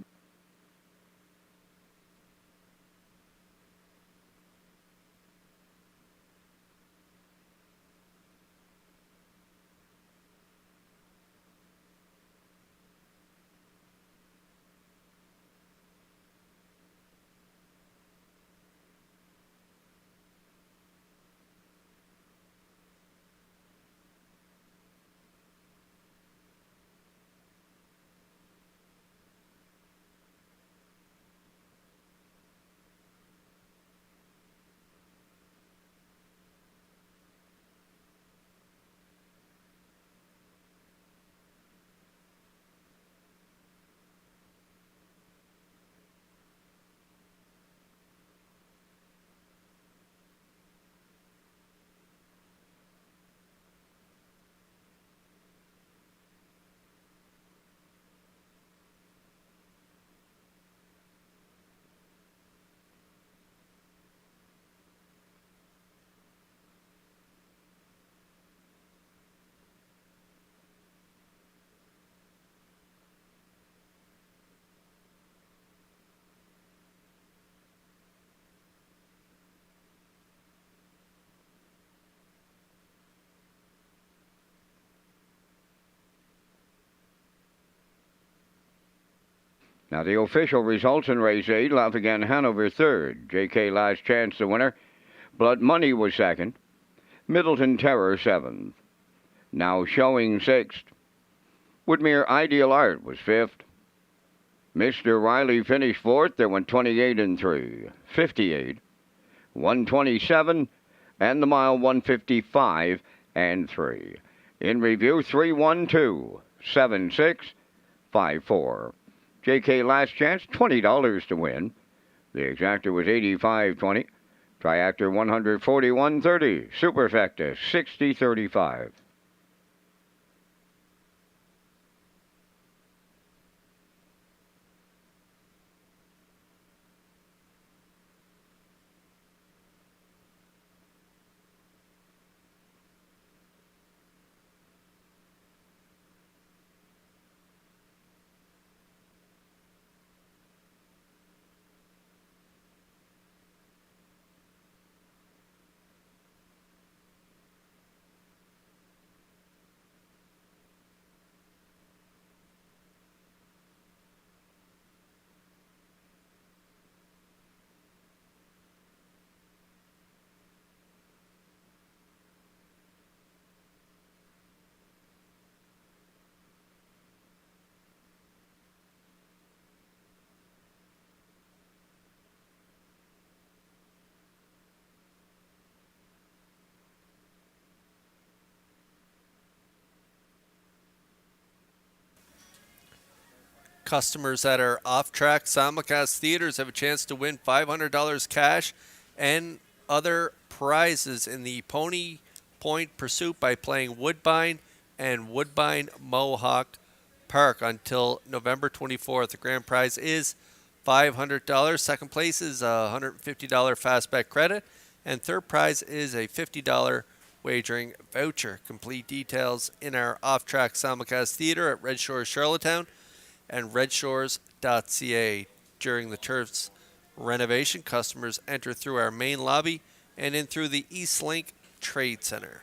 Now the official results in race 8, Laugh Again Hanover third, JK Last Chance the winner, Blood Money was second, Middleton Terror seventh. Now showing sixth, Woodmere Ideal Art was fifth. Mr. Riley finished fourth. There went 28-3, 58, 127, and the mile 155-3. In review, 3-1-2-7-6-5-4. JK Last Chance, $20 to win. The exactor was 85.20. Triactor 141.30. Superfecta 60.35. Customers at our off-track simulcast theaters have a chance to win $500 cash and other prizes in the Pony Point Pursuit by playing Woodbine and Woodbine Mohawk Park until November 24th. The grand prize is $500. Second place is a $150 fastback credit, and third prize is a $50 wagering voucher. Complete details in our off-track simulcast theater at Red Shores, Charlottetown, and Redshores.ca. During the turf's renovation, customers enter through our main lobby and in through the East Link Trade Center.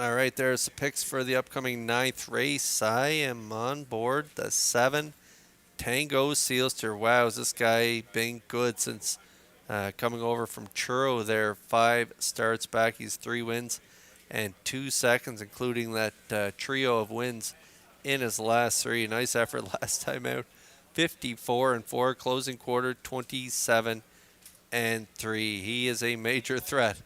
All right, there's the picks for the upcoming 9th race. I am on board the 7 Tango Sealster. Wow, has this guy been good since coming over from Churro there 5 starts back. He's 3 wins and 2 seconds, including that trio of wins in his last 3. Nice effort last time out. 54-4, closing quarter 27-3. He is a major threat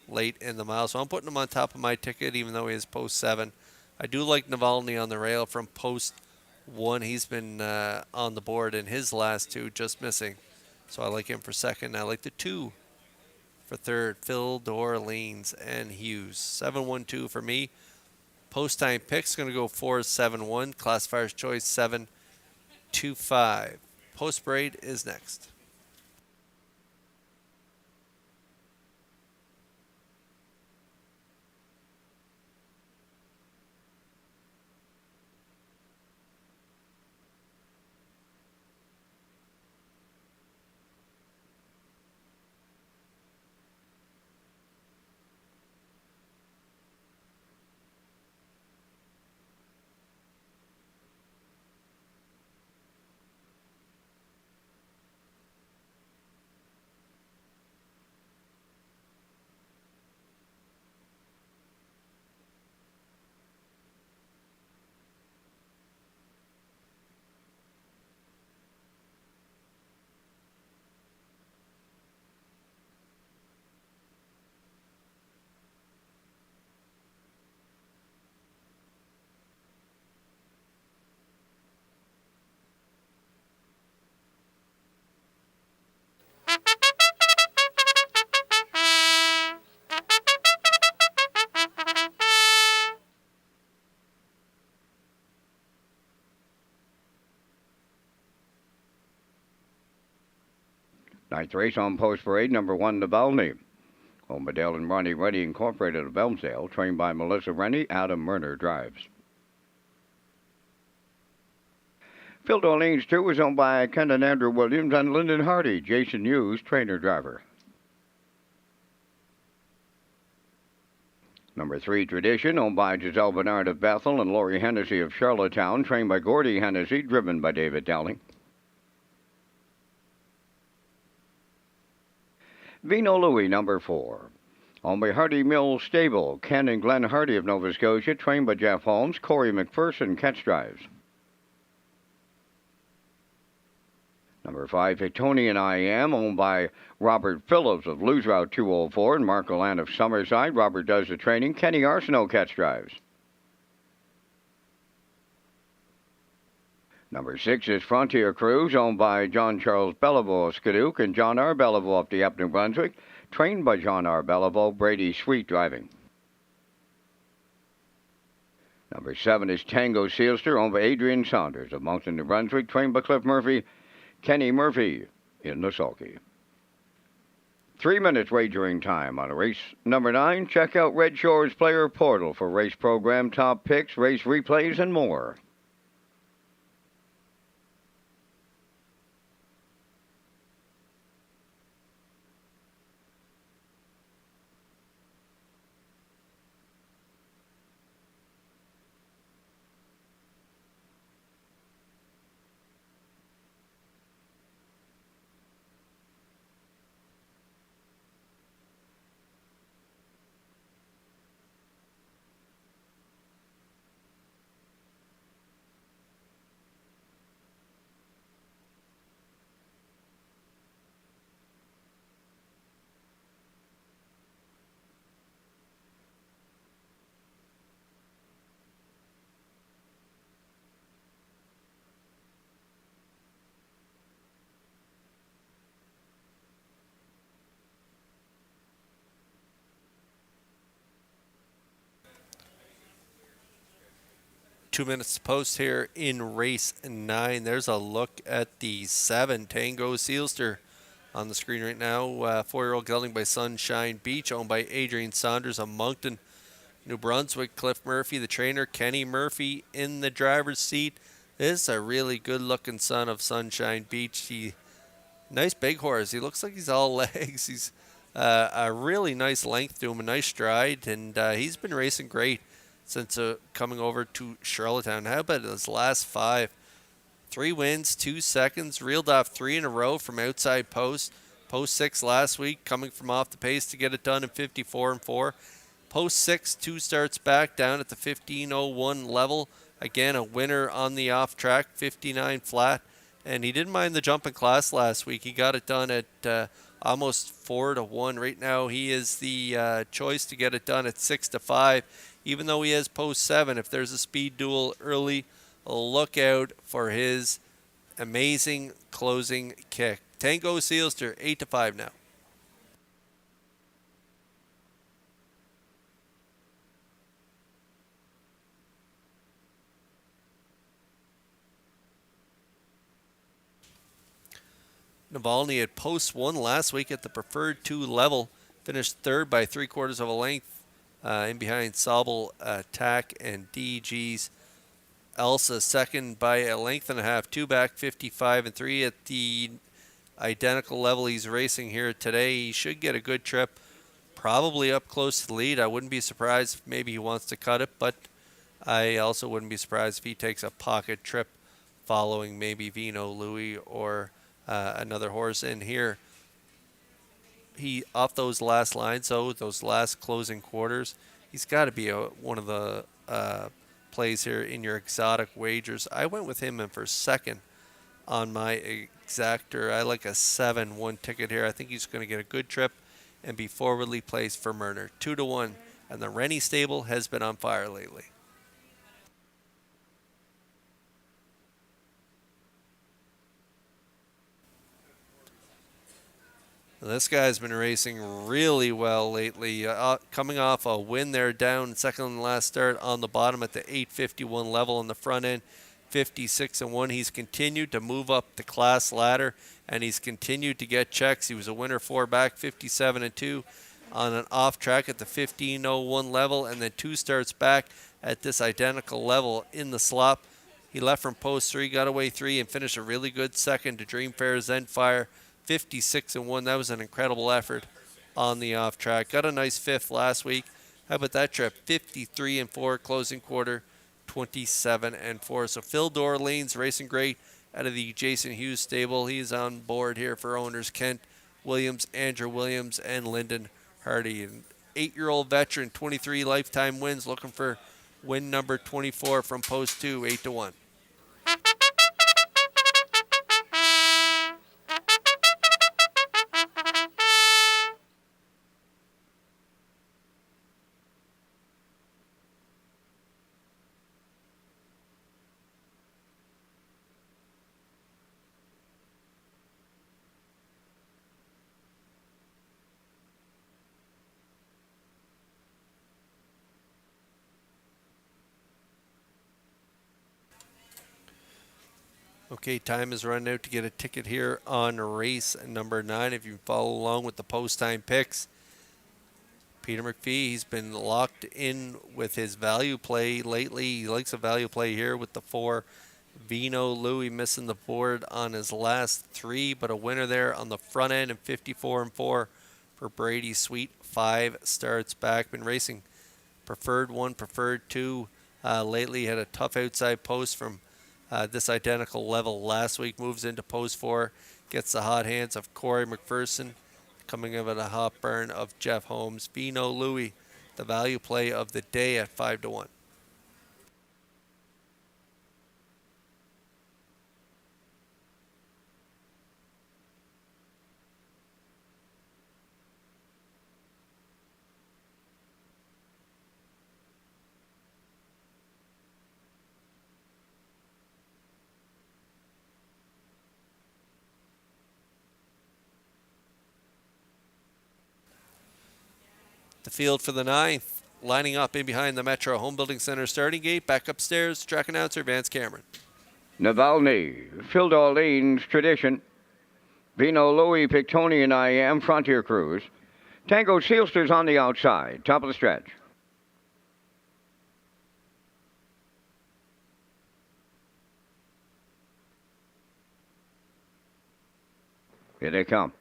late in the mile, so I'm putting him on top of my ticket, even though he is post 7. I do like Navalny on the rail from post 1. He's been on the board in his last 2, just missing. So I like him for second. I like the 2 for third. Phil Dorleans and Hughes. 7-1-2 for me. Post time picks going to go 4-7-1. Classifier's choice 7-2-5. Post braid is next. Ninth race on Post Parade, number 1, Navalny. Owned by Dale and Ronnie Reddy Incorporated of Elmsdale, trained by Melissa Rennie. Adam Murner drives. Phil Dorleans 2 is owned by Ken and Andrew Williams and Lyndon Hardy. Jason Hughes, trainer driver. Number 3, Tradition, owned by Giselle Bernard of Bethel and Lori Hennessy of Charlottetown, trained by Gordy Hennessy, driven by David Dowling. Vino Louis, number 4. Owned by Hardy Mills Stable, Ken and Glenn Hardy of Nova Scotia, trained by Jeff Holmes. Corey McPherson catch drives. Number 5, Etonian I Am, owned by Robert Phillips of Lose Route 204 and Marco Land of Summerside. Robert does the training. Kenny Arsenault catch drives. Number 6 is Frontier Cruise, owned by John Charles Bellevaux of Skidoock and John R. Bellevaux of Dieppe, New Brunswick. Trained by John R. Bellevaux, Brady Sweet driving. Number 7 is Tango Sealster, owned by Adrian Saunders of Moncton, New Brunswick. Trained by Cliff Murphy. Kenny Murphy in the sulky. 3 minutes wagering time on race number 9. Check out Red Shores Player Portal for race program, top picks, race replays, and more. Minutes to post here in race 9. There's a look at the 7 Tango Sealster on the screen right now. 4-year-old gelding by Sunshine Beach, owned by Adrian Saunders of Moncton, New Brunswick. Cliff Murphy, the trainer. Kenny Murphy in the driver's seat. This is a really good-looking son of Sunshine Beach. Nice big horse. He looks like he's all legs. He's a really nice length to him, a nice stride, and he's been racing great since coming over to Charlottetown. How about his last 5? 3 wins, 2 seconds, reeled off 3 in a row from outside post. Post 6 last week, coming from off the pace to get it done in 54-4. Post 6, 2 starts back down at the 15:01 level. Again, a winner on the off track, 59 flat. And he didn't mind the jump in class last week. He got it done at almost 4-1. Right now, he is the choice to get it done at 6-5. Even though he has post 7, if there's a speed duel early, look out for his amazing closing kick. Tango Sealster, 8-5 now. Navalny had post 1 last week at the preferred 2 level. Finished 3rd by 3/4 of a length. In behind Sobel, Tack, and DG's Elsa. 2nd by a length and a half. 2 back, 55-3 at the identical level he's racing here today. He should get a good trip. Probably up close to the lead. I wouldn't be surprised if maybe he wants to cut it, but I also wouldn't be surprised if he takes a pocket trip following maybe Vino, Louis, or another horse in here. He off those last lines, though, those last closing quarters, he's got to be one of the plays here in your exotic wagers. I went with him in for 2nd on my exactor. I like a 7-1 ticket here. I think he's going to get a good trip and be forwardly placed for Murner. 2-1, and the Rennie stable has been on fire lately. This guy's been racing really well lately, coming off a win there down second and last start on the bottom at the 851 level on the front end, 56-1. He's continued to move up the class ladder, and he's continued to get checks. He was a winner 4 back, 57-2 on an off track at the 1501 level, and then 2 starts back at this identical level in the slop. He left from post 3, got away 3, and finished a really good 2nd to Dream Fair's Zenfire. 56-1. That was an incredible effort on the off track. Got a nice 5th last week. How about that trip? 53-4 closing quarter, 27-4. So Phil Dorlean's racing great out of the Jason Hughes stable. He's on board here for owners Kent Williams, Andrew Williams, and Lyndon Hardy. An 8-year-old veteran, 23 lifetime wins, looking for win number 24 from post 2, 8-1. Okay, time is running out to get a ticket here on race number 9. If you follow along with the post-time picks, Peter McPhee, he's been locked in with his value play lately. He likes a value play here with the 4. Vino Louis missing the board on his last 3, but a winner there on the front end and 54-4 for Brady Sweet. 5 starts back. Been racing preferred 1, preferred 2. Lately had a tough outside post from this identical level last week. Moves into post 4, gets the hot hands of Corey McPherson, coming over the hot burn of Jeff Holmes. Vino Louis, the value play of the day at 5-1. The field for the 9th, lining up in behind the Metro Home Building Center starting gate. Back upstairs, track announcer Vance Cameron. Navalny, Phil Darlene's Tradition. Vino Louis, Pictonian I Am, Frontier Cruise. Tango Sealster's on the outside, top of the stretch. Here they come.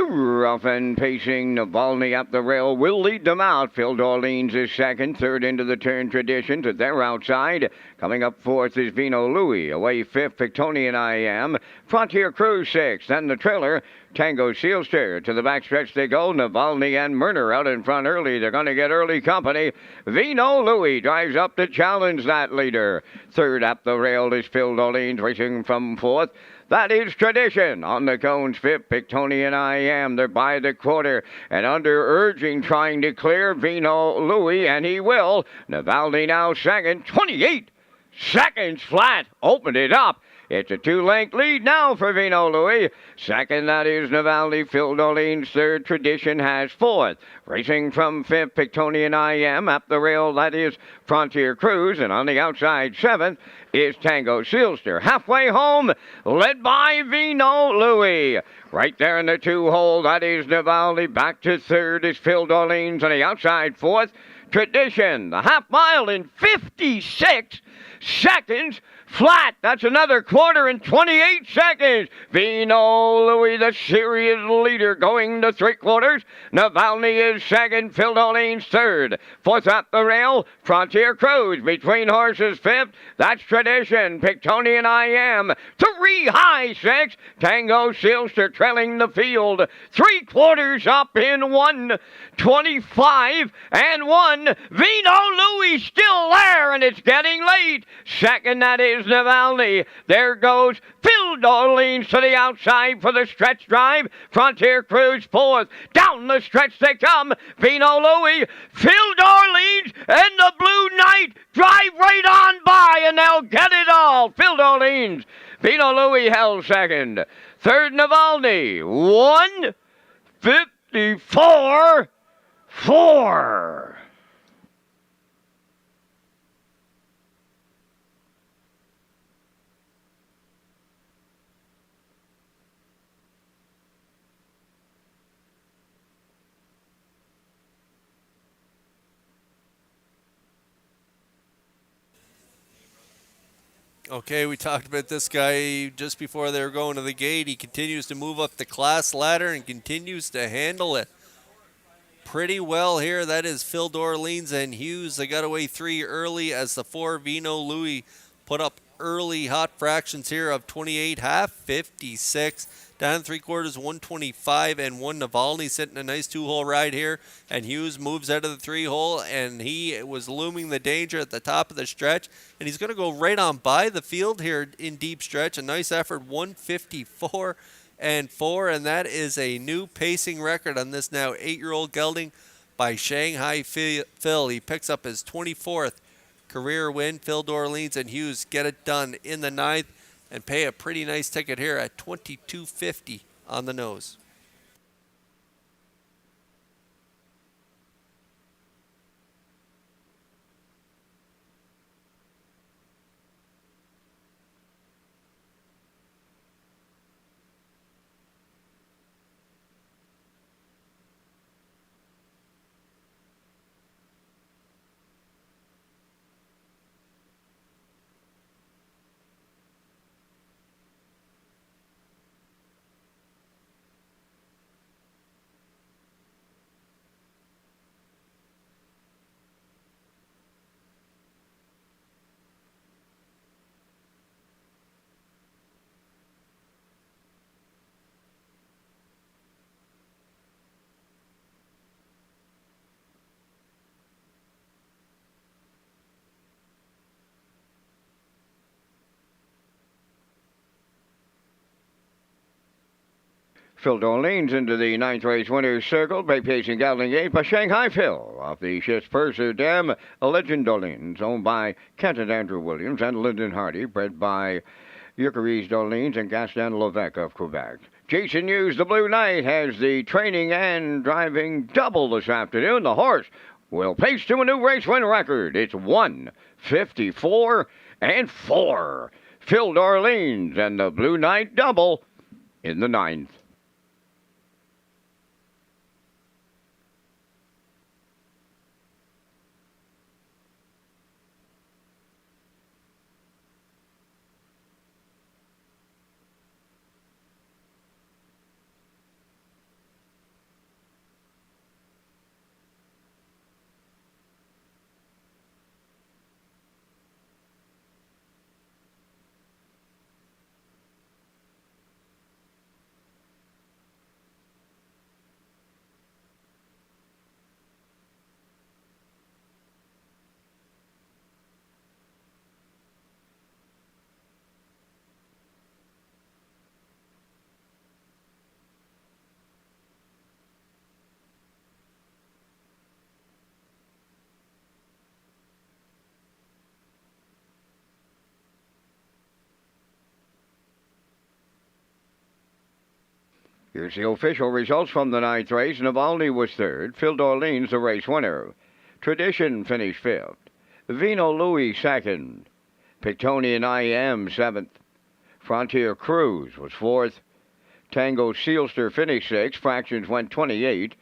Rough and pacing, Navalny up the rail will lead them out. Phil Darlene's is second, third into the turn Tradition to their outside. Coming up fourth is Vino Louis. Away fifth, Pictonian I Am. Frontier Cruise sixth. Then the trailer, Tango Sealster. To the backstretch they go. Navalny and Murner out in front early. They're going to get early company. Vino Louis drives up to challenge that leader. Third up the rail is Phil Darlene's racing from fourth. That is Tradition. On the cones, fifth, Pictonian I Am. They're by the quarter. And under urging, trying to clear Vino Louis, and he will. Navalny now second, 28 seconds flat. Opened it up. It's a 2-length lead now for Vino Louis. Second, that is Navalny. Phil Darlene's third. Tradition has fourth. Racing from fifth, Pictonian I Am. Up the rail, that is Frontier Cruise. And on the outside, seventh, is Tango Sealster. Halfway home, led by Vino Louis. Right there in the 2-hole, that is Navalny. Back to third is Phil Darlene's. On the outside, fourth, Tradition. The half mile in 56 seconds flat. That's another quarter in 28 seconds. Vino Louis, the serious leader, going to 3/4. Navalny is second. Phil Darlene's third. Fourth up the rail, Frontier Cruise. Between horses, fifth. That's Tradition. Pictonian I Am. 3 high 6. Tango Sealster trailing the field. 3/4 up in 1:25 and 1. Vino Louis still there, and it's getting late. Second, that is Navalny. There goes Phil Darlene's to the outside for the stretch drive. Frontier Cruise fourth. Down the stretch they come. Vino Louis, Phil Darlene's, and the Blue Knight drive right on by, and they'll get it all. Phil Darlene's. Vino Louis held second. Third, Navalny. 1:54.4. Okay, we talked about this guy just before they were going to the gate. He continues to move up the class ladder and continues to handle it pretty well here. That is Phil Darlene's and Hughes. They got away 3 early as the 4 Vino Louis put up early hot fractions here of 28, half 56. Down 3/4, 125 and 1. Navalny sitting a nice 2-hole ride here. And Hughes moves out of the 3-hole, and he was looming the danger at the top of the stretch. And he's going to go right on by the field here in deep stretch. A nice effort, 154 and 4. And that is a new pacing record on this now 8-year-old gelding by Shanghai Phil. He picks up his 24th career win. Phil Darlene's and Hughes get it done in the 9th. And pay a pretty nice ticket here at $22.50 on the nose. Phil D'Orleans into the ninth race winner's circle, by pacing Gatling 8 by Shanghai Phil. Off the Shit's Purser Dam, a Legend D'Orleans, owned by Kenton Andrew Williams and Lyndon Hardy, bred by Eucharis D'Orleans and Gaston Levesque of Quebec. Jason Hughes, the Blue Knight, has the training and driving double this afternoon. The horse will pace to a new race win record. It's 1:54-4. Phil D'Orleans and the Blue Knight double in the ninth. Here's the official results from the ninth race. Navalny was third. Phil D'Orleans, the race winner. Tradition finished fifth. Vino Louis second. Pictonian I Am seventh. Frontier Cruise was fourth. Tango Sealster finished sixth. Fractions went 28-56.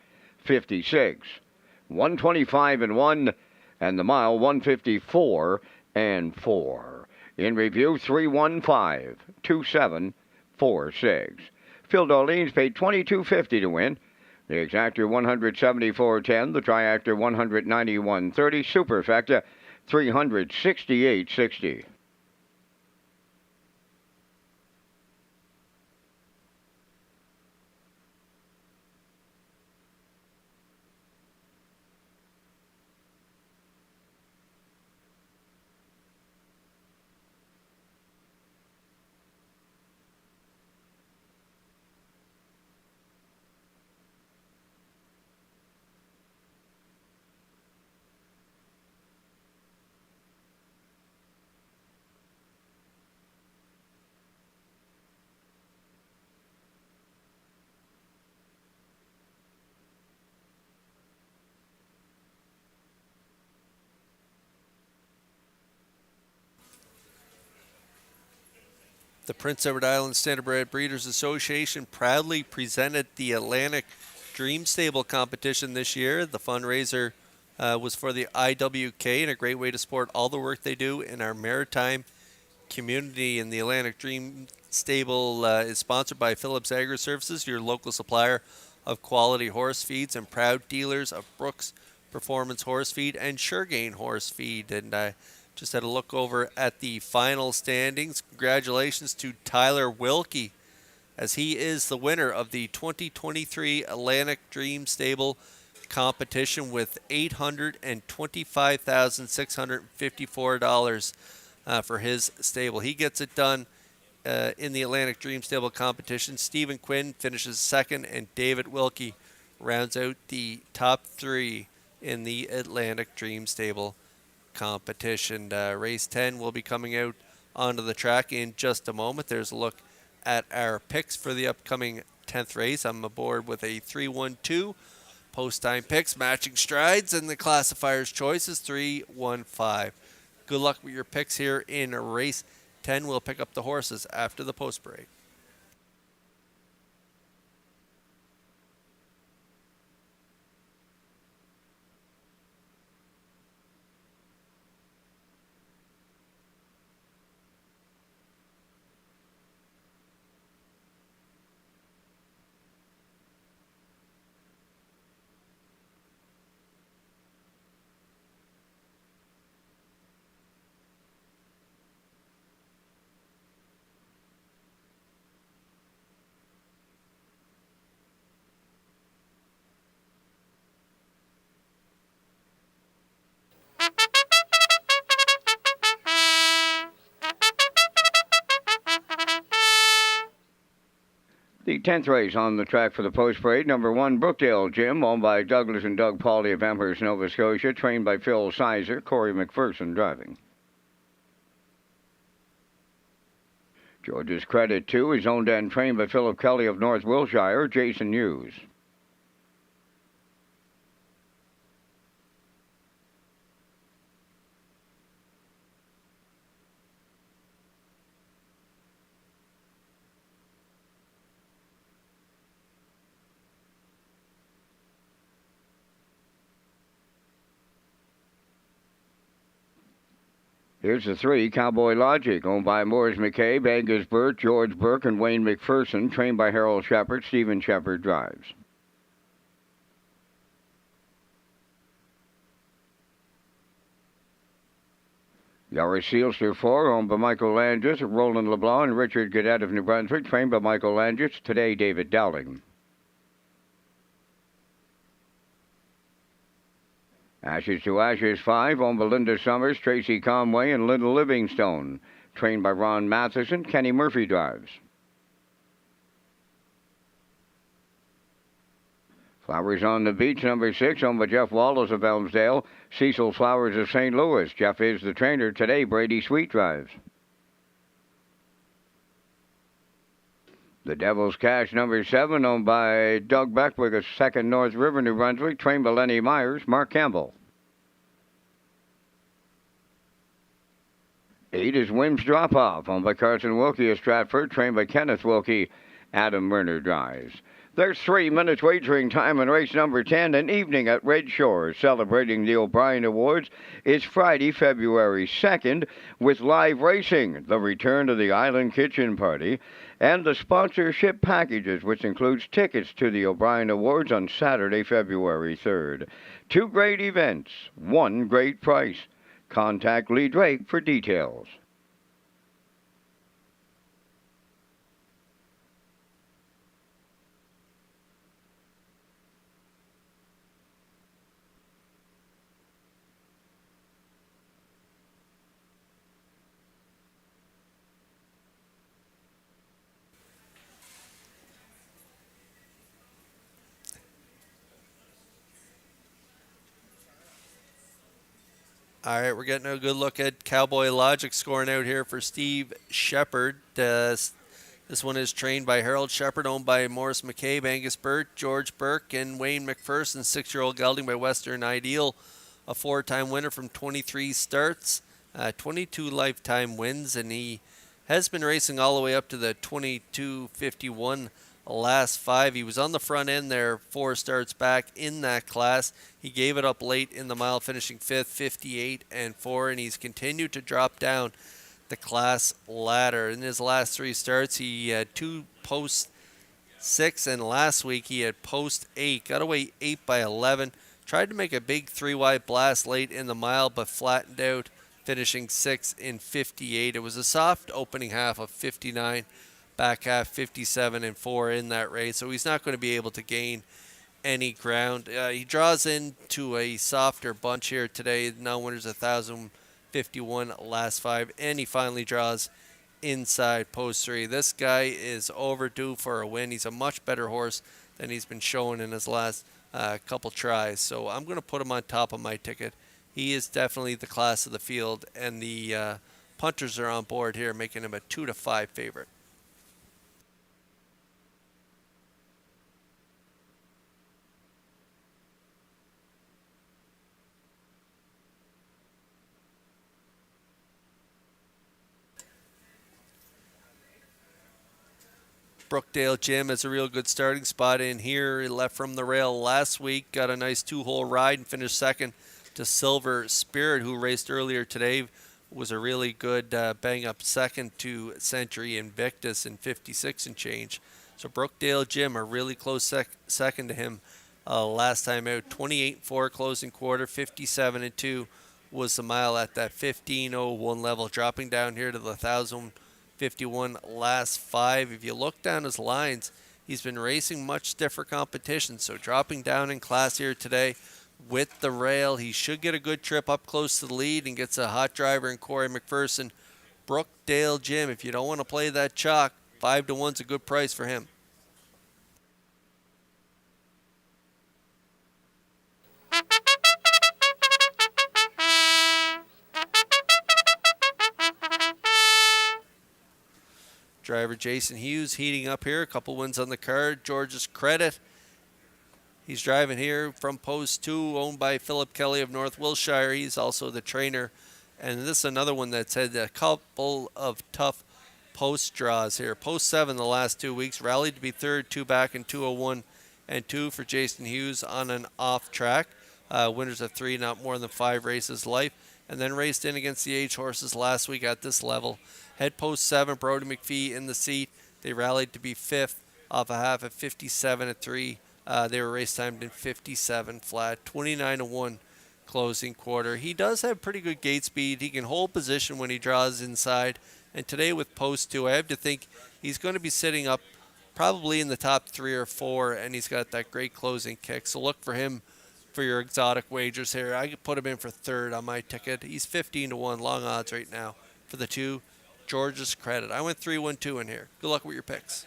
125-1, and the mile 154-4. In review, 315-2746. Phil D'Orleans paid $22.50 to win. The exactor $174.10. The triactor $191.30. Superfecta $368.60. The Prince Edward Island Standardbred Breeders Association proudly presented the Atlantic Dream Stable competition this year. The fundraiser was for the IWK, and a great way to support all the work they do in our maritime community. And the Atlantic Dream Stable is sponsored by Phillips Agri Services, your local supplier of quality horse feeds and proud dealers of Brooks Performance Horse Feed and Suregain Horse Feed. And I just had a look over at the final standings. Congratulations to Tyler Wilkie, as he is the winner of the 2023 Atlantic Dream Stable competition with $825,654 for his stable. He gets it done in the Atlantic Dream Stable competition. Stephen Quinn finishes second, and David Wilkie rounds out the top three in the Atlantic Dream Stable competition. Race 10 will be coming out onto the track in just a moment. There's a look at our picks for the upcoming 10th race. I'm aboard with a 3-1-2. Post-time picks, matching strides, and the classifier's choice is 3-1-5. Good luck with your picks here in race 10. We'll pick up the horses after the post break. The 10th race on the track for the post parade, number 1, Brookdale Jim, owned by Douglas and Doug Pauley of Amherst, Nova Scotia, trained by Phil Sizer, Corey McPherson driving. George's Credit 2 is owned and trained by Philip Kelly of North Wilshire, Jason Hughes. Here's the 3, Cowboy Logic, owned by Morris McCabe, Angus Burt, George Burke, and Wayne McPherson, trained by Harold Shepard. Stephen Shepard drives. Yaris Sealster 4, owned by Michael Landis, Roland LeBlanc, and Richard Gadet of New Brunswick, trained by Michael Landis. Today, David Dowling. Ashes to Ashes 5, owned by Linda Summers, Tracy Conway, and Linda Livingstone, trained by Ron Matheson. Kenny Murphy drives. Flowers on the Beach, number 6, owned by Jeff Wallace of Elmsdale, Cecil Flowers of St. Louis. Jeff is the trainer. Today, Brady Sweet drives. The Devil's Cash, number 7, owned by Doug Beckwick of 2nd North River, New Brunswick, trained by Lenny Myers. Mark Campbell. 8 is Wim's Drop Off, owned by Carson Wilkie of Stratford, trained by Kenneth Wilkie. Adam Werner drives. There's 3 minutes wagering time in race number 10. An evening at Red Shores, celebrating the O'Brien Awards, is Friday, February 2nd, with live racing, the return to the Island Kitchen Party, and the sponsorship packages, which includes tickets to the O'Brien Awards on Saturday, February 3rd. 2 great events, 1 great price. Contact Lee Drake for details. All right, we're getting a good look at Cowboy Logic scoring out here for Steve Shepard. This one is trained by Harold Shepard, owned by Morris McCabe, Angus Burt, George Burke, and Wayne McPherson. 6-year-old gelding by Western Ideal, a 4-time winner from 23 starts, 22 lifetime wins, and he has been racing all the way up to the 22.51 last 5. He was on the front end there 4 starts back in that class. He gave it up late in the mile, finishing 5th, 58 and 4, and he's continued to drop down the class ladder. In his last 3 starts, he had 2 post 6, and last week he had post 8. Got away 8 by 11. Tried to make a big 3-wide blast late in the mile, but flattened out, finishing 6th in 58. It was a soft opening half of 59. Back half 57 and 4 in that race, so he's not going to be able to gain any ground. He draws into a softer bunch here today. Now winners 1,051 last 5, and he finally draws inside post 3. This guy is overdue for a win. He's a much better horse than he's been showing in his last couple tries, so I'm going to put him on top of my ticket. He is definitely the class of the field, and the punters are on board here, making him a 2-5 favorite. Brookdale Jim has a real good starting spot in here. He left from the rail last week, got a nice 2-hole ride and finished second to Silver Spirit, who raced earlier today. Was a really good bang-up second to Century Invictus in 56 and change. So Brookdale Jim, a really close second to him last time out. 28-4 closing quarter, 57-2 was the mile at that 15.01 level, dropping down here to the 1,051 last 5. If you look down his lines, he's been racing much stiffer competition, so dropping down in class here today with the rail. He should get a good trip up close to the lead and gets a hot driver in Corey McPherson. Brookdale Jim, if you don't want to play that chalk, 5-1's a good price for him. Driver Jason Hughes heating up here. A couple wins on the card. George's Credit. He's driving here from Post 2, owned by Philip Kelly of North Wilshire. He's also the trainer. And this is another one that's had a couple of tough post draws here. Post 7 the last 2 weeks. Rallied to be third, 2 back in 201 and 2 for Jason Hughes on an off track. Winners of 3, not more than 5 races life. And then raced in against the age horses last week at this level. Head post 7, Brody McPhee in the seat. They rallied to be 5th off a half at 57 at 3. They were race timed in 57 flat, 29-1 closing quarter. He does have pretty good gate speed. He can hold position when he draws inside. And today with post 2, I have to think he's going to be sitting up probably in the top 3 or 4, and he's got that great closing kick. So look for him for your exotic wagers here. I could put him in for 3rd on my ticket. He's 15-1, long odds right now for the 2. George's Credit. I went 3-1-2 in here. Good luck with your picks.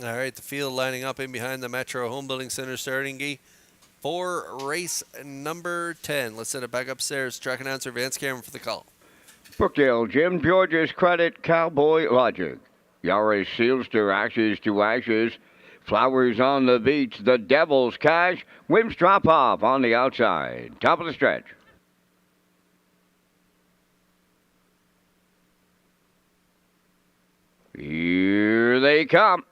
All right, the field lining up in behind the Metro Home Building Center starting gate for race number 10. Let's send it back upstairs. Track announcer Vance Cameron for the call. Brookdale Jim, George's Credit, Cowboy Logic. Yaris Sealster, Ashes to Ashes. Flowers on the Beach, the Devil's Cash. Whims Drop Off on the outside. Top of the stretch. Here they come.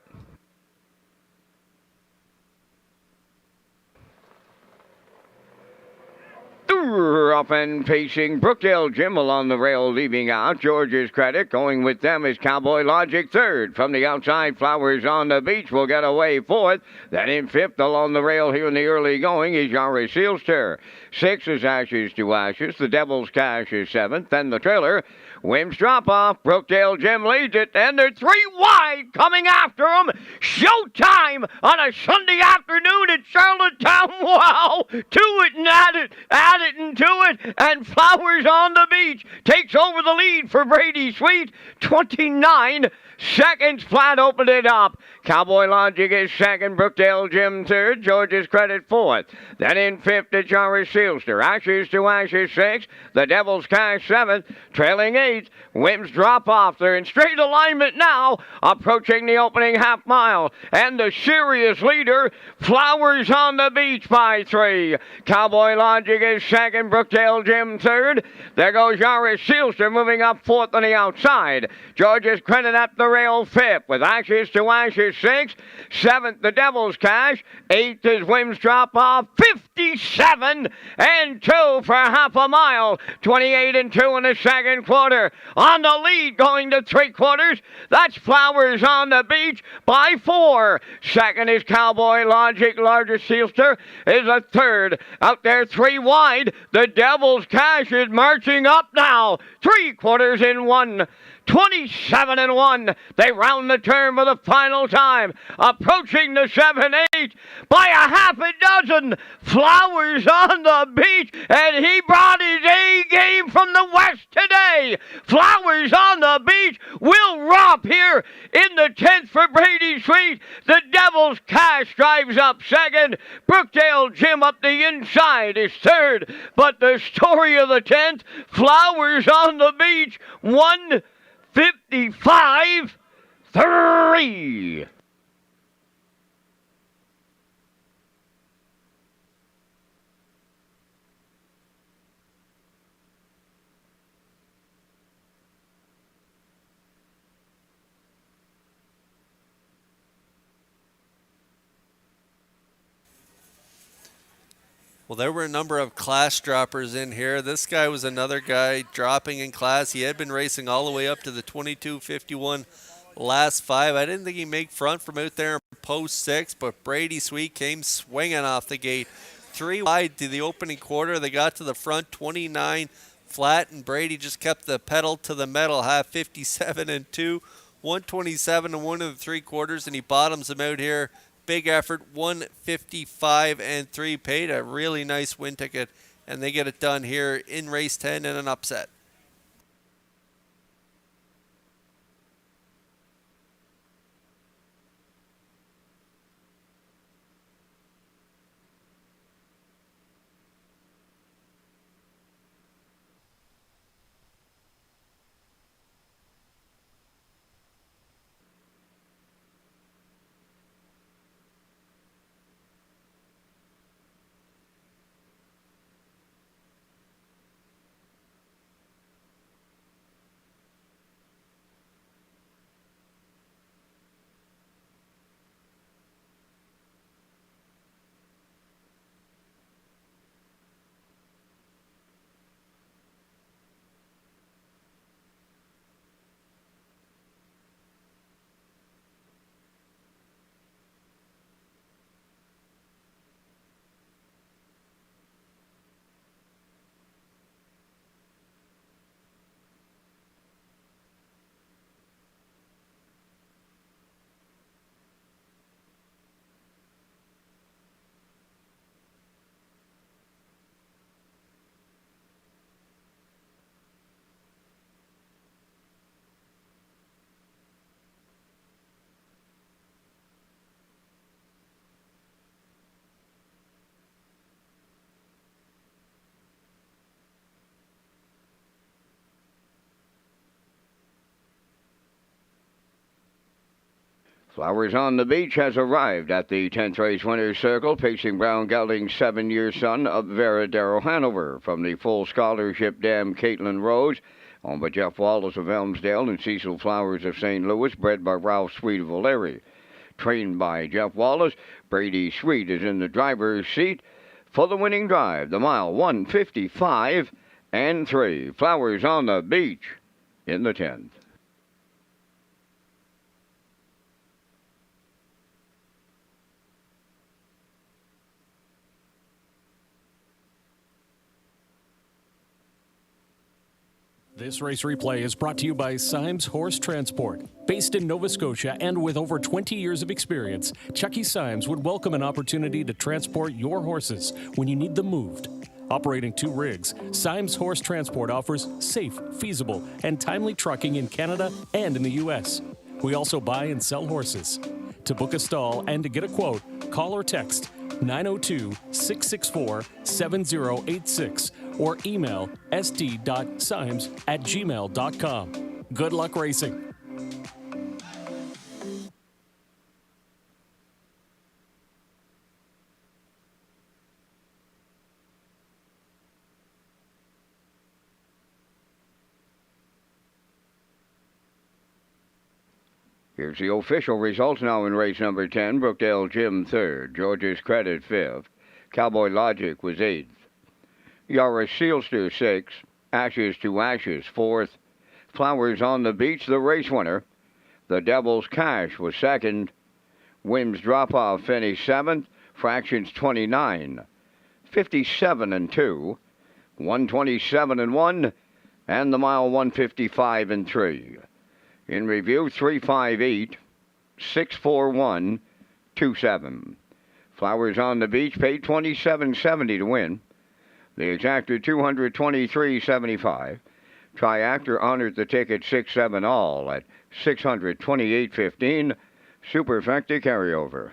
Up and pacing, Brookdale Jim along the rail, leaving out. George's Credit. Going with them is Cowboy Logic 3rd. From the outside, Flowers on the Beach will get away 4th. Then in 5th along the rail here in the early going is Yaris Sealster. 6 is Ashes to Ashes. The Devil's Cash is 7th. Then the trailer, Whims Drop Off. Brookdale Jim leads it, and they're 3 wide coming after them. Showtime on a Sunday afternoon at Charlottetown. Wow! To it and add it and to it, and Flowers on the Beach takes over the lead for Brady Sweet. 29 seconds flat, opened it up. Cowboy Logic is 2nd, Brookdale Jim 3rd, George's Credit 4th. Then in 5th is Yaris Sealster. Ashes to Ashes 6th, the Devil's Cash 7th, trailing 8th. Whims Drop Off. They're in straight alignment now, approaching the opening half mile. And the serious leader, Flowers on the Beach by 3. Cowboy Logic is 2nd, Brookdale Jim 3rd. There goes Yaris Sealster moving up 4th on the outside. George's Credit at the rail 5th with Ashes to Ashes 6th. 7th, the Devil's Cash. 8th is Whims Drop Off. 57 and 2 for half a mile. 28 and 2 in the second quarter. On the lead going to 3/4. That's Flowers on the Beach by 4. 2nd is Cowboy Logic. Largest Sealster is a 3rd. Out there 3 wide. The Devil's Cash is marching up now. 3/4 in 1. 27 and 1. They round the turn for the final time. Approaching the 7-8 by a half a dozen. Flowers on the Beach, and he brought his A game from the west today. Flowers on the Beach will romp here in the 10th for Brady Sweet. The Devil's Cash drives up 2nd. Brookdale Jim up the inside is 3rd. But the story of the 10th, Flowers on the Beach, 1:55.3. Well, there were a number of class droppers in here. This guy was another guy dropping in class. He had been racing all the way up to the 22:51 last 5. I didn't think he'd make front from out there in post 6, but Brady Sweet came swinging off the gate. 3 wide to the opening quarter. They got to the front 29 flat, and Brady just kept the pedal to the metal. Half 57 and 2, 127 and 1 3/4, and he bottoms them out here. Big effort, 155 and 3. Paid a really nice win ticket, and they get it done here in race 10 in an upset. Flowers on the Beach has arrived at the 10th race winner's circle, pacing Brown Gelding's 7-year son of Veradero Hanover. From the full scholarship dam, Caitlin Rose, owned by Jeff Wallace of Elmsdale, and Cecil Flowers of St. Louis, bred by Ralph Sweet of O'Leary. Trained by Jeff Wallace, Brady Sweet is in the driver's seat for the winning drive. The mile, 155 and 3. Flowers on the Beach in the 10th. This race replay is brought to you by Symes Horse Transport. Based in Nova Scotia and with over 20 years of experience, Chucky Symes would welcome an opportunity to transport your horses when you need them moved. Operating 2 rigs, Symes Horse Transport offers safe, feasible, and timely trucking in Canada and in the U.S. We also buy and sell horses. To book a stall and to get a quote, call or text 902-664-7086 or email sd.symes@gmail.com. Good luck racing. Here's the official results now in race number 10. Brookdale Jim 3rd, George's Credit 5th, Cowboy Logic was 8th, Yaris Sealster 6th, Ashes to Ashes 4th, Flowers on the Beach the race winner, The Devil's Cash was 2nd, Wim's Drop Off finished 7th, Fractions 29, 57 and 2, 127 and 1, and the mile 155 and 3. In review, 358, 641, 27. Flowers on the Beach paid $27.70 to win. The exactor $223.75. Triactor honored the ticket 6-7 all at $628.15. Superfecta carryover.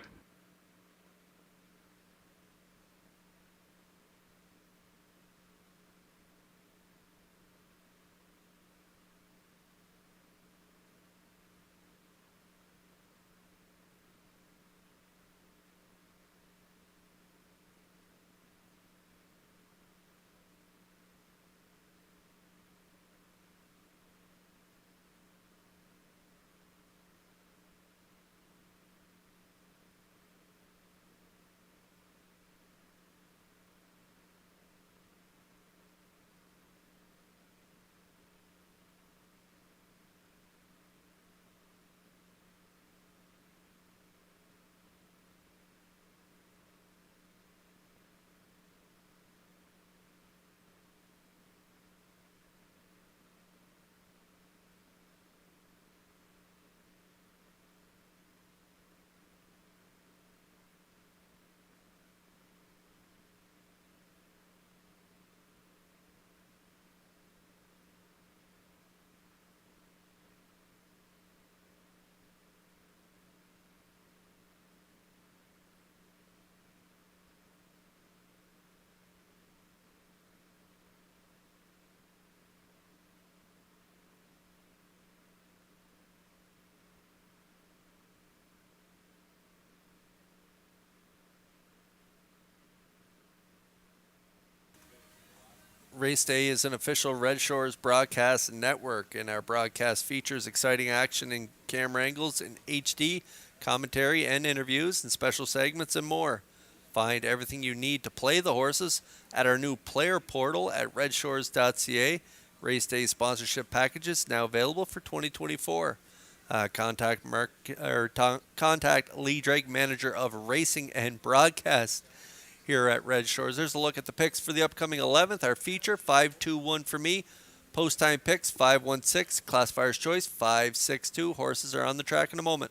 Race Day is an official Red Shores broadcast network, and our broadcast features exciting action and camera angles in HD, commentary and interviews, and special segments and more. Find everything you need to play the horses at our new player portal at Redshores.ca. Race Day sponsorship packages now available for 2024. Contact Lee Drake, manager of racing and broadcast here at Red Shores. There's a look at the picks for the upcoming 11th. Our feature, 5-2-1 for me. Post time picks, 5-1-6. Classifier's choice, 5-6-2. Horses are on the track in a moment.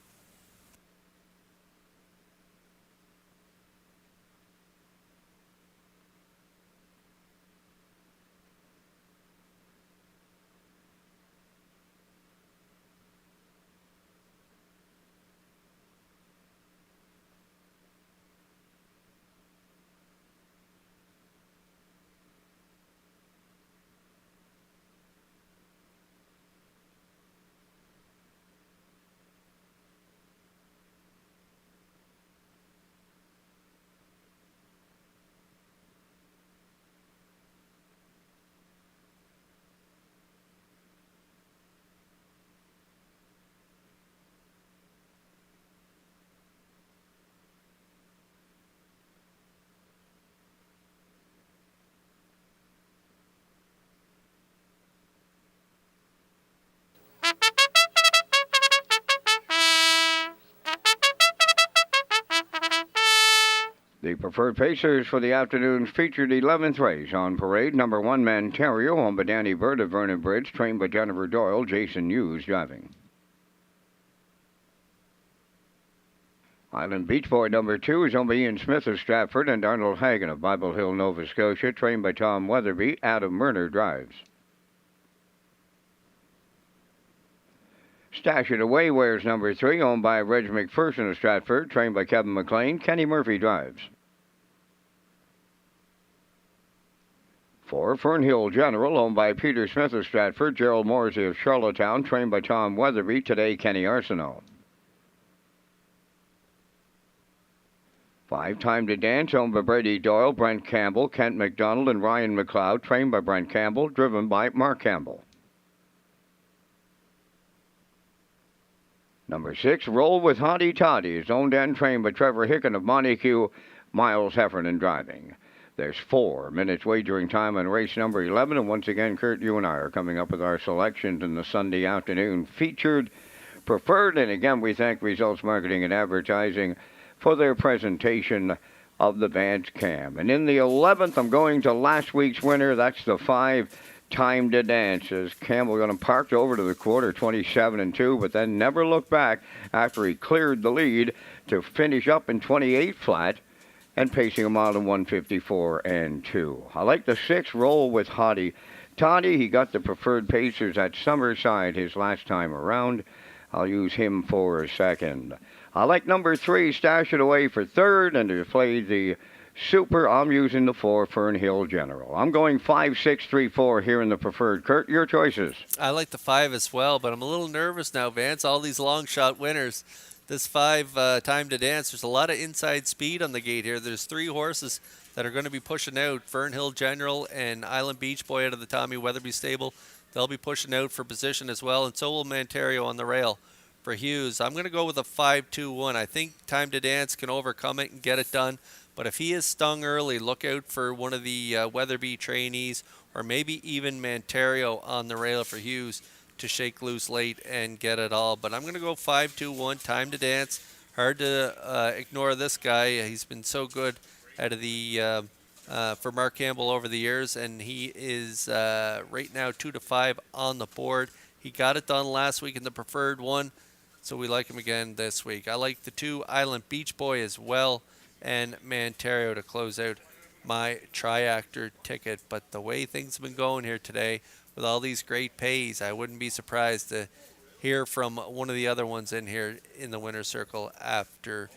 The preferred pacers for the afternoon's featured 11th race on parade. Number 1, Mantario, owned by Danny Bird of Vernon Bridge, trained by Jennifer Doyle. Jason Hughes driving. Island Beach Boy number 2 is owned by Ian Smith of Stratford and Arnold Hagan of Bible Hill, Nova Scotia, trained by Tom Weatherby. Adam Murner drives. Stash It Away wears number 3, owned by Reg McPherson of Stratford, trained by Kevin McLean. Kenny Murphy drives. 4, Fernhill General, owned by Peter Smith of Stratford, Gerald Morsey of Charlottetown, trained by Tom Weatherby. Today, Kenny Arsenault. 5, Time to Dance, owned by Brady Doyle, Brent Campbell, Kent McDonald, and Ryan McLeod, trained by Brent Campbell, driven by Mark Campbell. Number 6, Roll with Hottie Toddy, is owned and trained by Trevor Hicken of Montague, Miles Heffernan driving. There's 4 minutes wagering time on race number 11, and once again, Kurt, you and I are coming up with our selections in the Sunday afternoon featured, preferred, and again, we thank Results Marketing and Advertising for their presentation of the Vance Cam. And in the 11th, I'm going to last week's winner. That's the 5, Time to Dance, as Campbell got him parked over to the quarter, 27-2, but then never looked back after he cleared the lead to finish up in 28 flat and pacing him out in 154-2. I like the 6, Roll with Hottie Toddy. He got the preferred pacers at Summerside his last time around. I'll use him for a second. I like number 3, Stash It Away for third, and to play the Super, I'm using the 4, Fernhill General. I'm going 5, 6, 3, 4 here in the preferred. Kurt, your choices. I like the 5 as well, but I'm a little nervous now, Vance. All these long shot winners. This 5, Time to Dance, there's a lot of inside speed on the gate here. There's 3 horses that are going to be pushing out. Fernhill General and Island Beach Boy out of the Tommy Weatherby stable. They'll be pushing out for position as well, and so will Mantario on the rail. For Hughes, I'm going to go with a 5-2-1. I think Time to Dance can overcome it and get it done. But if he is stung early, look out for one of the Weatherby trainees or maybe even Mantario on the rail for Hughes to shake loose late and get it all. But I'm going to go 5-2-1, Time to Dance. Hard to ignore this guy. He's been so good out of the for Mark Campbell over the years, and he is right now 2-5 on the board. He got it done last week in the preferred one, so we like him again this week. I like the 2, Island Beach Boy as well, and Mantario to close out my Triactor ticket. But the way things have been going here today with all these great pays, I wouldn't be surprised to hear from one of the other ones in here in the winner's circle after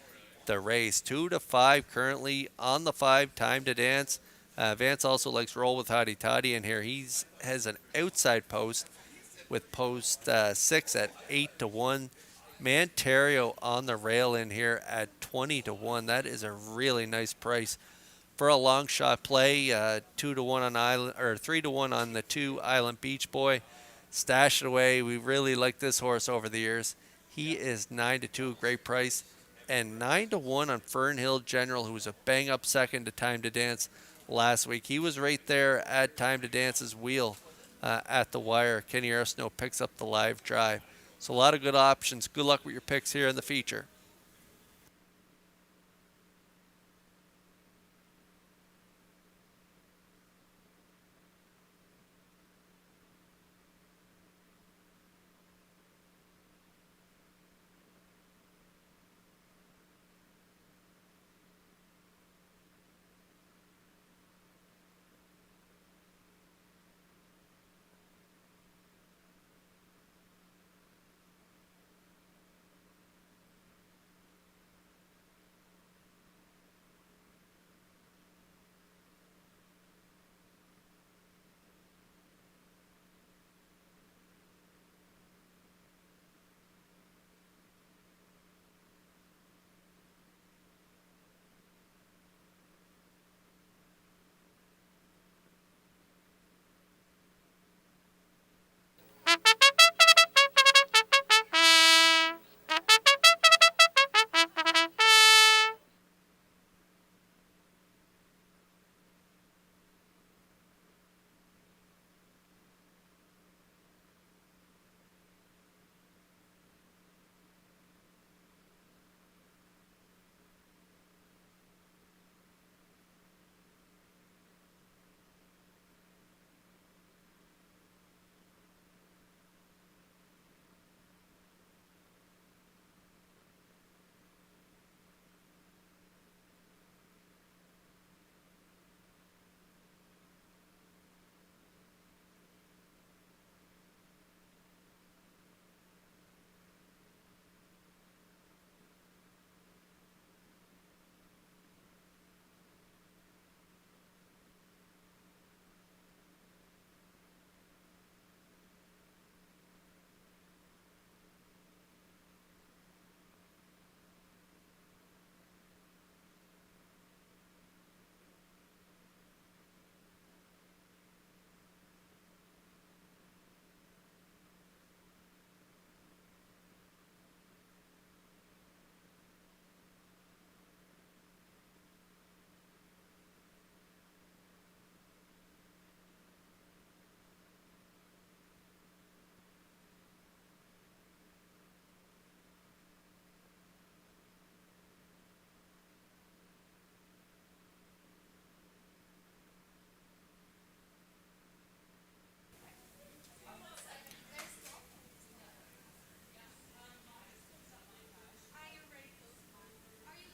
the race. 2-5 currently on the 5, Time to Dance. Vance also likes Roll with Hottie Toddy in here. He has an outside post with post 6 at 8-1. Mantario on the rail in here at 20-1. That is a really nice price for a long shot play. 2-1 on Island, or 3-1 on the 2 Island Beach Boy. Stash it away. We really like this horse over the years. He is 9-2, great price, and 9-1 on Fernhill General, who was a bang-up second to Time to Dance last week. He was right there at Time to Dance's wheel at the wire. Kenny Arsenault picks up the live drive. So a lot of good options. Good luck with your picks here in the feature.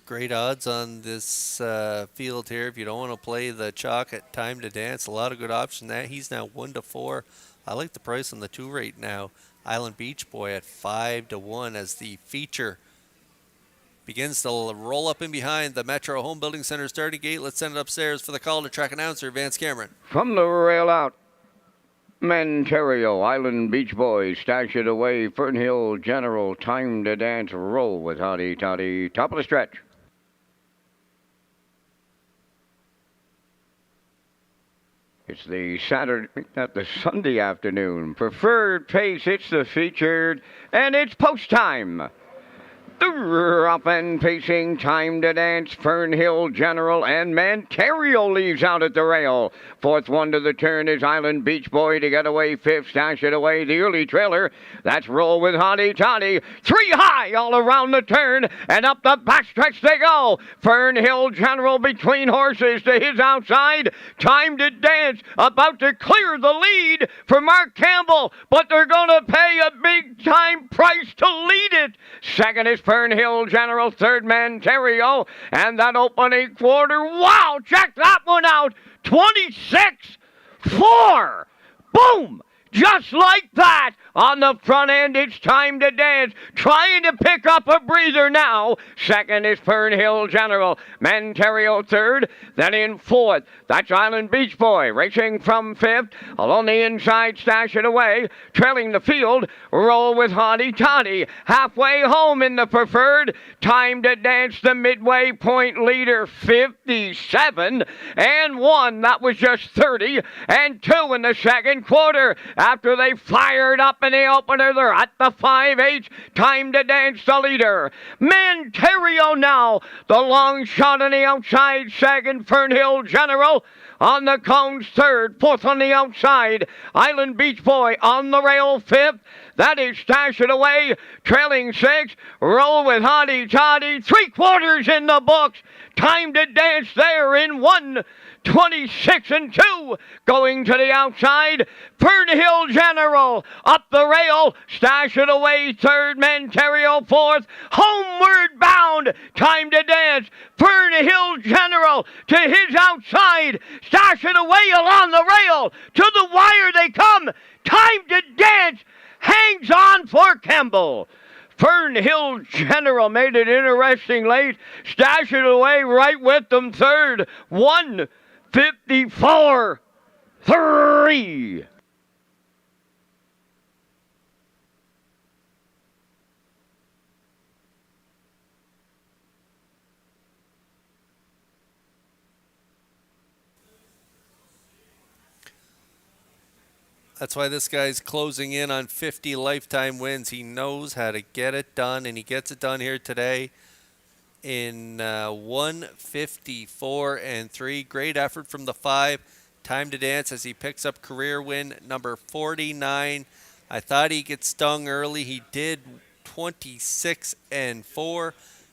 Great odds on this field here. If you don't want to play the chalk at Time to Dance, a lot of good options. That he's now 1-4. I like the price on the 2 right now. Island Beach Boy at 5-1 as the feature begins to roll up in behind the Metro Home Building Center starting gate. Let's send it upstairs for the call to track announcer Vance Cameron. From the rail out, Manterio, Island Beach Boys, stash it away. Fernhill General, Time to Dance, roll with Hottie Toddy. Top of the stretch. It's the Sunday afternoon. Preferred pace, it's the featured, and it's post time. Up and pacing, Time to Dance, Fernhill General, and Manterio leaves out at the rail. Fourth one to the turn is Island Beach Boy to get away. Fifth, stash it away. The early trailer, that's Roll with Hottie Toddy. 3 high all around the turn, and up the backstretch they go. Fernhill General between horses to his outside. Time to Dance about to clear the lead for Mark Campbell, but they're going to pay a big-time price to lead it. Second is Fernhill General, third Manterio, and that opening quarter, wow, check that one out, 26-4. Boom! Just like that, on the front end, it's Time to Dance. Trying to pick up a breather now. Second is Fernhill General. Manterio third. Then in fourth, that's Island Beach Boy. Racing from fifth. Along the inside, Stash It Away. Trailing the field, Roll with Hottie Toddy. Halfway home in the preferred. Time to Dance, the midway point leader, 57 and 1. That was just 30 and 2 in the second quarter. After they fired up in the opener, they're at the 5H. Time to Dance, the leader. Manterio now, the long shot on the outside second. Fernhill General on the cones third. Fourth on the outside, Island Beach Boy on the rail fifth. That is Stash It Away, trailing six. Roll with Hottie Toddy. 3/4 in the books. Time to Dance there in 1:26 and 2. Going to the outside, Fernhill General up the rail. Stash It Away third. Manterio fourth. Homeward bound. Time to Dance. Fernhill General to his outside. Stash It Away along the rail. To the wire they come. Time to Dance hangs on for Campbell. Fernhill General made it interesting late. Stash It Away right with them third. 1:54.3. That's why this guy's closing in on 50 lifetime wins. He knows how to get it done, and he gets it done here today in 1:54 and 3. Great effort from the 5. Time to Dance as he picks up career win number 49. I thought he'd get stung early. He did, 26 and 4.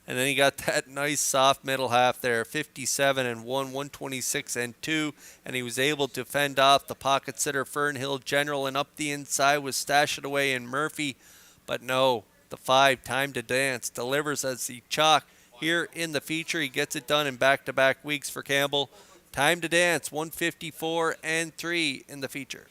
And then he got that nice soft middle half there, 57 and 1, 126 and 2, and he was able to fend off the pocket sitter Fernhill General, and up the inside was Stash It Away and Murphy. But no, the 5, Time to Dance, delivers as the chalk here in the feature. He gets it done in back-to-back weeks for Campbell. Time to Dance, 1:54 and 3 in the feature.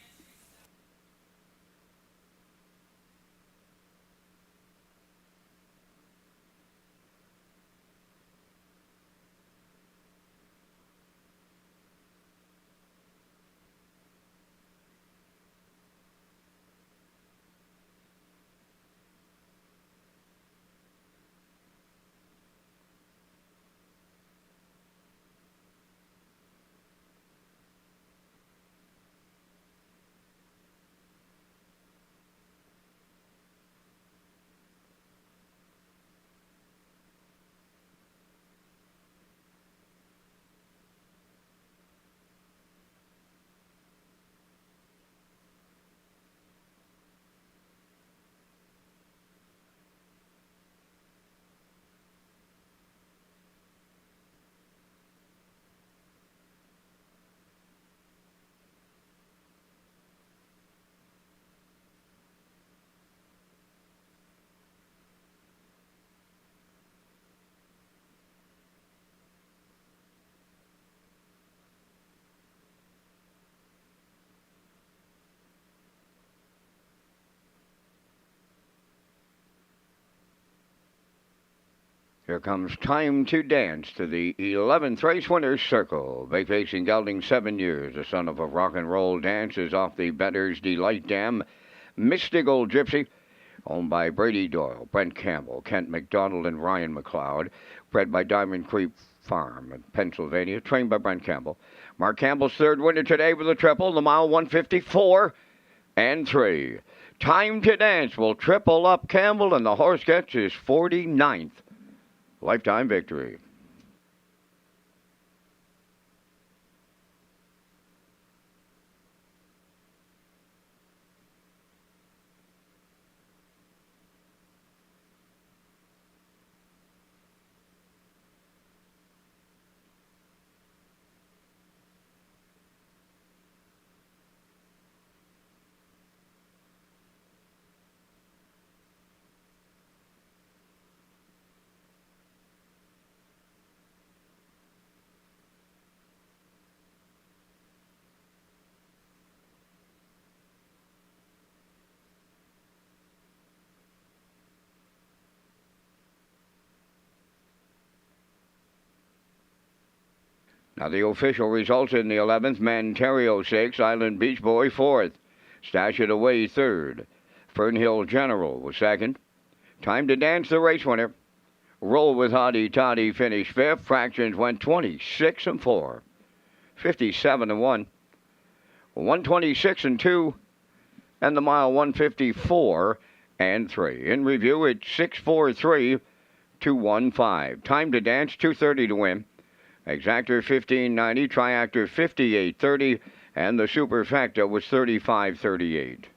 Here comes Time to Dance to the 11th race winner's circle. Vacating gelding 7 years. The son of a rock and roll dance is off the Better's Delight Dam. Mystic Old Gypsy, owned by Brady Doyle, Brent Campbell, Kent McDonald, and Ryan McLeod. Bred by Diamond Creek Farm in Pennsylvania. Trained by Brent Campbell. Mark Campbell's third winner today with a triple. The mile 1:54 and 3. Time to Dance will triple up Campbell, and the horse gets his 49th lifetime victory. Now the official results in the 11th, Manterio 6, Island Beach Boy 4th, Stash It Away 3rd, Fernhill General was 2nd. Time to Dance, the race winner. Roll with Hottie Toddy finished 5th. Fractions went 26 and 4, 57 and 1, 126 and 2, and the mile 154 and 3. In review, it's 643 215. Time to Dance 230 to win. Exactor 1590, Triactor 5830, and the Superfecta was 3538.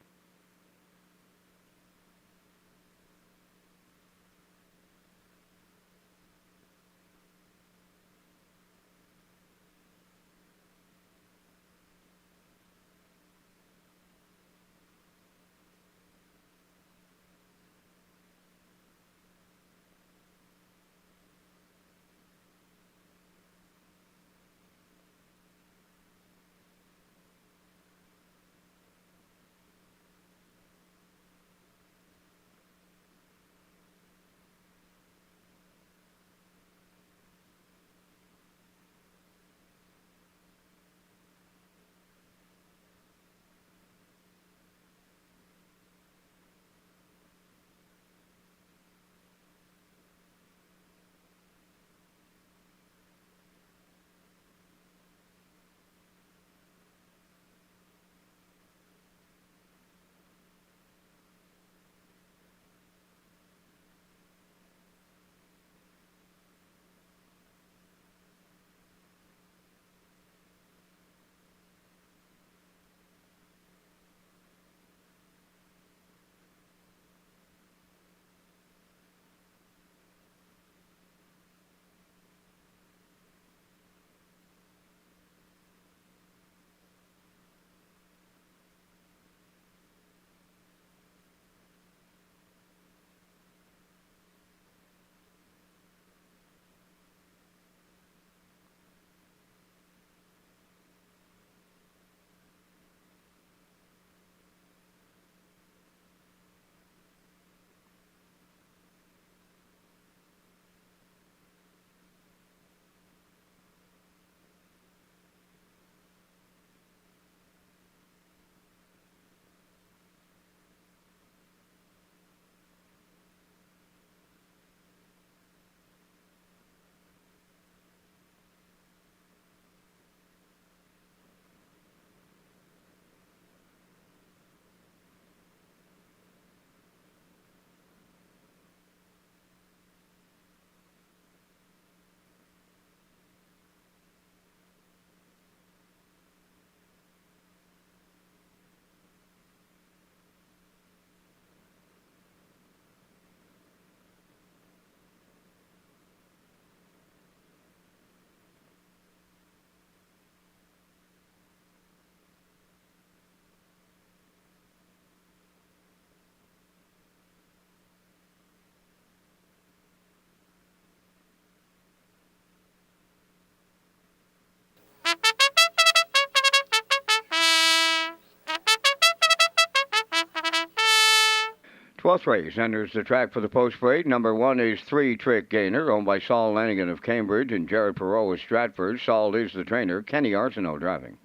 Twelfth race enters the track for the post parade. Number 1 is 3 Trick Gainer, owned by Saul Lanigan of Cambridge and Jared Perot of Stratford. Saul is the trainer. Kenny Arsenault driving.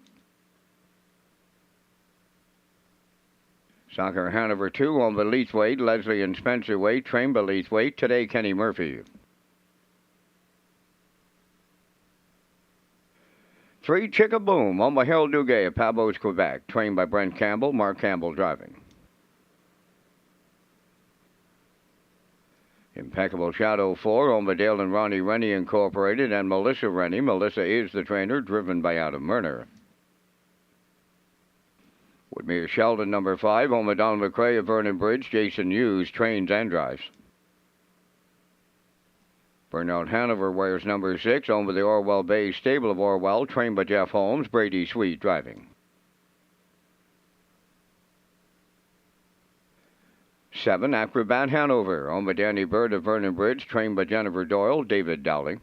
Soccer Hanover 2, owned by Leithwaite, Leslie and Spencer Waite, trained by Leithwaite. Today, Kenny Murphy. 3 Chickaboom, owned by Harold Duguay of Pabos, Quebec, trained by Brent Campbell. Mark Campbell driving. Impeccable Shadow 4, owned by Dale and Ronnie Rennie Incorporated, and Melissa Rennie. Melissa is the trainer, driven by Adam Murner. With me is Sheldon, number 5, owned by Donald McCrae of Vernon Bridge. Jason Hughes trains and drives. Burnout Hanover wears number 6, owned by the Orwell Bay Stable of Orwell, trained by Jeff Holmes. Brady Sweet driving. 7 Acrobat Hanover, owned by Danny Bird of Vernon Bridge, trained by Jennifer Doyle. David Dowling.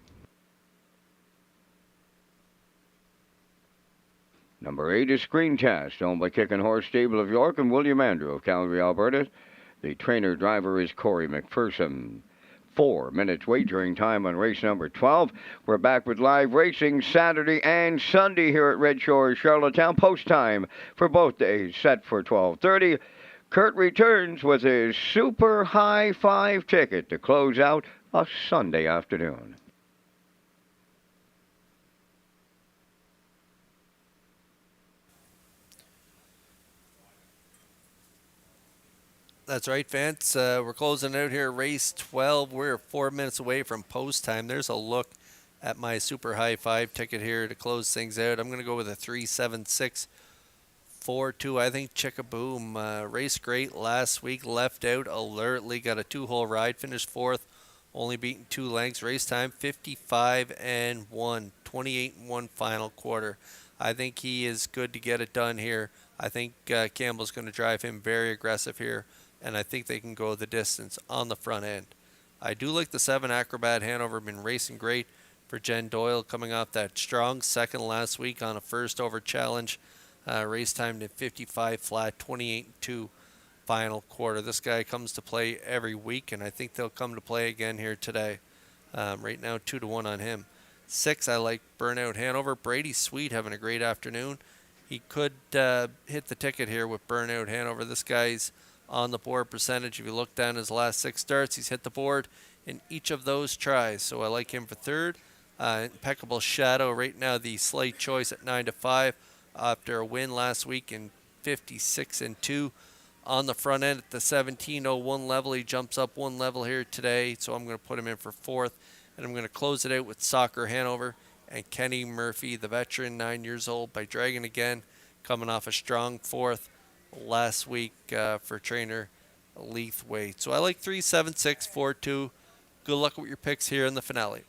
Number 8 is Screen Test, owned by Kick and Horse Stable of York and William Andrew of Calgary, Alberta. The trainer-driver is Corey McPherson. 4 minutes wagering time on race number 12. We're back with live racing Saturday and Sunday here at Red Shores, Charlottetown. Post time for both days set for 12:30. Kurt returns with his Super High Five ticket to close out a Sunday afternoon. That's right, Vance. We're closing out here, race 12. We're 4 minutes away from post time. There's a look at my Super High Five ticket here to close things out. I'm going to go with a 3-7-6-4-2. I think Chickaboom raced great last week, left out alertly, got a 2-hole ride, finished fourth, only beaten 2 lengths. Race time 55-1, 28-1 final quarter. I think he is good to get it done here. I think Campbell's going to drive him very aggressive here, and I think they can go the distance on the front end. I do like the 7 Acrobat Hanover, been racing great for Jen Doyle, coming off that strong second last week on a first over challenge. Race time to 55 flat, 28-2 final quarter. This guy comes to play every week, and I think they'll come to play again here today. Right now, 2-1 on him. 6, I like Burnout Hanover. Brady Sweet having a great afternoon. He could hit the ticket here with Burnout Hanover. This guy's on the board percentage. If you look down his last 6 starts, he's hit the board in each of those tries. So I like him for 3rd. Impeccable Shadow right now the slight choice at 9-5 after a win last week in 56-2 on the front end at the 17:01 level. He jumps up 1 level here today, so I'm going to put him in for 4th, and I'm going to close it out with Soccer Hanover and Kenny Murphy, the veteran, 9 years old, by Dragon again, coming off a strong 4th last week for trainer Leithwaite. So I like 3-7-6-4-2. Good luck with your picks here in the finale.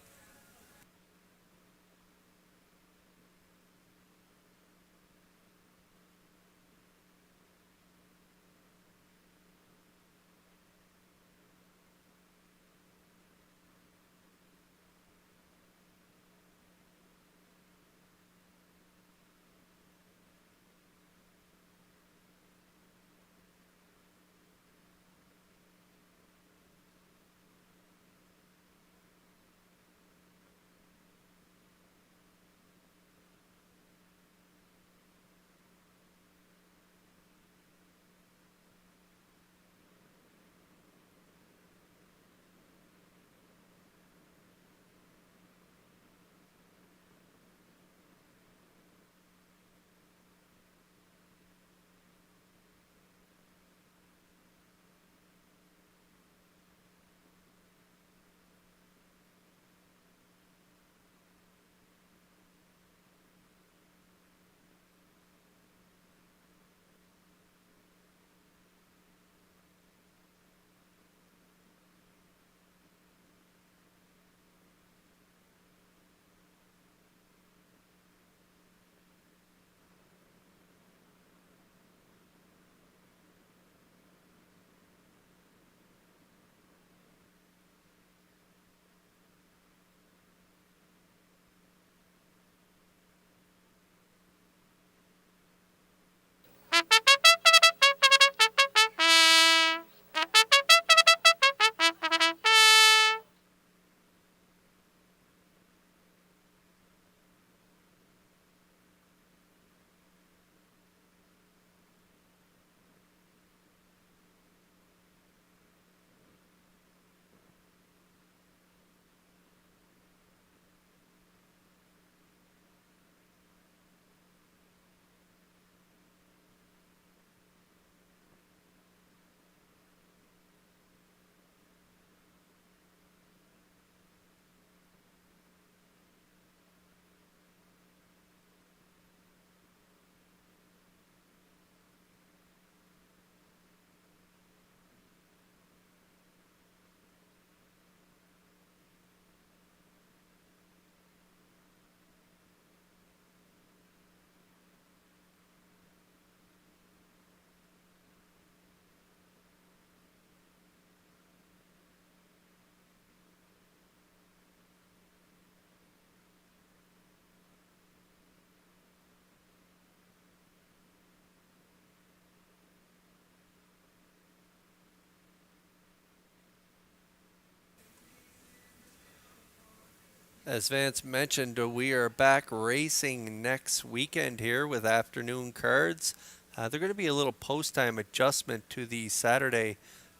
As Vance mentioned, we are back racing next weekend here with afternoon cards. They're going to be a little post-time adjustment to the Saturday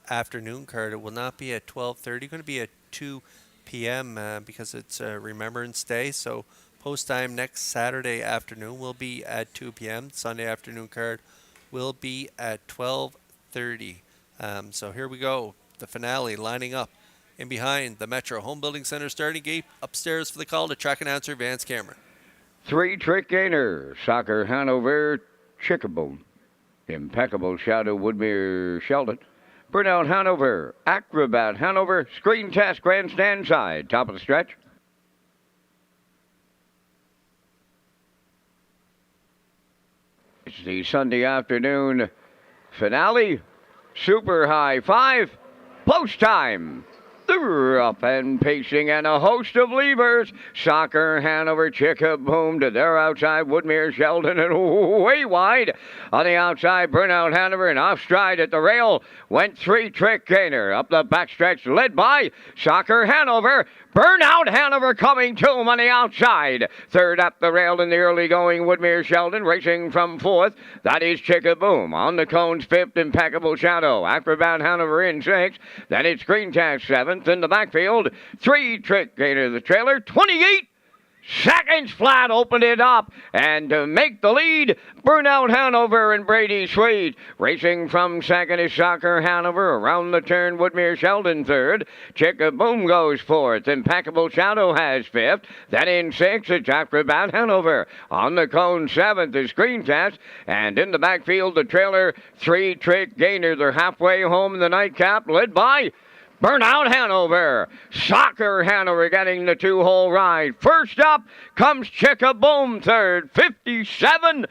afternoon card. It will not be at 12:30. Going to be at 2 p.m. Because it's Remembrance Day. So post-time next Saturday afternoon will be at 2 p.m. Sunday afternoon card will be at 12:30. So here we go. The finale lining up in behind the Metro Home Building Center starting gate. Upstairs for the call to track announcer Vance Cameron. 3-trick gainer, Soccer Hanover, Chickaboom. Impeccable Shadow, Woodmere Sheldon. Burnout Hanover, Acrobat Hanover, Screen Test, Grandstand Side, top of the stretch. It's the Sunday afternoon finale, Super High 5, post time. They're up and pacing, and a host of levers. Soccer Hanover, Chickaboom to their outside, Woodmere Sheldon, and way wide. On the outside, Burnout Hanover, and off stride at the rail went 3-trick gainer. Up the backstretch, led by Soccer Hanover. Burnout Hanover coming to him on the outside. Third up the rail in the early going, Woodmere Sheldon racing from fourth. That is Chickaboom. On the cones, fifth, Impeccable Shadow. Acrobat Hanover in sixth. Then it's Green Task seventh. In the backfield, 3-trick gainer the trailer, 28 seconds flat, opened it up, and to make the lead, Burnout Hanover and Brady Sweet. Racing from second is Soccer Hanover. Around the turn, Woodmere Sheldon third. Chickaboom goes fourth. Impeccable Shadow has fifth. Then in sixth, it's Acrobat Hanover. On the cone, seventh is Green Test. And in the backfield, the trailer, 3-trick gainer. They're halfway home in the nightcap, led by Burnout Hanover. Soccer Hanover getting the 2-hole ride. First up comes Chickaboom third. 57-4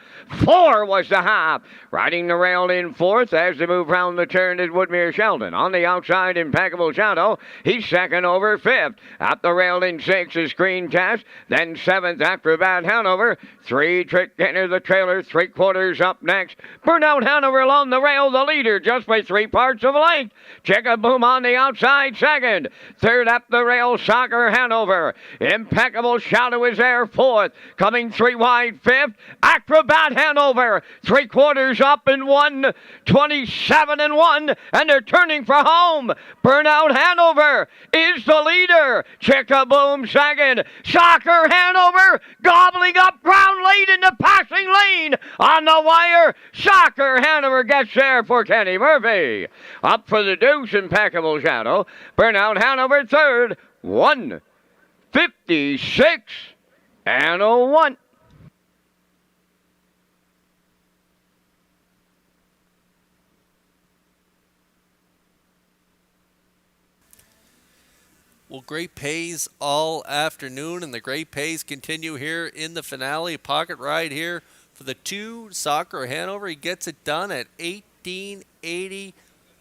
was the half. Riding the rail in fourth as they move round the turn is Woodmere Sheldon. On the outside, Impeccable Shadow. He's second over fifth. At the rail in sixth is Green Test. Then seventh, Acrobat Hanover. 3-trick gainer the trailer. 3/4 up next. Burnout Hanover along the rail, the leader just by 3 parts of a length. Chickaboom on the outside second. Third up the rail, Soccer Hanover. Impeccable Shadow is there fourth. Coming 3 wide fifth. Acrobat Hanover. 3/4 up in 1. 27-1. And they're turning for home. Burnout Hanover is the leader. Chickaboom second. Soccer Hanover gobbling up ground late in the passing lane. On the wire, Soccer Hanover gets there for Kenny Murphy. Up for the deuce, Impeccable Shadow. Burnout Hanover third. 1:56-1. Well, great pays all afternoon, and the great pays continue here in the finale. Pocket ride here for the 2, Soccer Hanover. He gets it done at $18.80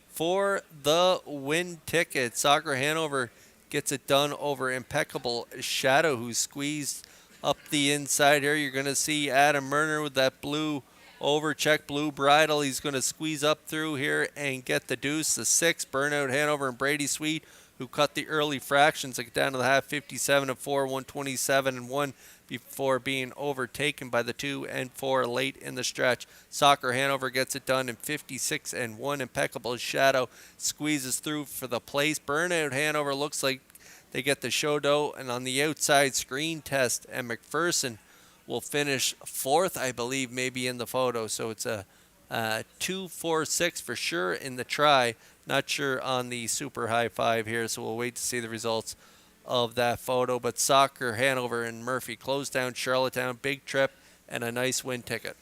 for the win ticket. Soccer Hanover gets it done over Impeccable Shadow, who squeezed up the inside here. You're going to see Adam Murner with that blue overcheck, blue bridle. He's going to squeeze up through here and get the deuce. The 6, Burnout Hanover and Brady Sweet, who cut the early fractions, like down to the half, 57-4, 127-1, before being overtaken by the 2 and 4 late in the stretch. Soccer Hanover gets it done in 56-1. Impeccable Shadow squeezes through for the place. Burnout Hanover looks like they get the show dough, and on the outside, Screen Test and McPherson will finish fourth, I believe, maybe in the photo. So it's a 2-4-6 for sure in the try. Not sure on the Super High 5 here, so we'll wait to see the results of that photo. But Soccer Hanover and Murphy close down Charlottetown. Big trip and a nice win ticket.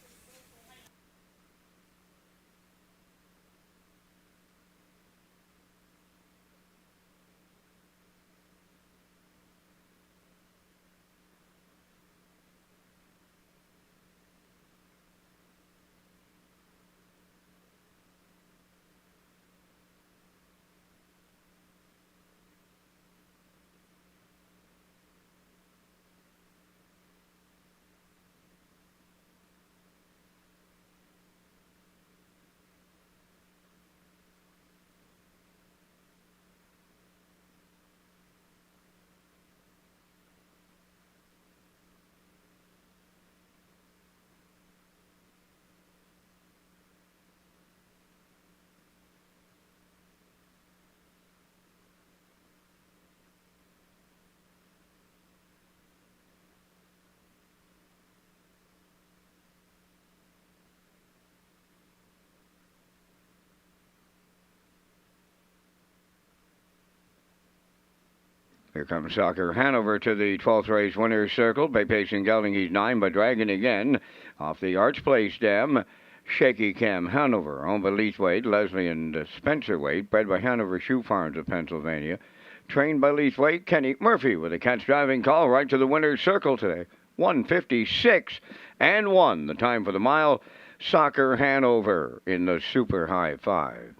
Here comes Soccer Hanover to the 12th race winner's circle. By pacing Gelding, he's 9, but Dragon again. Off the Arch Place Dam, Shaky Cam Hanover. Owned by Leithwaite, Leslie, and Spencer Waite. Bred by Hanover Shoe Farms of Pennsylvania. Trained by Leithwaite, Kenny Murphy with a catch driving call right to the winner's circle today. 1:56 and 1. The time for the mile. Soccer Hanover in the Super High 5.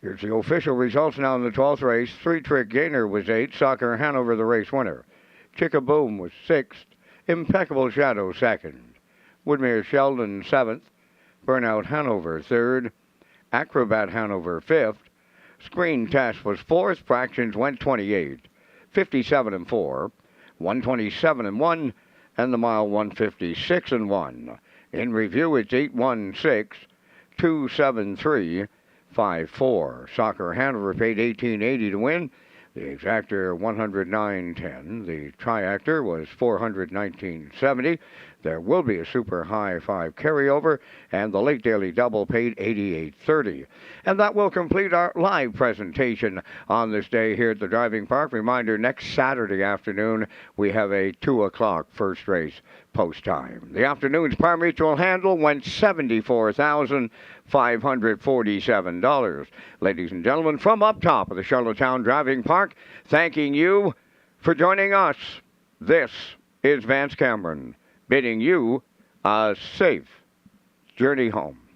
Here's the official results now in the 12th race. Three Trick Gainer was 8. Soccer Hanover, the race winner. Chickaboom was 6th. Impeccable Shadow, 2nd. Woodmere Sheldon, 7th. Burnout Hanover, 3rd. Acrobat Hanover, 5th. Screen Test was 4th. Fractions went 28. 57 and 4. 127 and 1. And the mile 156 and 1. In review, it's 816, 273, 5-4. Soccer Hanover paid $18.80 to win. The exactor $109.10. The triactor was $419.70. There will be a super high 5 carryover, and the late daily double paid $88.30. And that will complete our live presentation on this day here at the driving park. Reminder, next Saturday afternoon we have a 2 o'clock first race post time. The afternoon's par-mutual handle went $74,547. Ladies and gentlemen, from up top of the Charlottetown Driving Park, thanking you for joining us. This is Vance Cameron, bidding you a safe journey home.